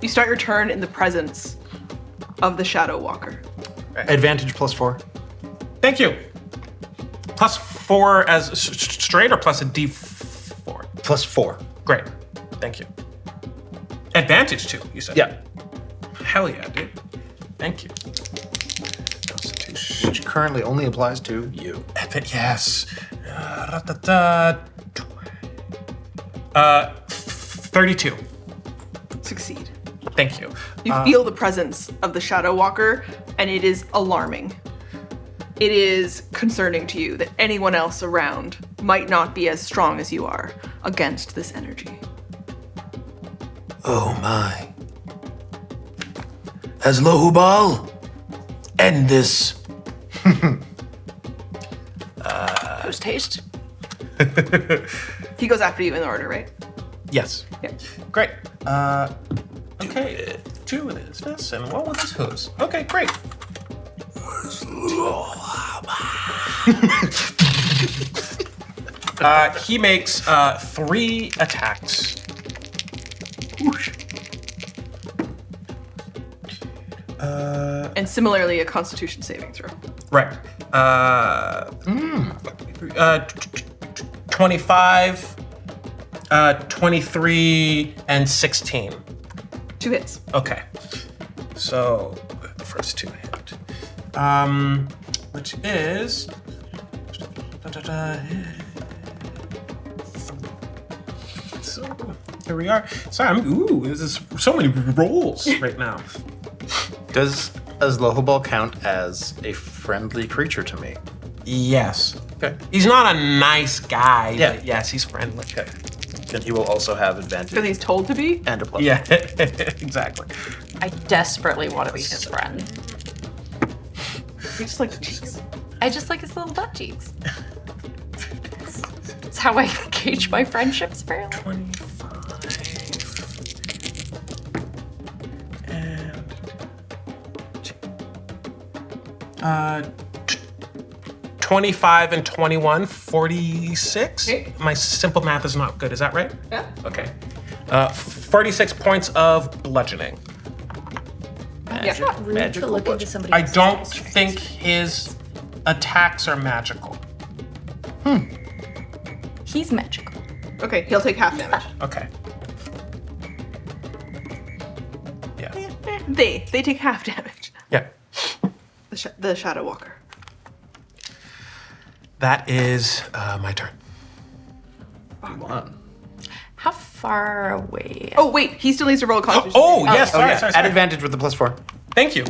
You start your turn in the presence of the Shadow Walker. Advantage +4. Thank you. +4 as straight or plus a D4? +4. Great. Thank you. Advantage too, you said? Yeah. Hell yeah, dude. Thank you. Constitution. Which currently only applies to you. Epic, yes. 32. Succeed. Thank you. You feel the presence of the Shadow Walker, and it is alarming. It is concerning to you that anyone else around might not be as strong as you are against this energy. Oh my. As Lohubal, end this. Post haste. He goes after you in order, right? Yes. Yeah. Great. Okay. 2 with his fists and 1 with his hooves. Okay, great. He makes 3 attacks. Whoosh. And similarly, a Constitution saving throw. Right. 25, 23, and 16. 2 hits. Okay. So the first 2 hit. Which is so here we are. Sorry, this is so many rolls right now. Does Lohobal count as a friendly creature to me? Yes. Okay. He's not a nice guy, Yeah. but yes, he's friendly. Okay. Then he will also have advantage Because he's told to be. and a +. Yeah, exactly. I desperately want to be his friend. He just likes cheeks. I just like his little butt cheeks. It's how I gauge my friendships, apparently. 25 and 21, 46. Okay. My simple math is not good. Is that right? Yeah. Okay. 46 points of bludgeoning. It's not rude to look into somebody's I don't eyes. think his attacks are magical. He's magical. Okay, he'll take half damage. Okay. Yeah. They take half damage. Yeah. The Shadow Walker. That is my turn. How far away? Oh wait, he still needs to roll a Constitution. Oh, saving. yes. Sorry. Add advantage with the +4. Thank you.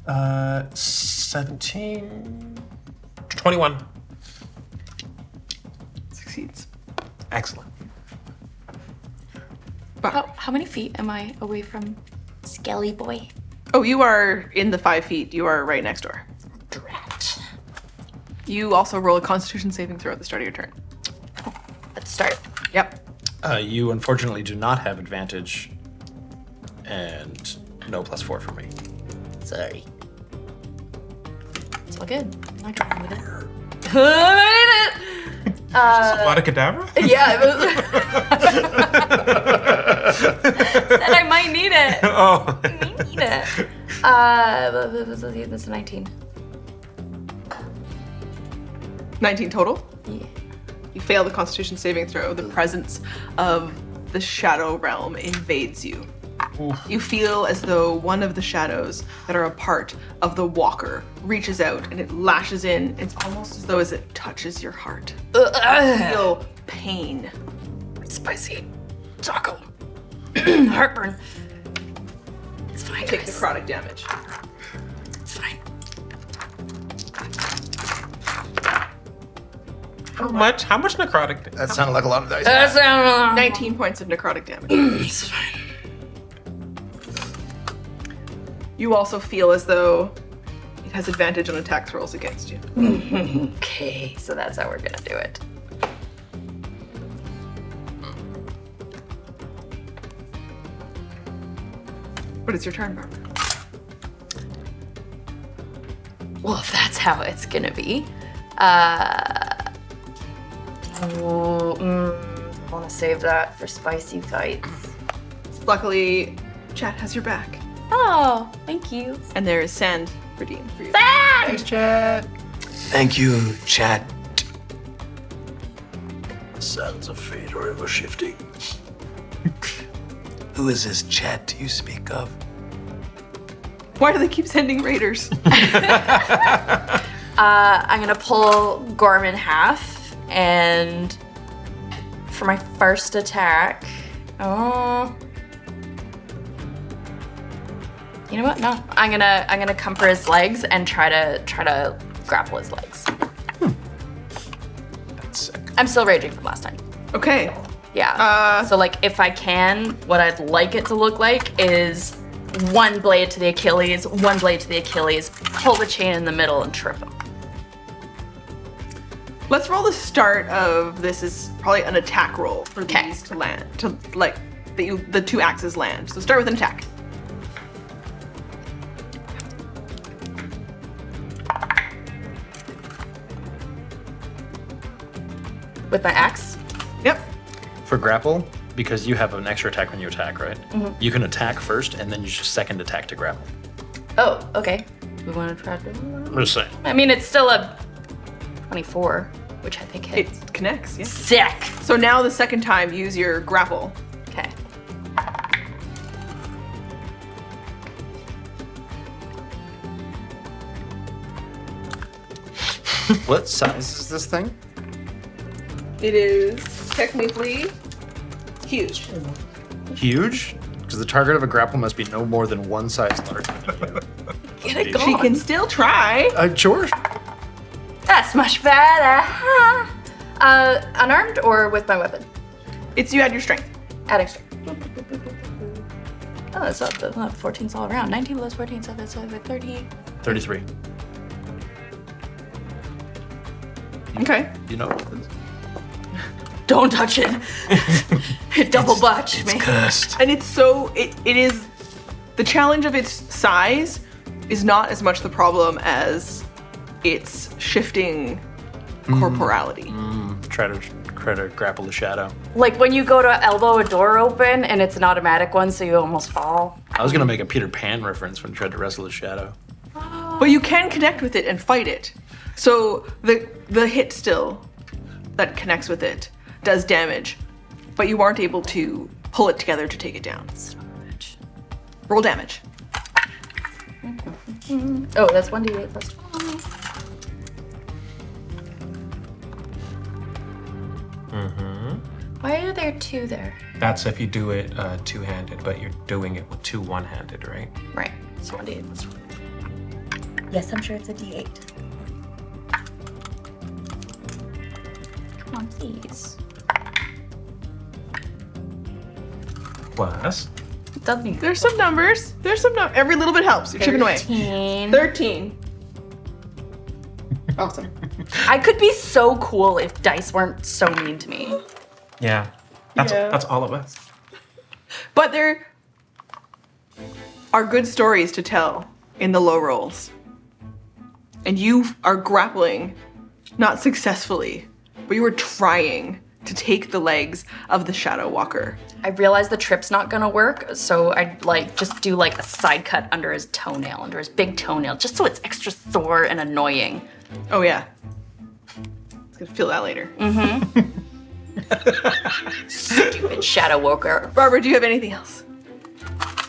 Uh, 17, 21. Succeeds. Excellent. How many feet am I away from skelly boy. Oh, you are in the 5 feet. You are right next door. Drat. You also roll a Constitution saving throw at the start of your turn. Let's start. Yep. You unfortunately do not have advantage, and no +4 for me. Sorry. It's all good. I'm not trying with it. I made it! A lot of cadaver? Yeah, it was. Said I might need it. Oh. I might need it. That's a 19. 19 total. Yeah. You fail the Constitution saving throw. The presence of the Shadow Realm invades you. You feel as though one of the shadows that are a part of the walker reaches out and it lashes in. It's almost as though as it touches your heart. You feel pain. Spicy. Taco. Heartburn. It's fine, Take guys. necrotic damage. It's fine. How much? How much necrotic? That sounded like a lot of dice. 19 points of necrotic damage. It's fine. You also feel as though it has advantage on attack rolls against you. Okay, so that's how we're gonna do it. What is your turn, Barbara? Well, if that's how it's gonna be, I want to save that for spicy fights. Luckily, Chat has your back. Oh, thank you. And there is sand redeemed for you. Thanks, Chad. Thank you, chat. Sands of fate are ever shifting. Who is this chat you speak of? Why do they keep sending raiders? I'm gonna pull Gorm in half, and for my first attack, you know what? No, I'm gonna come for his legs and try to grapple his legs. That's sick. I'm still raging from last time. Okay. Yeah. So like, if I can, what I'd like it to look like is one blade to the Achilles, one blade to the Achilles, pull the chain in the middle and trip him. Let's roll the start of this is probably an attack roll for Okay. these to land. To like the 2 axes land. So start with an attack. With my axe. Yep. For grapple, because you have an extra attack when you attack, right? You can attack first, and then you just second attack to grapple. Oh, okay. We want to try to. I'm just saying. I mean, it's still a 24, which I think It hits. connects, yeah. Sick. So now the second time, use your grapple. Okay. What size is this thing? It is technically huge. Huge? Because the target of a grapple must be no more than one size larger. Get it She going. can still try. Sure. That's much better. Unarmed or with my weapon? It's you add your strength. Adding strength. Oh, that's up. 14's all around. 19 plus 14, so that's 30. 33. Okay. You know what it is? Don't touch it. It double botched me. Cursed. And it's so it is the challenge of its size is not as much the problem as its shifting corporality. Try to grapple the shadow. Like when you go to elbow a door open and it's an automatic one, so you almost fall. I was gonna make a Peter Pan reference when I tried to wrestle the shadow. But you can connect with it and fight it. So the hit still that connects with it does damage, but you aren't able to pull it together to take it down. Roll damage. Oh, that's 1d8 plus 12. Why are there 2 there? That's if you do it two-handed, but you're doing it with 2 one-handed, right? Right. So 1d8 plus 12. Yes, I'm sure it's a D8. Come on, please. Plus Doesn't need There's some numbers. Every little bit helps. You're chipping away. 13. 13. Awesome. I could be so cool if dice weren't so mean to me. Yeah. That's all it was. But there are good stories to tell in the low rolls. And you are grappling, not successfully, but you were trying to take the legs of the Shadow Walker. I realize the trip's not gonna work, so I'd like just do like a side cut under his toenail, under his big toenail, just so it's extra sore and annoying. Oh yeah. It's gonna feel that later. Stupid Shadow Walker. Barbara, do you have anything else?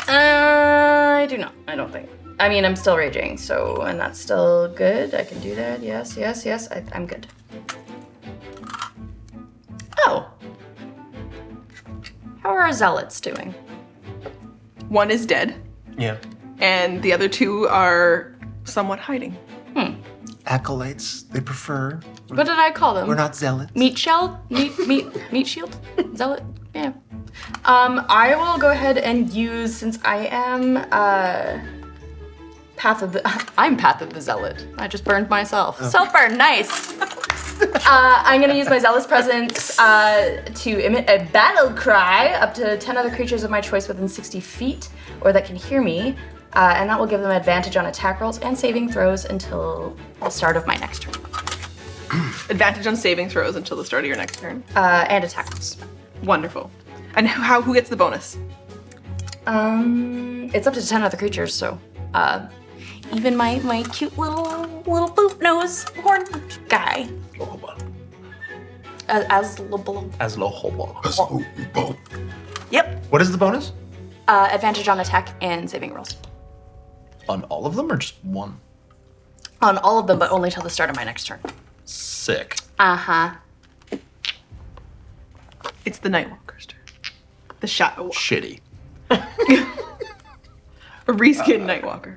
I do not. I don't think. I mean, I'm still raging, so, and that's still good. I can do that. Yes. I'm good. Oh. How are our zealots doing? One is dead, Yeah. and the other two are somewhat hiding. Acolytes, they prefer. What did I call them? We're not zealots. Meat shield? Meat shield? Zealot? Yeah. I will go ahead and use, since I am, I'm Path of the Zealot. I just burned myself. Self-burn, nice. I'm gonna use my Zealous Presence to emit a battle cry up to 10 other creatures of my choice within 60 feet, or that can hear me, and that will give them advantage on attack rolls and saving throws until the start of my next turn. Advantage on saving throws until the start of your next turn. And attack rolls. Wonderful. And who gets the bonus? It's up to 10 other creatures, so even my cute little boot nose horn guy. As Yep. What is the bonus? Advantage on attack and saving rolls. On all of them or just one? On all of them, but only till the start of my next turn. Sick. Uh-huh. It's the Nightwalker's turn. The Shadow Walker. Shitty. A reskinned Nightwalker.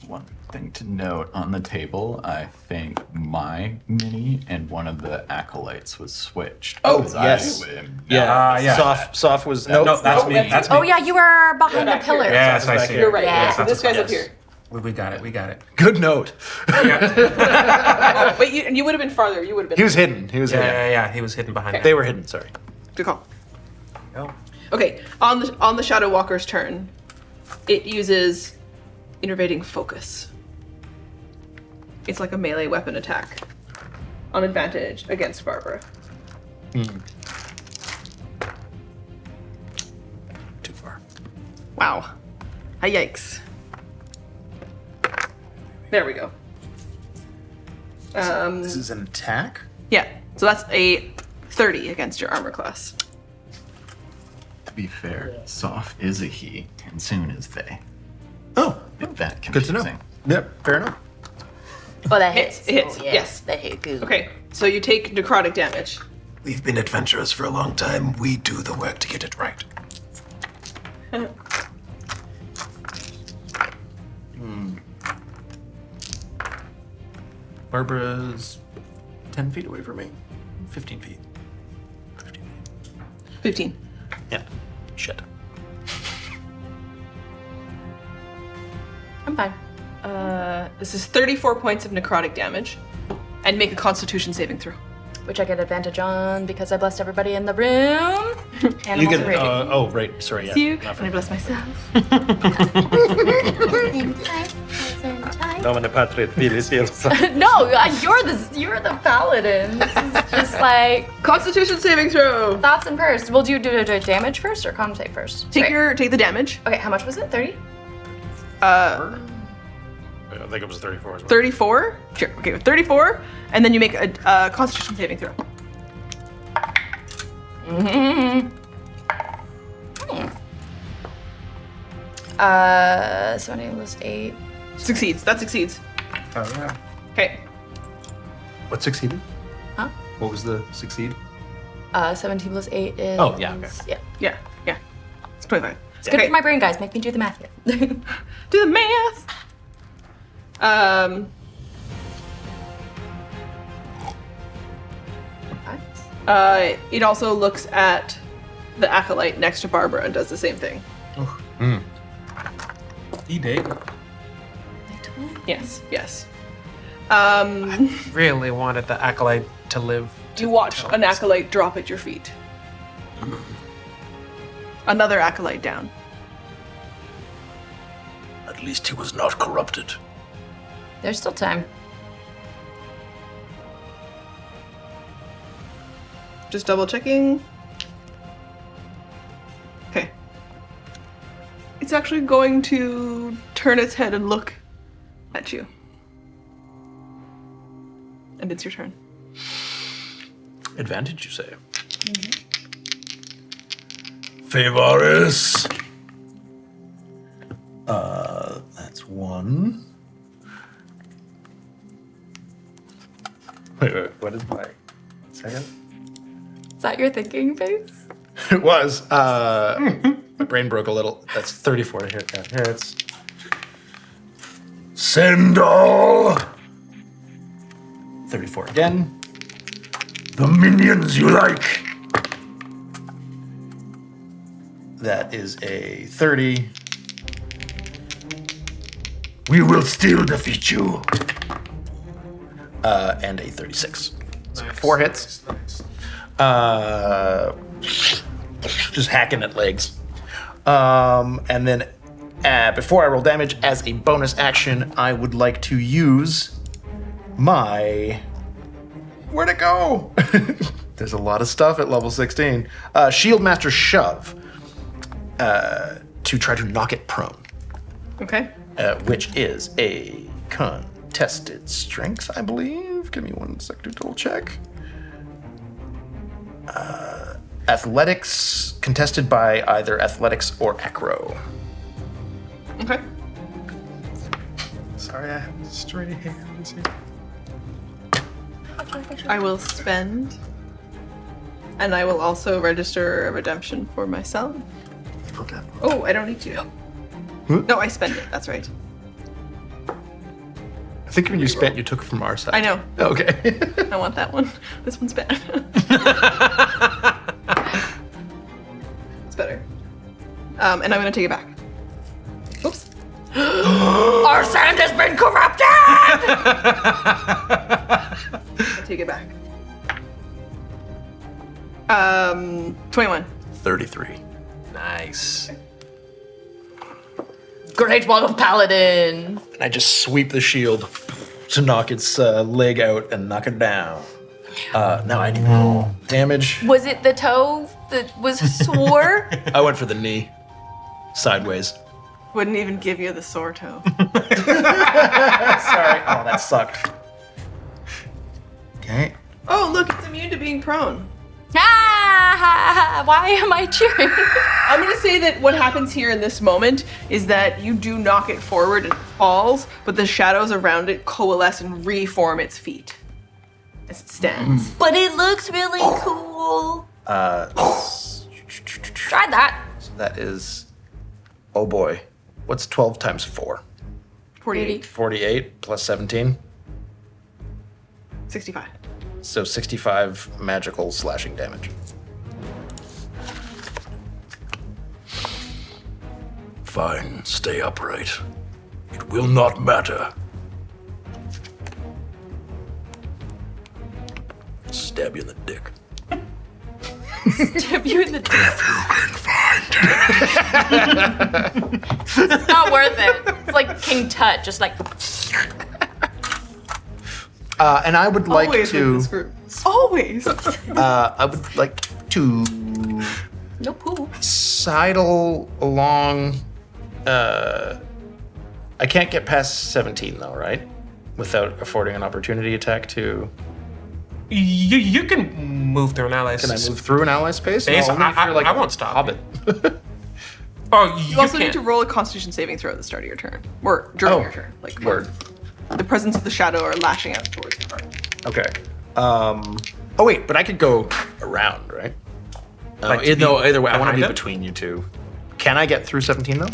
One thing to note on the table, I think my mini and one of the acolytes was switched. Oh, because yes. Yeah. Soft was No, that's me. That's me. Oh yeah, you were behind the back here. pillar. Yes, I see. You're right. Yeah. So this guy's up Yes. here. We got it. We got it. good note. Yeah. Wait, you would have been farther. You would have been. He was hidden. He was hidden. Yeah. He was hidden behind it. They were hidden. Sorry. Good call. Oh. Okay, on the Shadow Walker's turn, it uses Innervating Focus. It's like a melee weapon attack on advantage against Barbara. Too far. Wow. Yikes. There we go. This is an attack? Yeah, so that's a 30 against your armor class. To be fair, Soph is a he, and soon is they. Oh, If that good to know. confusing. Yep, fair enough. Oh, that Hits, hits. it hits, Oh, yeah. yes. That hit good. Okay, so you take necrotic damage. We've been adventurers for a long time. We do the work to get it right. Barbara's 10 feet away from me. 15 feet. 15. Yeah. Shit. I'm fine. This is 34 points of necrotic damage. And make a constitution saving throw. Which I get advantage on because I blessed everybody in the room. And You I'm get. also raging. Right. Sorry. Yeah. You, not and I bless myself. Domine Patria Filis No, you're the paladin. This is just like Constitution saving throw. thoughts and prayers. Will you do damage first or con save first? Take Sorry. the damage. Okay, how much was it? 30? I think it was 34 as well. 34. Sure. Okay, 34, and then you make a Constitution saving throw. Mm-hmm. 70 plus 8. Succeeds. That succeeds. Oh, yeah. Okay. What succeeded? Huh? What was the succeed? 17 plus 8 is. Oh, yeah, okay. Yeah. Yeah. It's 25. It's good for my brain, guys. Make me do the math here. Do the math. It also looks at the acolyte next to Barbara and does the same thing. He did. Yes, yes. Really wanted the acolyte to live. You watch an acolyte drop at your feet. Another acolyte down. At least he was not corrupted. There's still time. Just double checking. Okay. It's actually going to turn its head and look at you. And it's your turn. Advantage, you say? Favaris. That's one. Wait, what is my second? Is that your thinking face? It was. My brain broke a little. That's 34 to hit. Yeah, here it's. Sendal. 34 again. The minions you like. That is a 30. We will still defeat you. And a 36. So 4 hits. Just hacking at legs. And then before I roll damage, as a bonus action, I would like to use my... Where'd it go? There's a lot of stuff at level 16. Shieldmaster Shove to try to knock it prone, Okay. which is a contested strength, I believe. Give me 1 sec to double check. Athletics, contested by either athletics or acro. Okay. Sorry, I have straight hands here. I will spend. And I will also register a redemption for myself. Oh, I don't need to. No, I spend it. That's right. I think when you spent, you took it from our side. I know. Okay. I want that one. This one's bad. It's better. And I'm gonna take it back. Oops. Our sand has been corrupted! I take it back. 21. 33. Nice. Great wall of paladin. And I just sweep the shield to knock its leg out and knock it down. Now I need damage. Was it the toe that was sore? I went for the knee. Sideways. Wouldn't even give you the sore toe. Sorry. Oh, that sucked. Okay. Oh, look, it's immune to being prone. Ah, why am I cheering? I'm gonna say that what happens here in this moment is that you do knock it forward and it falls, but the shadows around it coalesce and reform its feet as it stands. But it looks really cool. Try that. So that is, oh boy, what's 12 times 4? 48. 48 plus 17. 65. So 65 magical slashing damage. Fine, stay upright. It will not matter. Stab you in the dick. Stab you in the dick. It's not worth it. It's like King Tut, just like. And I would like Always with to, this group. Always. I would like to No poo. sidle along. I can't get past 17 though, right? Without affording an opportunity attack to. You can move through an ally. Can I move through an ally space? Space? No, only if you're, like, I won't stop. Hobbit. Oh, You also can't. need to roll a Constitution saving throw at the start of your turn, or during Oh, your turn. Like word. the presence of the shadow are lashing out towards the party. Okay. Oh wait, but I could go around, right? Like to No, be either way. I want to behind be it? between you two. Can I get through 17 though?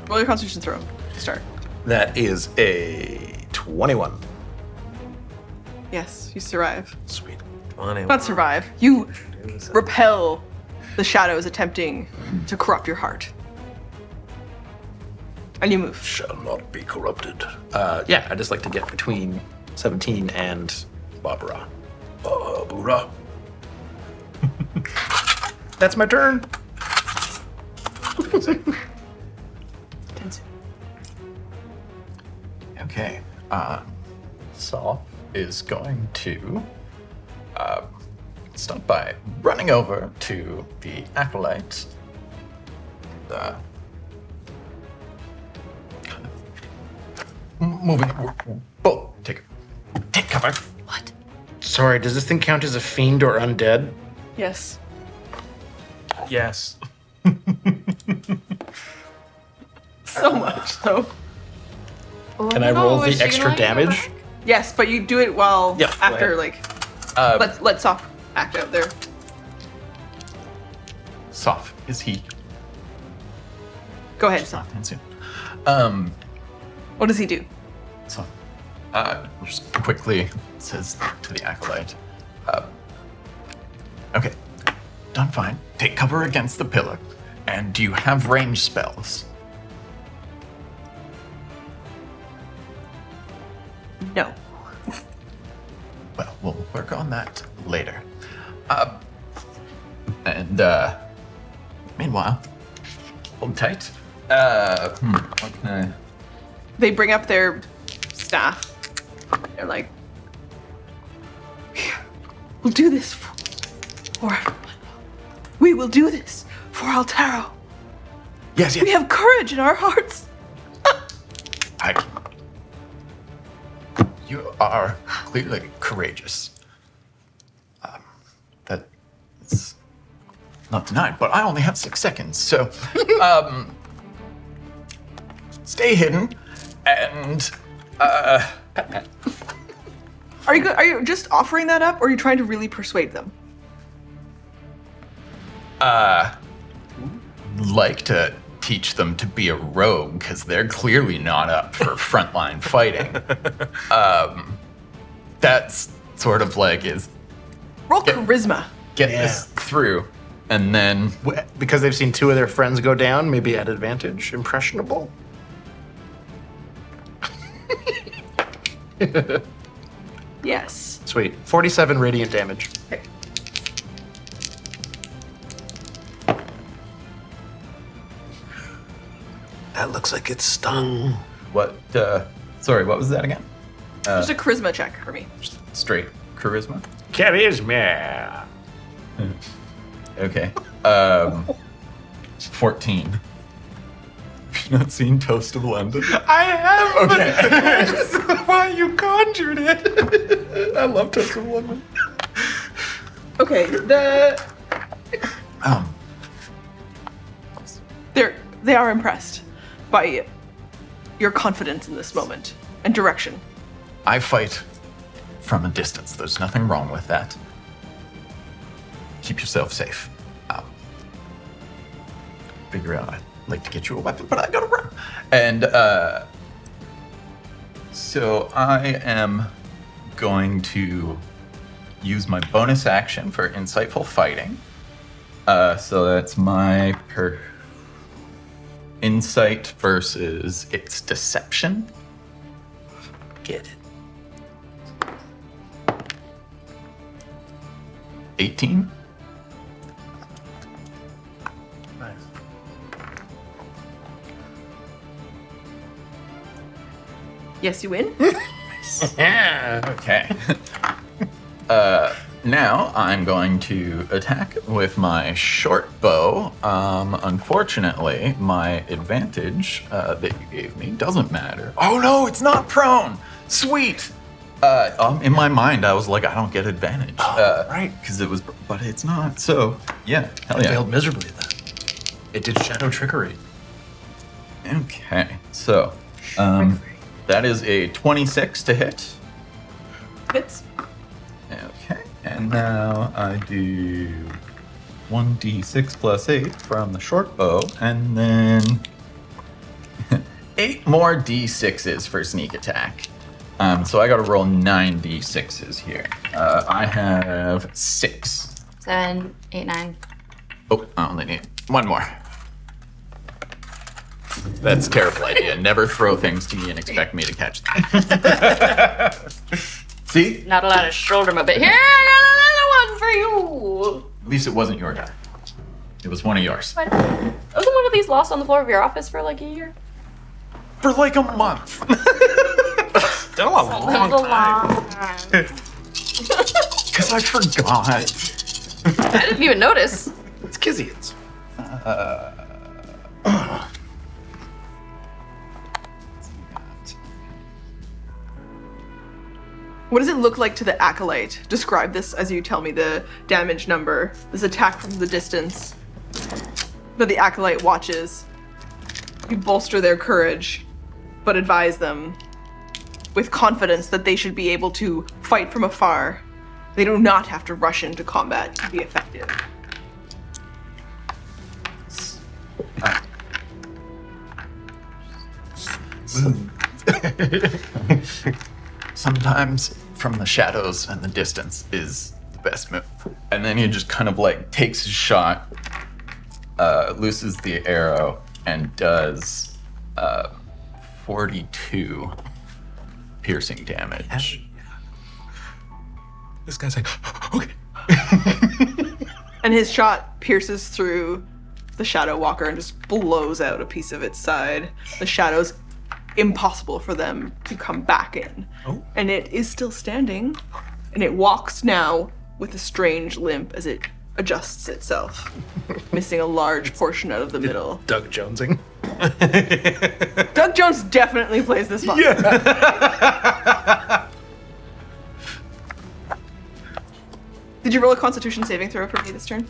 Roll your Constitution throw to start. That is a 21. Yes, you survive. Sweet. Not survive. You repel the shadow is attempting to corrupt your heart. And you move. Shall not be corrupted. Yeah, I just like to get between 17 and Barbara. Barbara. That's my turn. Okay. Saul is going to start by running over to the acolyte. Kind of moving. Oh, take cover. What? Sorry, does this thing count as a fiend or undead? Yes. Yes. So much so. Can I roll the extra damage? Yes, but you do it while Yeah, go after ahead. like let Soph act out there. Soph, is he? Go ahead, Soph. That's it. What does he do? So, just quickly says to the acolyte, okay, done fine. Take cover against the pillar. And do you have range spells? No. Well, we'll work on that later. Meanwhile, hold tight. What can I... They bring up their staff. They're like, we'll do this for everyone. We will do this for Altero. Yes, We yes. have courage in our hearts. You are clearly courageous. That's not denied, but I only have 6 seconds, so stay hidden and Are you just offering that up, or are you trying to really persuade them? like to teach them to be a rogue because they're clearly not up for frontline fighting. That's sort of like is Roll charisma. get this through, and then Because they've seen 2 of their friends go down, maybe at advantage. Impressionable. Yes. Sweet. 47 radiant damage. Okay. That looks like it's stung. what? Sorry, what was that again? Just a charisma check for me. Just straight charisma. Charisma. Okay. 14. Have you not seen Toast of London? I have. Okay. That's why you conjured it. I love Toast of London. Okay, they are impressed by your confidence in this moment and direction. I fight from a distance. There's nothing wrong with that. Keep yourself safe. Figure out I'd like to get you a weapon, but I gotta run. And so I am going to use my bonus action for insightful fighting. So that's my insight versus its deception. Get it. 18. Nice. Yes, you win. Yeah. Okay. Now I'm going to attack with my short bow. Unfortunately, my advantage that you gave me doesn't matter. Oh no, it's not prone. Sweet. In my mind, I was like, I don't get advantage. right. Because it was, but it's not. So yeah, hell yeah. Failed miserably then. It did shadow trickery. Okay, so that is a 26 to hit. Hits. Okay, and now I do 1d6 plus 8 from the short bow, and then 8 more d6s for sneak attack. So I gotta roll 9 d6s here. I have 6. 7, 8, 9. Oh, I only need one more. That's a terrible idea. Never throw things to me and expect me to catch them. See? Not allowed to shoulder him a bit. Here, I got another one for you. At least it wasn't your die. It was one of yours. What? Wasn't one of these lost on the floor of your office for like a year? For like a month. Still a long time. Because I forgot. I didn't even notice. It's Kizians. What does it look like to the acolyte? Describe this as you tell me the damage number. This attack from the distance that the acolyte watches. You bolster their courage, but advise them with confidence that they should be able to fight from afar. They do not have to rush into combat to be effective. Sometimes from the shadows and the distance is the best move. And then he just kind of like takes his shot, looses the arrow, and does 42 piercing damage. This guy's like, okay. And his shot pierces through the Shadow Walker and just blows out a piece of its side. The shadow's impossible for them to come back in. Oh. And it is still standing, and it walks now with a strange limp as it adjusts itself, missing a large portion out of the middle. Doug Jonesing. Doug Jones definitely plays this monster. Yeah. Did you roll a Constitution saving throw for me this turn?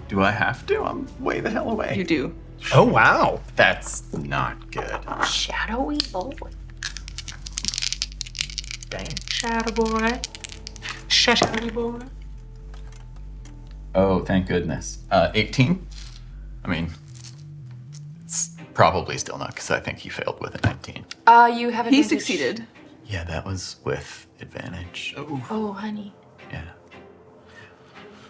Do I have to? I'm way the hell away. You do. Oh, wow. That's not good. Shadowy boy. Dang. Shadow boy. Shadow boy. Oh, thank goodness. 18? I mean, it's probably still not, because I think he failed with a 19. You have He advantage. succeeded. Yeah, that was with advantage. Oh, honey. Yeah.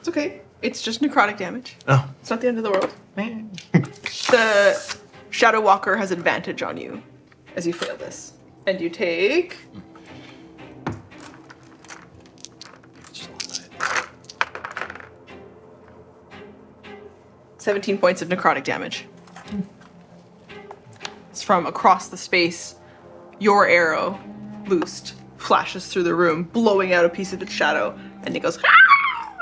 It's okay. It's just necrotic damage. Oh. It's not the end of the world. The Shadow Walker has advantage on you as you fail this. And you take... ...17 points of necrotic damage. It's from across the space. Your arrow, loosed, flashes through the room, blowing out a piece of its shadow, and it goes...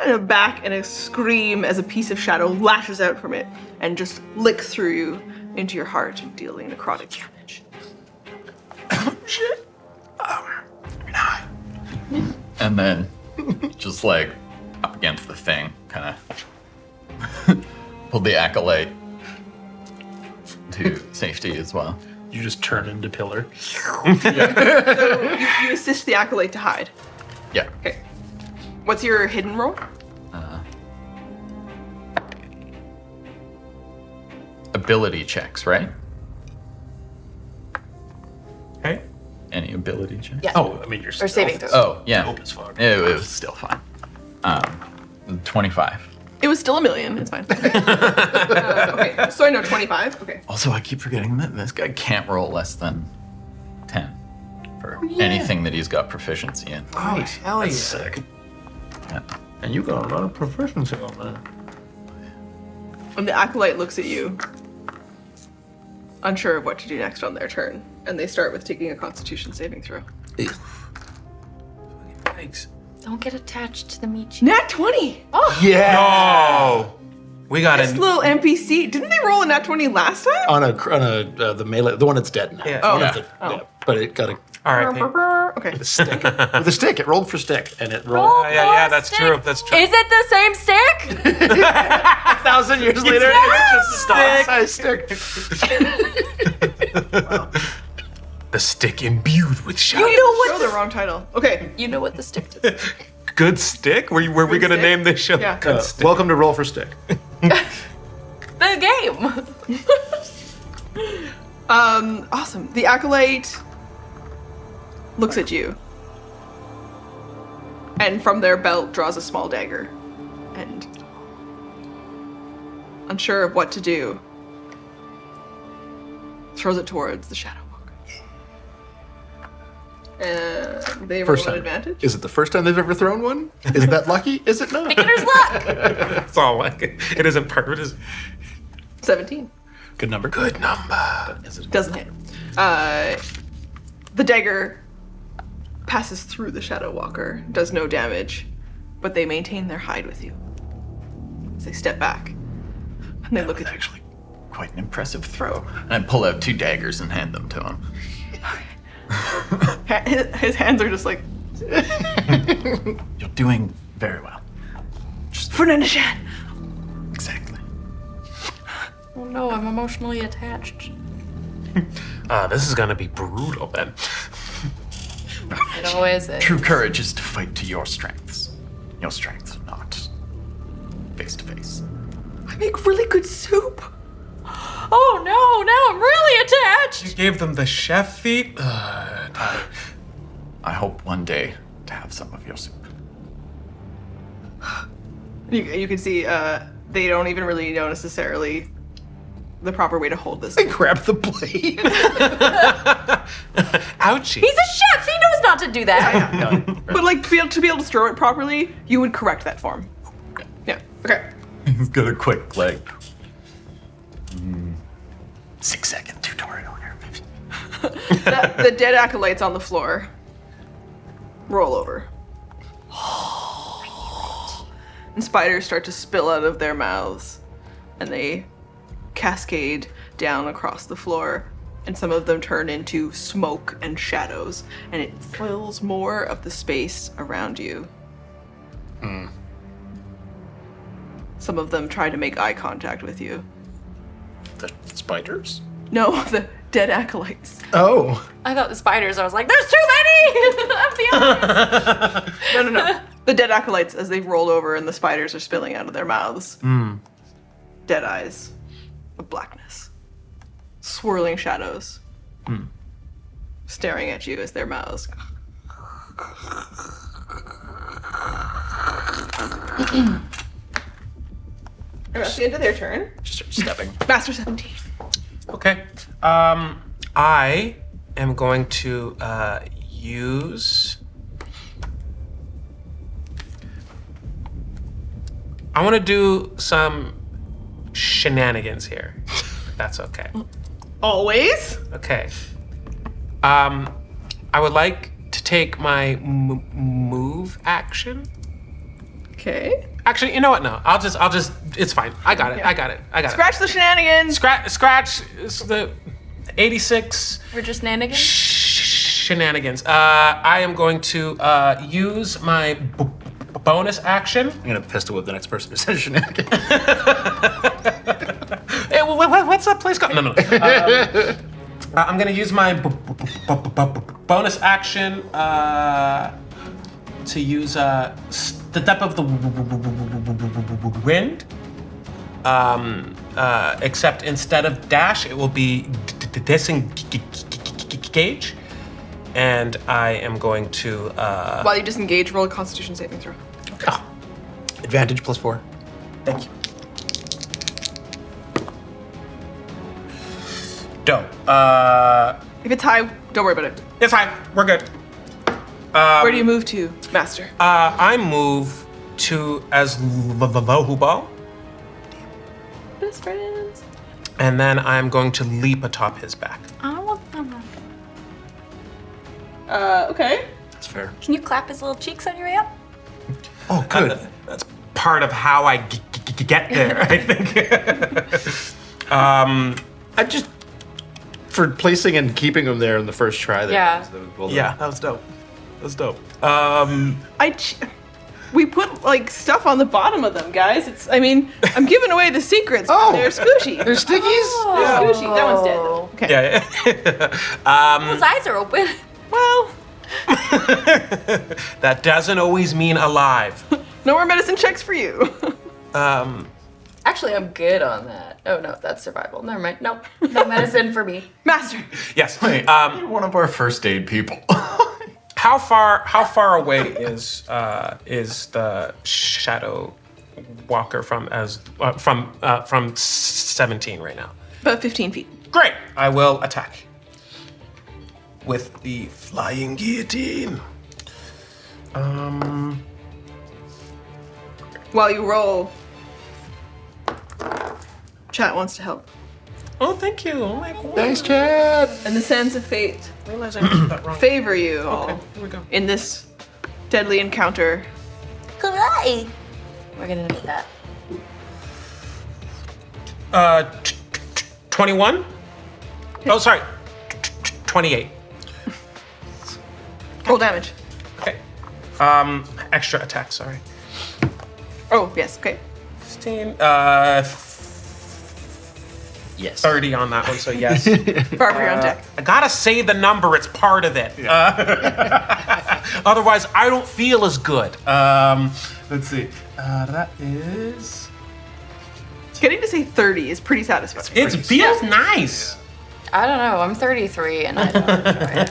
and a back and a scream as a piece of shadow lashes out from it and just licks through you into your heart, dealing necrotic damage. Shit. And then, just like up against the thing, kind of pulled the acolyte to safety as well. You just turn into Pillar. So you assist the acolyte to hide. Yeah. Okay. What's your hidden roll? Ability checks, right? Hey? Any ability checks? Yeah. Oh, I mean, you're Or saving throws. Oh, yeah. Dope as fuck. It was still fine. 25. It was still a million. It's fine. Okay, so I know 25. Okay. Also, I keep forgetting that this guy can't roll less than 10 for anything that he's got proficiency in. Oh, hell That's yeah. sick. Yeah. And you got a lot of proficiency on that. And the acolyte looks at you, unsure of what to do next on their turn, and they start with taking a Constitution saving throw. Thanks. Don't get attached to the meat. Nat 20! Yeah. Oh! We got This it. little NPC. Didn't they roll a nat 20 last time? On the melee, the one that's dead now. Yeah. Oh. One of Yeah. the- yeah. But it got a All right. Okay. stick. With a stick, it rolled for stick, and it rolled. Roll Yeah, for that's stick. true. That's true. Is it the same stick? 1,000 years later, it's just a stock-sized stick. The stick imbued with shadow. You know what Show the wrong title. Okay. You know what the stick does. Good stick? Were we Good gonna stick? name this show? Yeah. Good stick. Welcome to Roll for Stick. The game. Awesome. The acolyte looks at you, and from their belt draws a small dagger, and unsure of what to do, throws it towards the Shadow Walker. And they roll First an time. advantage. Is it the first time they've ever thrown one? Is that lucky? Is it not? Beginner's luck! It's all like it isn't perfect. It is 17. Good number. Good number. Doesn't hit. The dagger passes through the Shadow Walker, does no damage, but they maintain their hide with you. As they step back, and they look at you. Actually, quite an impressive throw. And I pull out 2 daggers and hand them to him. His hands are just like, You're doing very well. Fernanda Shan! Exactly. Oh no, I'm emotionally attached. this is gonna be brutal then. It always is. True courage is to fight to your strengths. Your strengths, not face to face. I make really good soup. Oh no, now I'm really attached! You gave them the chef feat. I hope one day to have some of your soup. You can see they don't even really know necessarily the proper way to hold this. I grab the blade. Ouchie. He's a chef! He knows not to do that! But like to be able to throw it properly, you would correct that form. Yeah. Okay. He's got a quick, like, 6-second tutorial here. The dead acolytes on the floor roll over. And spiders start to spill out of their mouths. And they cascade down across the floor. And some of them turn into smoke and shadows. And it fills more of the space around you. Some of them try to make eye contact with you. The spiders? No, the dead acolytes. Oh. I thought the spiders, I was like, there's too many! I'm the honest. No. The dead acolytes, as they've rolled over and the spiders are spilling out of their mouths. Dead eyes of blackness. Swirling shadows. Staring at you as their mouths. That's the end of their turn. Just start stepping. Master 17. Okay. I am going to use. I want to do some shenanigans here. If that's okay. Always? Okay. I would like to take my move action. Okay. Actually, you know what? No, I'll just. It's fine. I got it. Scratch the shenanigans. Scratch the 86 We're just nanigans? shenanigans. I am going to use my bonus action. I'm gonna pistol whip the next person who says shenanigans. Hey, what's that place called? No. I'm gonna use my bonus action to use the depth of the wind. Except instead of dash, it will be disengage. And I am going to. While you disengage, roll a Constitution saving throw. Advantage +4. Thank you. Dope. If it's high, don't worry about it. It's fine. We're good. Where do you move to, Master? I move to as Lohubo, Best friends. and then I'm going to leap atop his back. I don't want them. Okay. That's fair. Can you clap his little cheeks on your way up? Oh, good. That's part of how I get there, I think. I just for placing and keeping them there in the first try. There, Yeah. that was well done. Yeah, that was dope. We put like stuff on the bottom of them, guys. I'm giving away the secrets. But Oh. they're squishy. They're stickies. They're squishy. That one's dead though. Okay. Yeah. His eyes are open. Well, That doesn't always mean alive. no more medicine checks for you. Actually, I'm good on that. Oh no, that's survival. Never mind. Nope. No medicine for me. Master. Yes. You're one of our first aid people. How far away is the Shadow Walker from 17 right now. About 15 feet. Great. I will attack with the flying guillotine. While you roll, chat wants to help. Oh, thank you. Oh my god. Thanks, Chad. And the sands of fate I realize I did that wrong. favor you all Okay, here we go. in this deadly encounter. Hooray! We're gonna need that. 21? Oh, sorry. 28. Roll damage. Okay. Extra attack, sorry. Oh, yes, okay. 16. Yes. 30 on that one, so yes. Barbary on deck. I gotta say the number, it's part of it. Otherwise, I don't feel as good. Let's see. That is. Getting to say 30 is pretty satisfying. It feels nice. I don't know. I'm 33 and I don't enjoy it.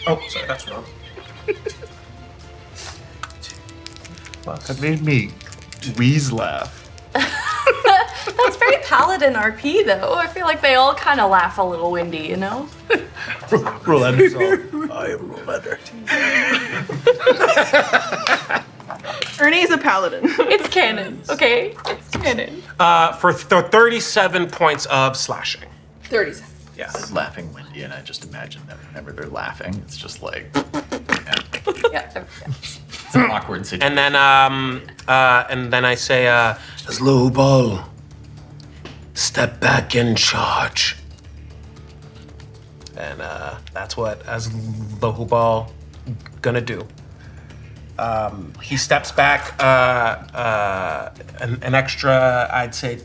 Oh, sorry, that's wrong. That made me wheeze laugh. That's very paladin RP though. I feel like they all kind of laugh a little windy, you know? Rolander's all, I am Rolander. Ernie is a paladin. It's canon, okay? It's canon. For 37 points of slashing. 37. Yes. Laughing Wendy, and I just imagine that whenever they're laughing, it's just like, Yeah. it's an awkward situation. And then I say, Slow ball. Step back and charge. and that's what Aslohubal gonna do. He steps back an extra, I'd say,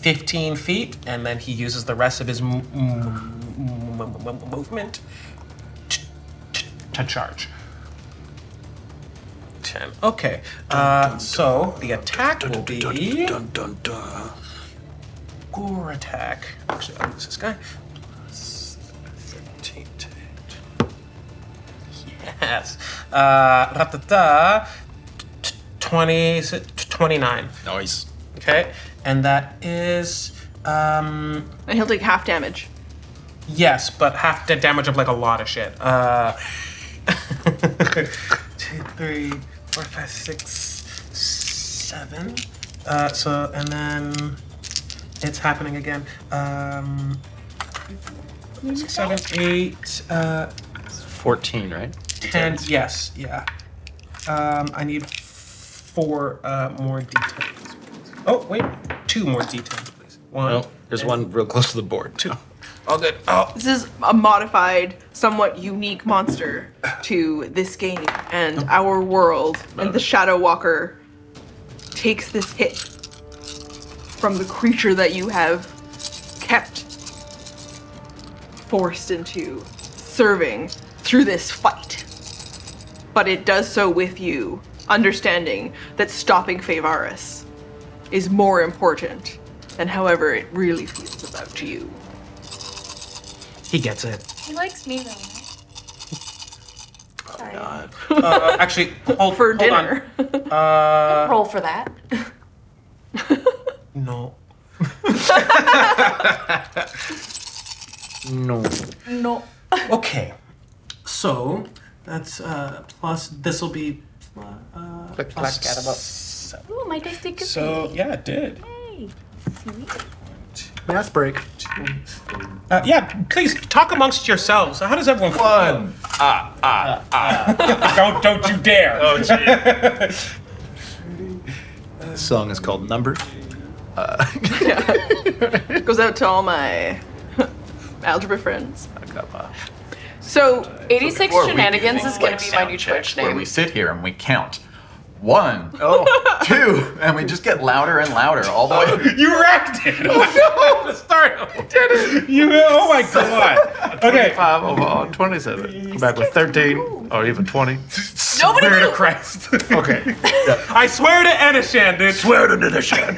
15 feet, and then he uses the rest of his movement to charge. 10. Okay. So the attack will be gore attack. Actually, I'll use this guy. 13. Yes. 29. Nice. Okay. And that is And he'll take half damage. yes, but half the damage of like a lot of shit. 2, 3, 4, 5, 6, 7. So and then it's happening again. 6, 7, 8, 14, right? 10. Yes, yeah. I need 4 more d10s. Oh wait, 2 more d10s, please. 1. No, there's one real close to the board. 2. All good. Oh, This is a modified, somewhat unique monster to this game and our world. And the Shadow Walker takes this hit from the creature that you have kept forced into serving through this fight. But it does so with you, understanding that stopping Faevaris is more important than however it really feels about you. he gets it. He likes me though. Sorry. Actually, hold For hold dinner. on. Roll for that. No. No. No. Okay. So that's plus. This will be. Click, clack, catabouts. 7. Ooh, my dice did good. So yeah, it did. Hey. Math break. Yeah, please talk amongst yourselves. How does everyone feel? Don't you dare. Oh, This song is called Number. Goes out to all my algebra friends. So, 86 Before we do shenanigans things is gonna like be my new sound checks, Twitch where name. we sit here and we count 1, 2, and we just get louder and louder all the way. You wrecked it. Oh no! Start. You. Oh my god. Okay. 5 over 27. Come back with 13 or even 20. Swear to Christ. Okay. I swear to Enishan, dude. Swear to the shed.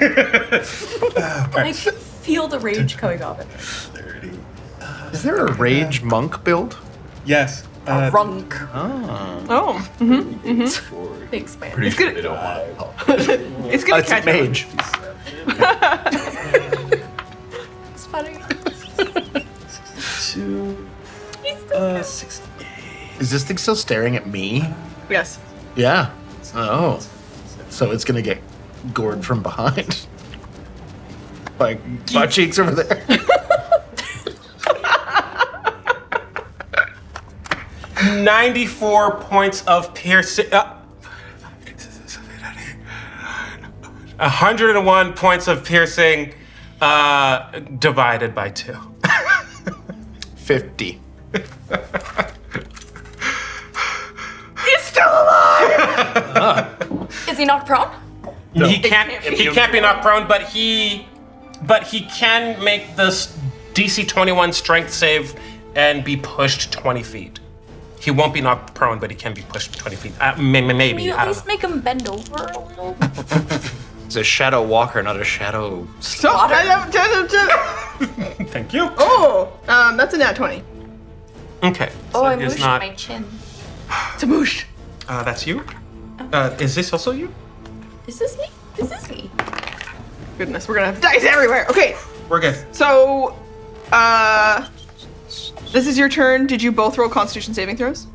I can feel the rage coming off it. Is there a rage monk build? Yes. A runk. Oh. Thanks, man. Pretty It's sure gonna- they don't want to help. It's gonna It's a catch on. mage. It's funny. 68. Is this thing still staring at me? Yes. Yeah. Oh. So it's gonna get gored from behind. Like butt cheeks over there. 94 points of piercing. 101 points of piercing divided by 2. 50. He's still alive! Is he knocked prone? He can't be knocked prone, but he can make this DC 21 strength save and be pushed 20 feet. He won't be knocked prone, but he can be pushed 20 feet. Maybe. Can you I at don't least make him bend over a little? It's a shadow walker, not a shadow. Stop. know. Thank you. Oh, that's a nat 20. Okay. Oh, I he's mushed not. my chin. It's a moosh. That's you. Is this also you? Is this me? Is this me? Goodness, we're gonna have dice everywhere. Okay, We're good. so, this is your turn. Did you both roll Constitution saving throws?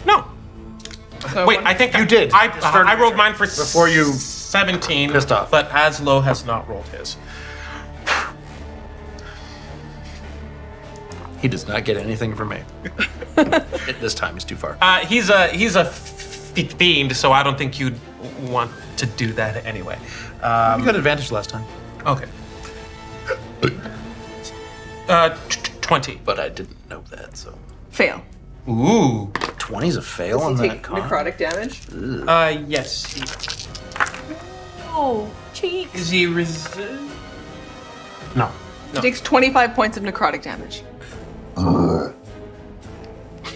No. So Wait, one- I think You did. I rolled mine for Before you 17. pissed off. But Aslo has not rolled his. He does not get anything from me. This time he's too far. He's a fiend, so I don't think you'd want to do that anyway. You got advantage last time. Okay. 20. But I didn't know that, so. fail. Ooh. 20's a fail Does on he that take con. necrotic damage? Yes. Oh, cheeks. Is he No. He takes 25 points of necrotic damage.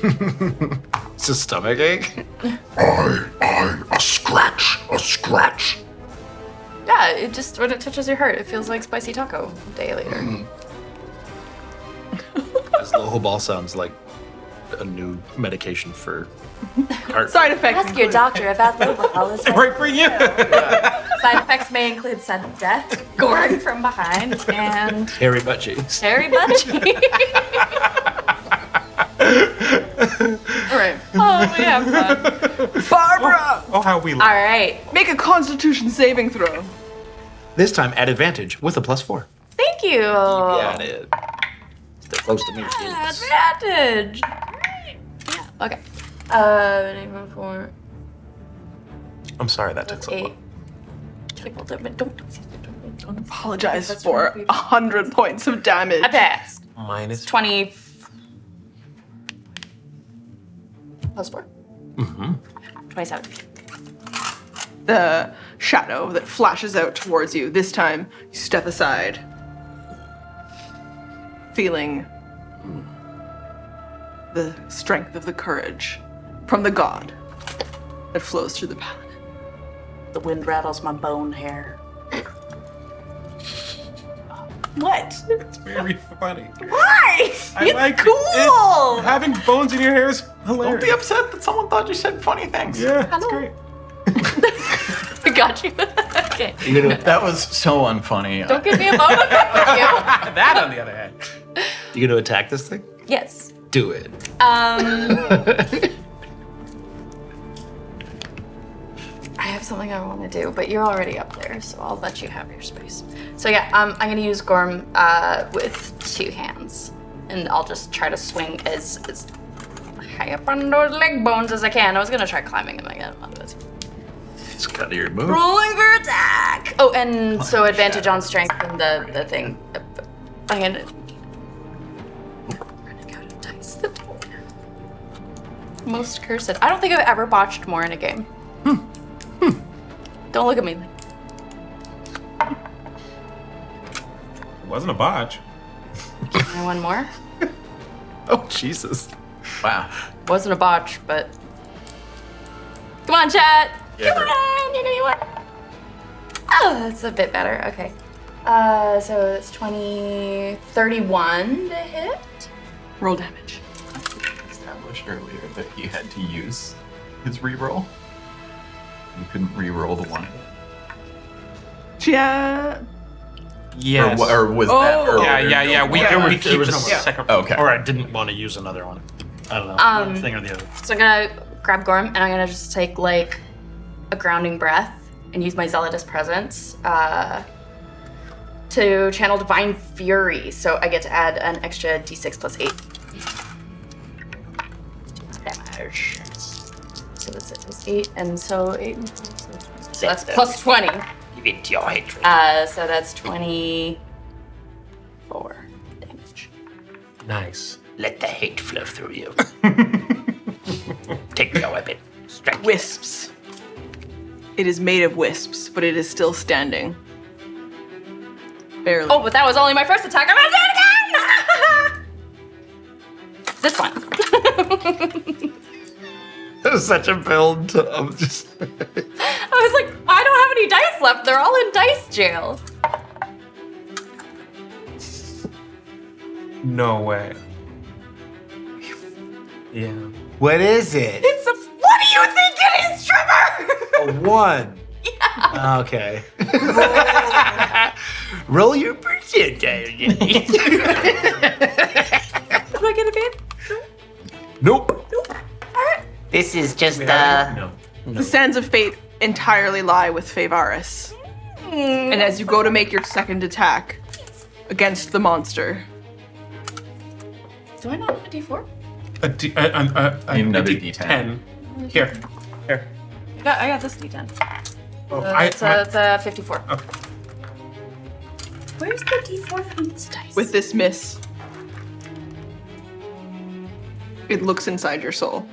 It's a stomach ache. A scratch. Yeah, it just, when it touches your heart, it feels like spicy taco a day later. This little ball sounds like a new medication for heart. Side effects. Ask your include- doctor if alcohol is Right for you. Side effects may include sudden death, goring from behind, and Hairy butt cheeks. hairy butt cheeks. All right, Oh, we have fun. Barbara, Oh, how we All like. right. make a Constitution saving throw. This time at advantage with a +4. Thank you. Got it. Stay close to me, kids. Advantage. Right. Yeah. Okay. 4, I'm sorry that took so 8. long. Don't. Apologize for 100 points of damage. I passed. Minus 20 plus 4. 27. The shadow that flashes out towards you. This time, you step aside, feeling the strength of the courage from the god that flows through the paladin. The wind rattles my bone hair. What? It's very funny. Why? I It's like it. cool. Having bones in your hair is hilarious. Don't be upset that someone thought you said funny things. Yeah, that's great. I got you. Okay. That was so unfunny. Don't give me a moment. Thank you. That, on the other hand. You gonna attack this thing? Yes. Do it. I have something I want to do, but you're already up there, so I'll let you have your space. So yeah, I'm gonna use Gorm with 2 hands, and I'll just try to swing as high up on those leg bones as I can. I was gonna try climbing him again. It's kind of your move. Rolling for attack. Oh, and so advantage on strength and the thing. I'm gonna. Running out of dice. Most cursed. I don't think I've ever botched more in a game. Don't look at me. It wasn't a botch. Can I one more? Oh, Jesus. Wow. Wasn't a botch, but. Come on, chat. Yeah, Come bro. on, you know you want. Oh, that's a bit better. Okay. So it's 31 to hit. Roll damage. damage earlier that he had to use his reroll. You couldn't reroll the one. Yeah. Yes. Or was that Oh. earlier? Yeah. We keep there was the no more. second. Okay. Or I didn't want to use another one. I don't know. One thing or the other. So I'm gonna grab Gorm and I'm gonna just take like a grounding breath and use my Zealotous Presence to channel Divine Fury. So I get to add an extra d6 plus 8. Damage. So that's it, plus 8, and so 8. So that's plus 20. Give it to your hatred. So that's 24 damage. Nice. Let the hate flow through you. Take your weapon. Strike. Wisps. It is made of wisps, but it is still standing. Barely. Oh, but that was only my first attack. I'm gonna do it again! This one. That was such a build. I'm just. I was like, I don't have any dice left. They're all in dice jail. No way. Yeah. What is it? It's a. What do you think it is, Trevor? A 1. Yeah. Okay. Roll your percentile. Do I get a bit? Nope. This is just No. The sands of fate entirely lie with Faevaris. And as you go to make your second attack against the monster, Do I not have a d4? Another D10. Here. I got this d10. Oh, It's a 54. Okay. Where's the d4 from this dice? with this miss, it looks inside your soul.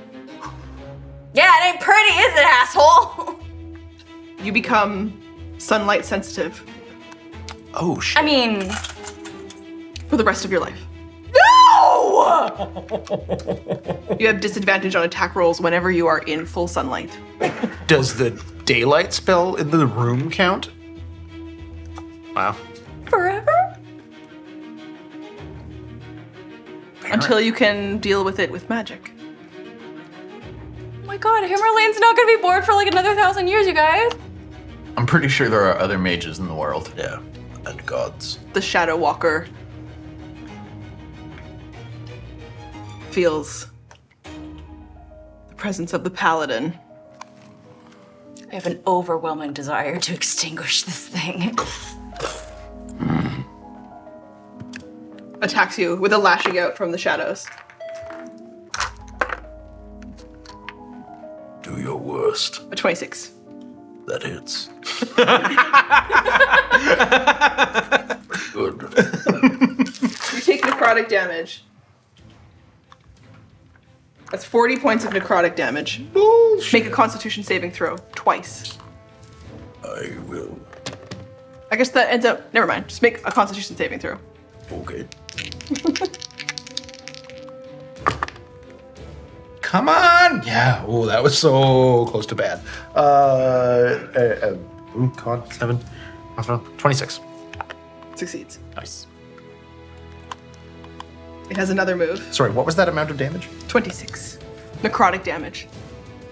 Yeah, it ain't pretty, is it, asshole? You become sunlight sensitive Oh shit. I mean, for the rest of your life. no! You have disadvantage on attack rolls whenever you are in full sunlight. Does the daylight spell in the room count? Wow. Forever? Until you can deal with it with magic. Oh my god, Himmerlane's not gonna be bored for like another 1,000 years, you guys. I'm pretty sure there are other mages in the world. Yeah. And gods. The Shadow Walker feels the presence of the paladin. I have an overwhelming desire to extinguish this thing. Attacks you with a lashing out from the shadows. Do your worst. A 26. That hits. Good. You take necrotic damage. That's 40 points of necrotic damage. Bullshit. Make a constitution saving throw twice. I will. I guess that ends up. Never mind. Just make a constitution saving throw. Okay. Come on! Yeah. Oh, that was so close to bad. Con 7. 26. Succeeds. Nice. It has another move. Sorry, what was that amount of damage? 26. Necrotic damage.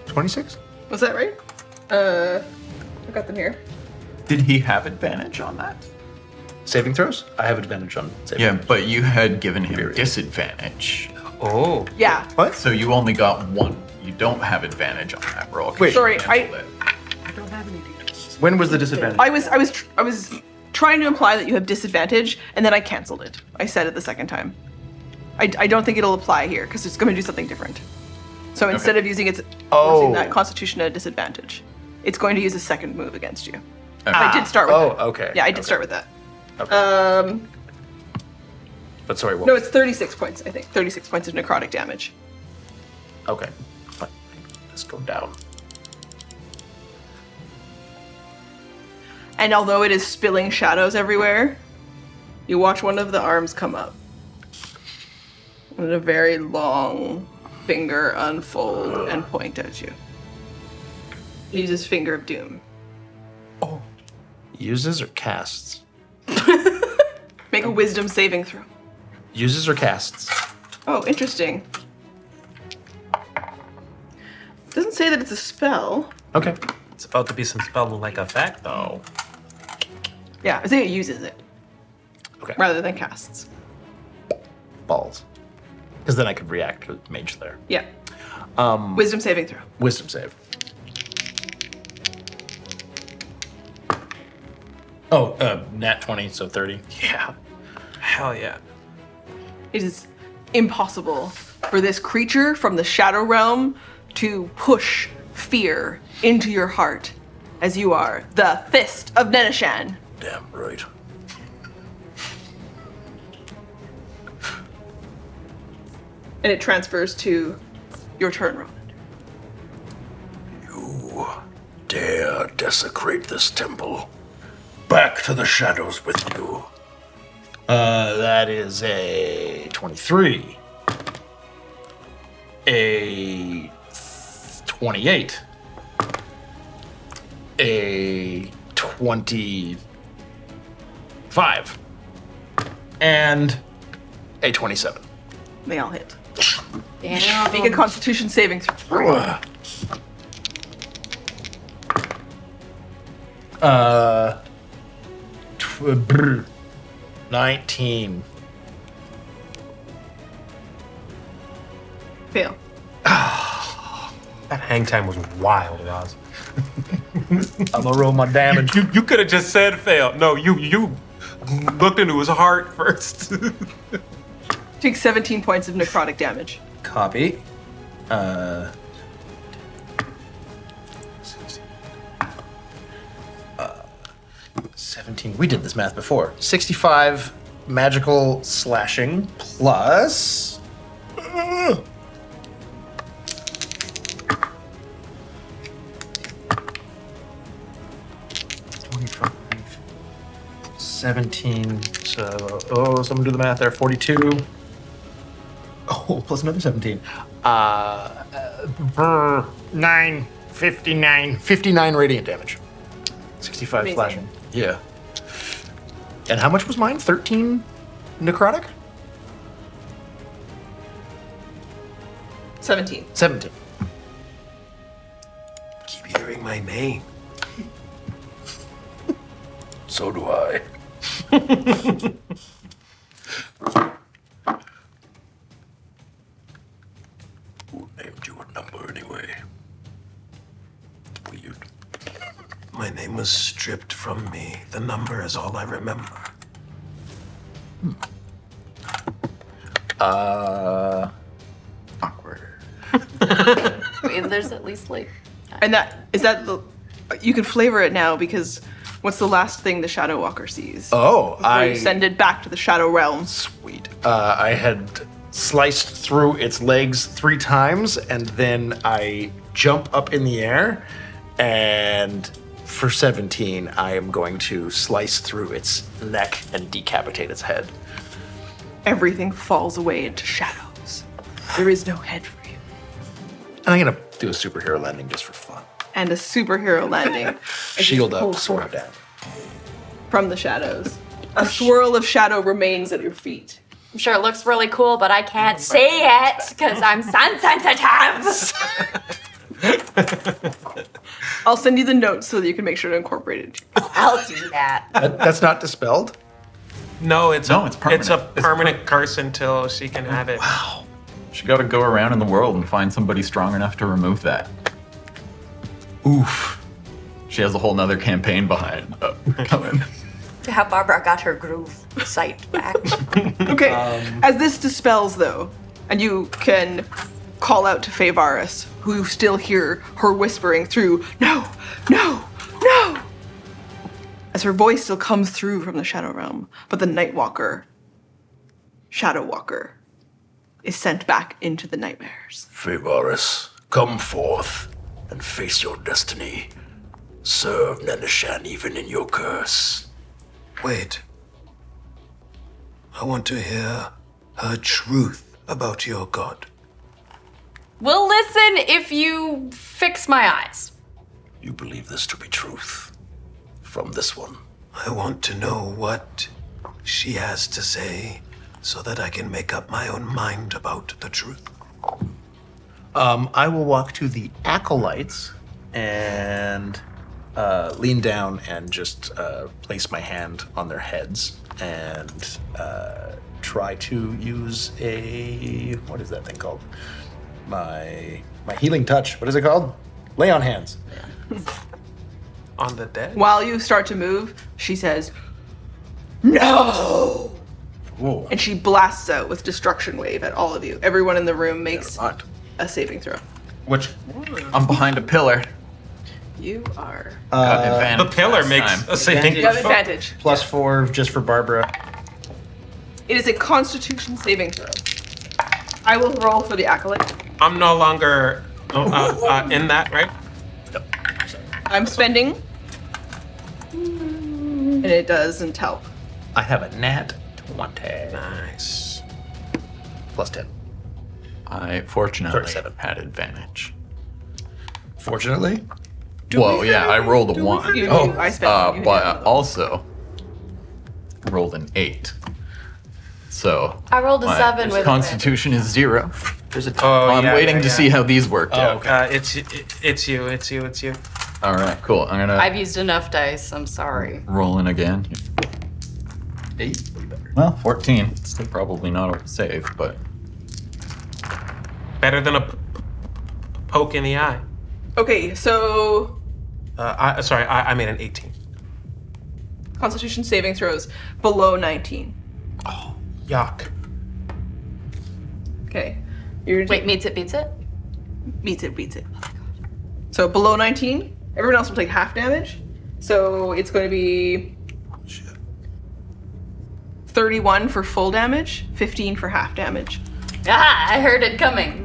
26? Was that right? I got them here. Did he have advantage on that? Saving throws? I have advantage on saving. Yeah, but you had given him Period. disadvantage. Oh. Yeah. What? So you only got 1. You don't have advantage on that roll. 'cause Wait. you Sorry, canceled it. When was the disadvantage? I was trying to imply that you have disadvantage, and then I canceled it. I said it the second time. I don't think it'll apply here because it's going to do something different. So instead of using its forcing that constitution at a disadvantage, it's going to use a second move against you. I did start with that. okay. Yeah, I did Okay. start with that. Okay. But sorry, what? No, it's 36 points, I think. 36 points of necrotic damage. Okay. Fine. Let's go down. And although it is spilling shadows everywhere, you watch one of the arms come up. And a very long finger unfold and point at you. He uses Finger of Doom. Uses or casts? Make a wisdom saving throw. Uses or casts? Oh, interesting. Doesn't say that it's a spell. Okay. It's about to be some spell-like effect, though. Yeah, I think it uses it Okay. rather than casts. Balls. Because then I could react to mage there. Yeah. Wisdom saving throw. Wisdom save. Oh, nat 20, so 30. Yeah. Hell yeah. It is impossible for this creature from the Shadow Realm to push fear into your heart, as you are the Fist of Neneshan. Damn right. And it transfers to your turn, Roland. You dare desecrate this temple. Back to the shadows with you. That is a 23. A 28. A 25. And a 27. They all hit. Damn. Make a Constitution saving throw. 19. Fail. That hang time was wild, Roz. I'm gonna roll my damage. You could have just said fail. No, you looked into his heart first. Take 17 points of necrotic damage. Copy. 17. We did this math before. 65 magical slashing plus. 25. 17. So, someone do the math there. 42. Oh, plus another 17. 9, 59 radiant damage. 65 Amazing. slashing. Yeah. And how much was mine? 13 necrotic? 17. 17. Keep hearing my name. So do I. Who named you a number anyway? It's weird. My name was stripped from me. The number is all I remember. Awkward. I mean, there's at least like. And you can flavor it now because what's the last thing the Shadow Walker sees? Oh, Before you send it back to the Shadow Realm. Sweet. I had sliced through its legs 3 times, and then I jump up in the air, and for 17, I am going to slice through its neck and decapitate its head. Everything falls away into shadows. There is no head for you. And I'm gonna do a superhero landing just for fun. And a superhero landing. as you Shield pull up, sword down. from the shadows. A swirl of shadow remains at your feet. I'm sure it looks really cool, but I can't say it because I'm sun sensitive. I'll send you the notes so that you can make sure to incorporate it. I'll do that. That's not dispelled? No, it's No, it's permanent. It's a permanent curse until she can have it. Wow. She got to go around in the world and find somebody strong enough to remove that. Oof. She has a whole nother campaign behind coming. How Barbara got her groove sight back. Okay, as this dispels though, and you can call out to Faevaris, who you still hear her whispering through, no, no, no! As her voice still comes through from the Shadow Realm, but the Nightwalker, Shadow Walker, is sent back into the nightmares. Favaris, come forth and face your destiny. Serve Neneshan even in your curse. Wait. I want to hear her truth about your god. We'll listen if you fix my eyes. You believe this to be truth from this one? I want to know what she has to say so that I can make up my own mind about the truth. I will walk to the acolytes and lean down and just place my hand on their heads and try to use what is that thing called? My healing touch. What is it called? Lay on hands. On the dead? While you start to move, she says, "No!" Whoa. And she blasts out with destruction wave at all of you. Everyone in the room makes a saving throw. Which I'm behind a pillar. You are. Got the advantage pillar last makes time. a saving You have throw. advantage. +4 just for Barbara. It is a Constitution saving throw. I will roll for the acolyte. I'm no longer in that, right? I'm spending, and it doesn't help. I have a nat 20. Nice. +10. I fortunately 37. had advantage. Fortunately. Well, yeah, I rolled a 1. I spent. You But did. I also rolled an 8. So I rolled a my 7 with Constitution is 0. There's a Oh, I'm yeah, waiting yeah, to yeah. see how these worked out. It's you. All right, cool. I'm gonna I've used enough dice. I'm sorry. roll in again. 8. Well, 14. Still probably not a save, but Better than a poke in the eye. Okay, so I made an 18. Constitution saving throws below 19. Yuck. Okay. You're Wait, meets it, beats it? beats it. So below 19, everyone else will take half damage. So it's going to be 31 for full damage, 15 for half damage. Ah, I heard it coming.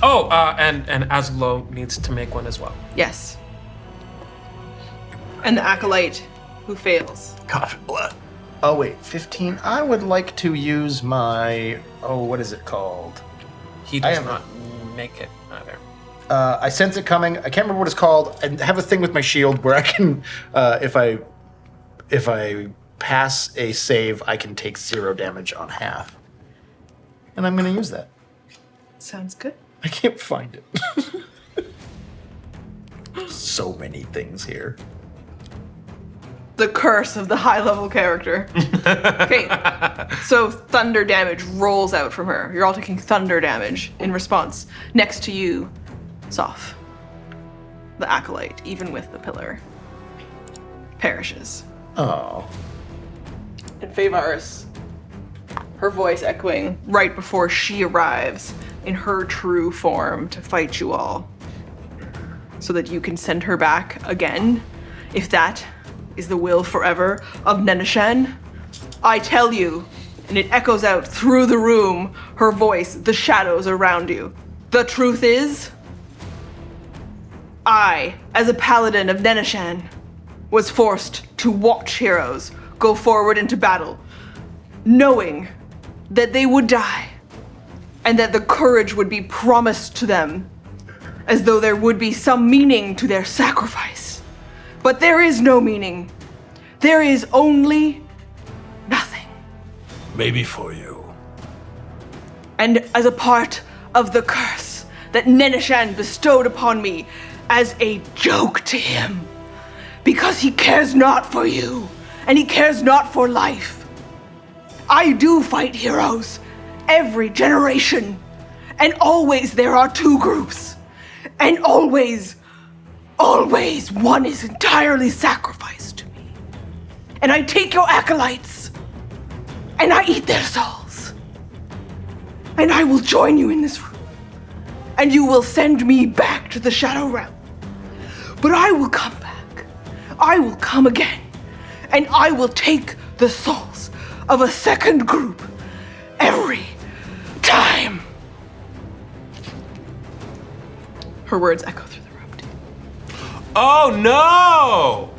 Oh, and Aslo needs to make one as well. Yes. And the acolyte who fails. cough blood. Oh wait, 15. I would like to use my what is it called? He I does am- not make it either. I sense it coming. I can't remember what it's called. I have a thing with my shield where I can, if I pass a save, I can take 0 damage on half. And I'm gonna use that. Sounds good. I can't find it. So many things here. The curse of the high level character. Okay, so thunder damage rolls out from her. You're all taking thunder damage in response. Next to you, Soph, the acolyte, even with the pillar, perishes. Oh. And Faevaris, her voice echoing right before she arrives in her true form to fight you all, so that you can send her back again, if that is the will forever of Neneshan. I tell you, and it echoes out through the room, her voice, the shadows around you. The truth is, I, as a paladin of Neneshan, was forced to watch heroes go forward into battle, knowing that they would die, and that the courage would be promised to them, as though there would be some meaning to their sacrifice. But there is no meaning. There is only nothing. Maybe for you. And as a part of the curse that Neneshan bestowed upon me as a joke to him, because he cares not for you, and he cares not for life. I do fight heroes, every generation, and always there are two groups, and always one is entirely sacrificed to me. And I take your acolytes, and I eat their souls. And I will join you in this room, and you will send me back to the Shadow Realm. But I will come back. I will come again, and I will take the souls of a second group every time. Her words echo through the room. Oh no!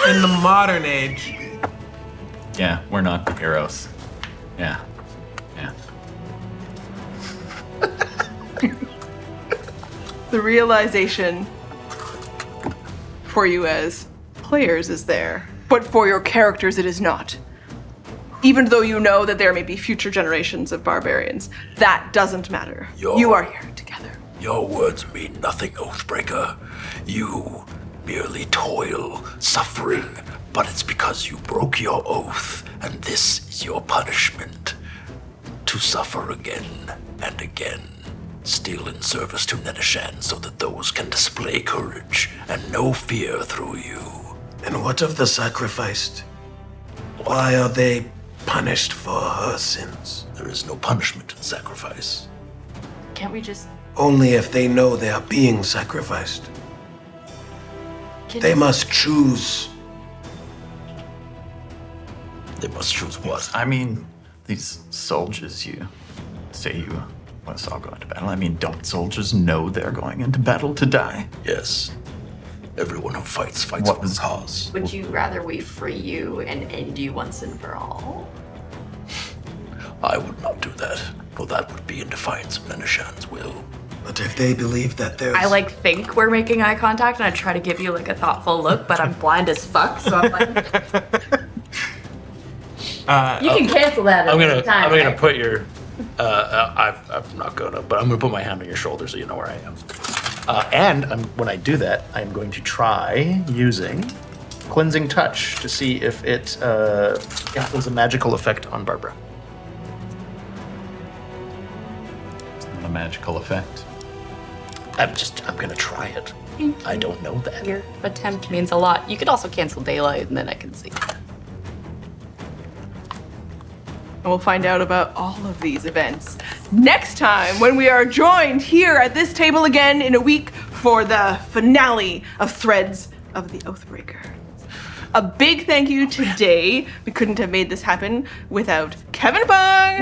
In the modern age. Yeah, we're not heroes. Yeah. Yeah. The realization for you as players is there, but for your characters it is not. even though you know that there may be future generations of barbarians. That doesn't matter. You are here together. Your words mean nothing, Oathbreaker. You merely toil, suffering, but it's because you broke your oath, and this is your punishment. To suffer again and again, still in service to Neneshan so that those can display courage and no fear through you. And what of the sacrificed? Why are they punished for her sins? There is no punishment in sacrifice. Can't we just... Only if they know they are being sacrificed. They must choose. They must choose what? I mean, these soldiers you say you want us all go into battle. I mean, don't soldiers know they're going into battle to die? Yes. Everyone who fights for a cause. Would you rather we free you and end you once and for all? I would not do that, for that would be in defiance of Neneshan's will. But if they believe that there's... I think we're making eye contact and I try to give you a thoughtful look, but I'm blind as fuck, so I'm like... you can cancel that at any time. I'm gonna put your. I'm not gonna, but I'm gonna put my hand on your shoulder so you know where I am. And when I do that, I'm going to try using cleansing touch to see if it has a magical effect on Barbara. It's not a magical effect. I'm gonna try it. I don't know that. Your attempt means a lot. You could also cancel daylight and then I can see. And we'll find out about all of these events next time when we are joined here at this table again in a week for the finale of Threads of the Oathbreaker. A big thank you today. We couldn't have made this happen without Kevin Bung.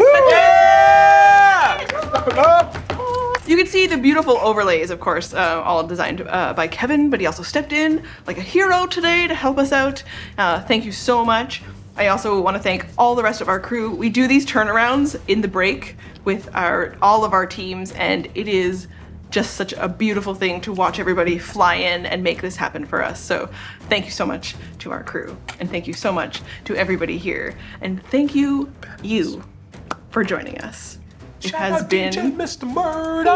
You can see the beautiful overlays, of course, all designed by Kevin, but he also stepped in like a hero today to help us out. Thank you so much. I also want to thank all the rest of our crew. We do these turnarounds in the break with all of our teams, and it is just such a beautiful thing to watch everybody fly in and make this happen for us. So thank you so much to our crew, and thank you so much to everybody here, and thank you for joining us. It has been Mr. Murder.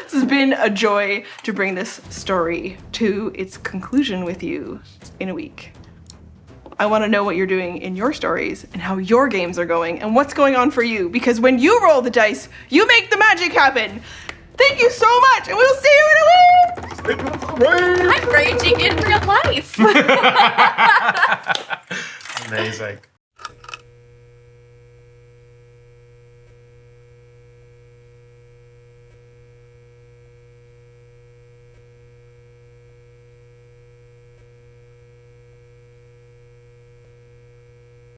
This has been a joy to bring this story to its conclusion with you in a week. I want to know what you're doing in your stories and how your games are going and what's going on for you, because when you roll the dice, you make the magic happen. Thank you so much, and we'll see you in a week. I'm raging in real life. Amazing.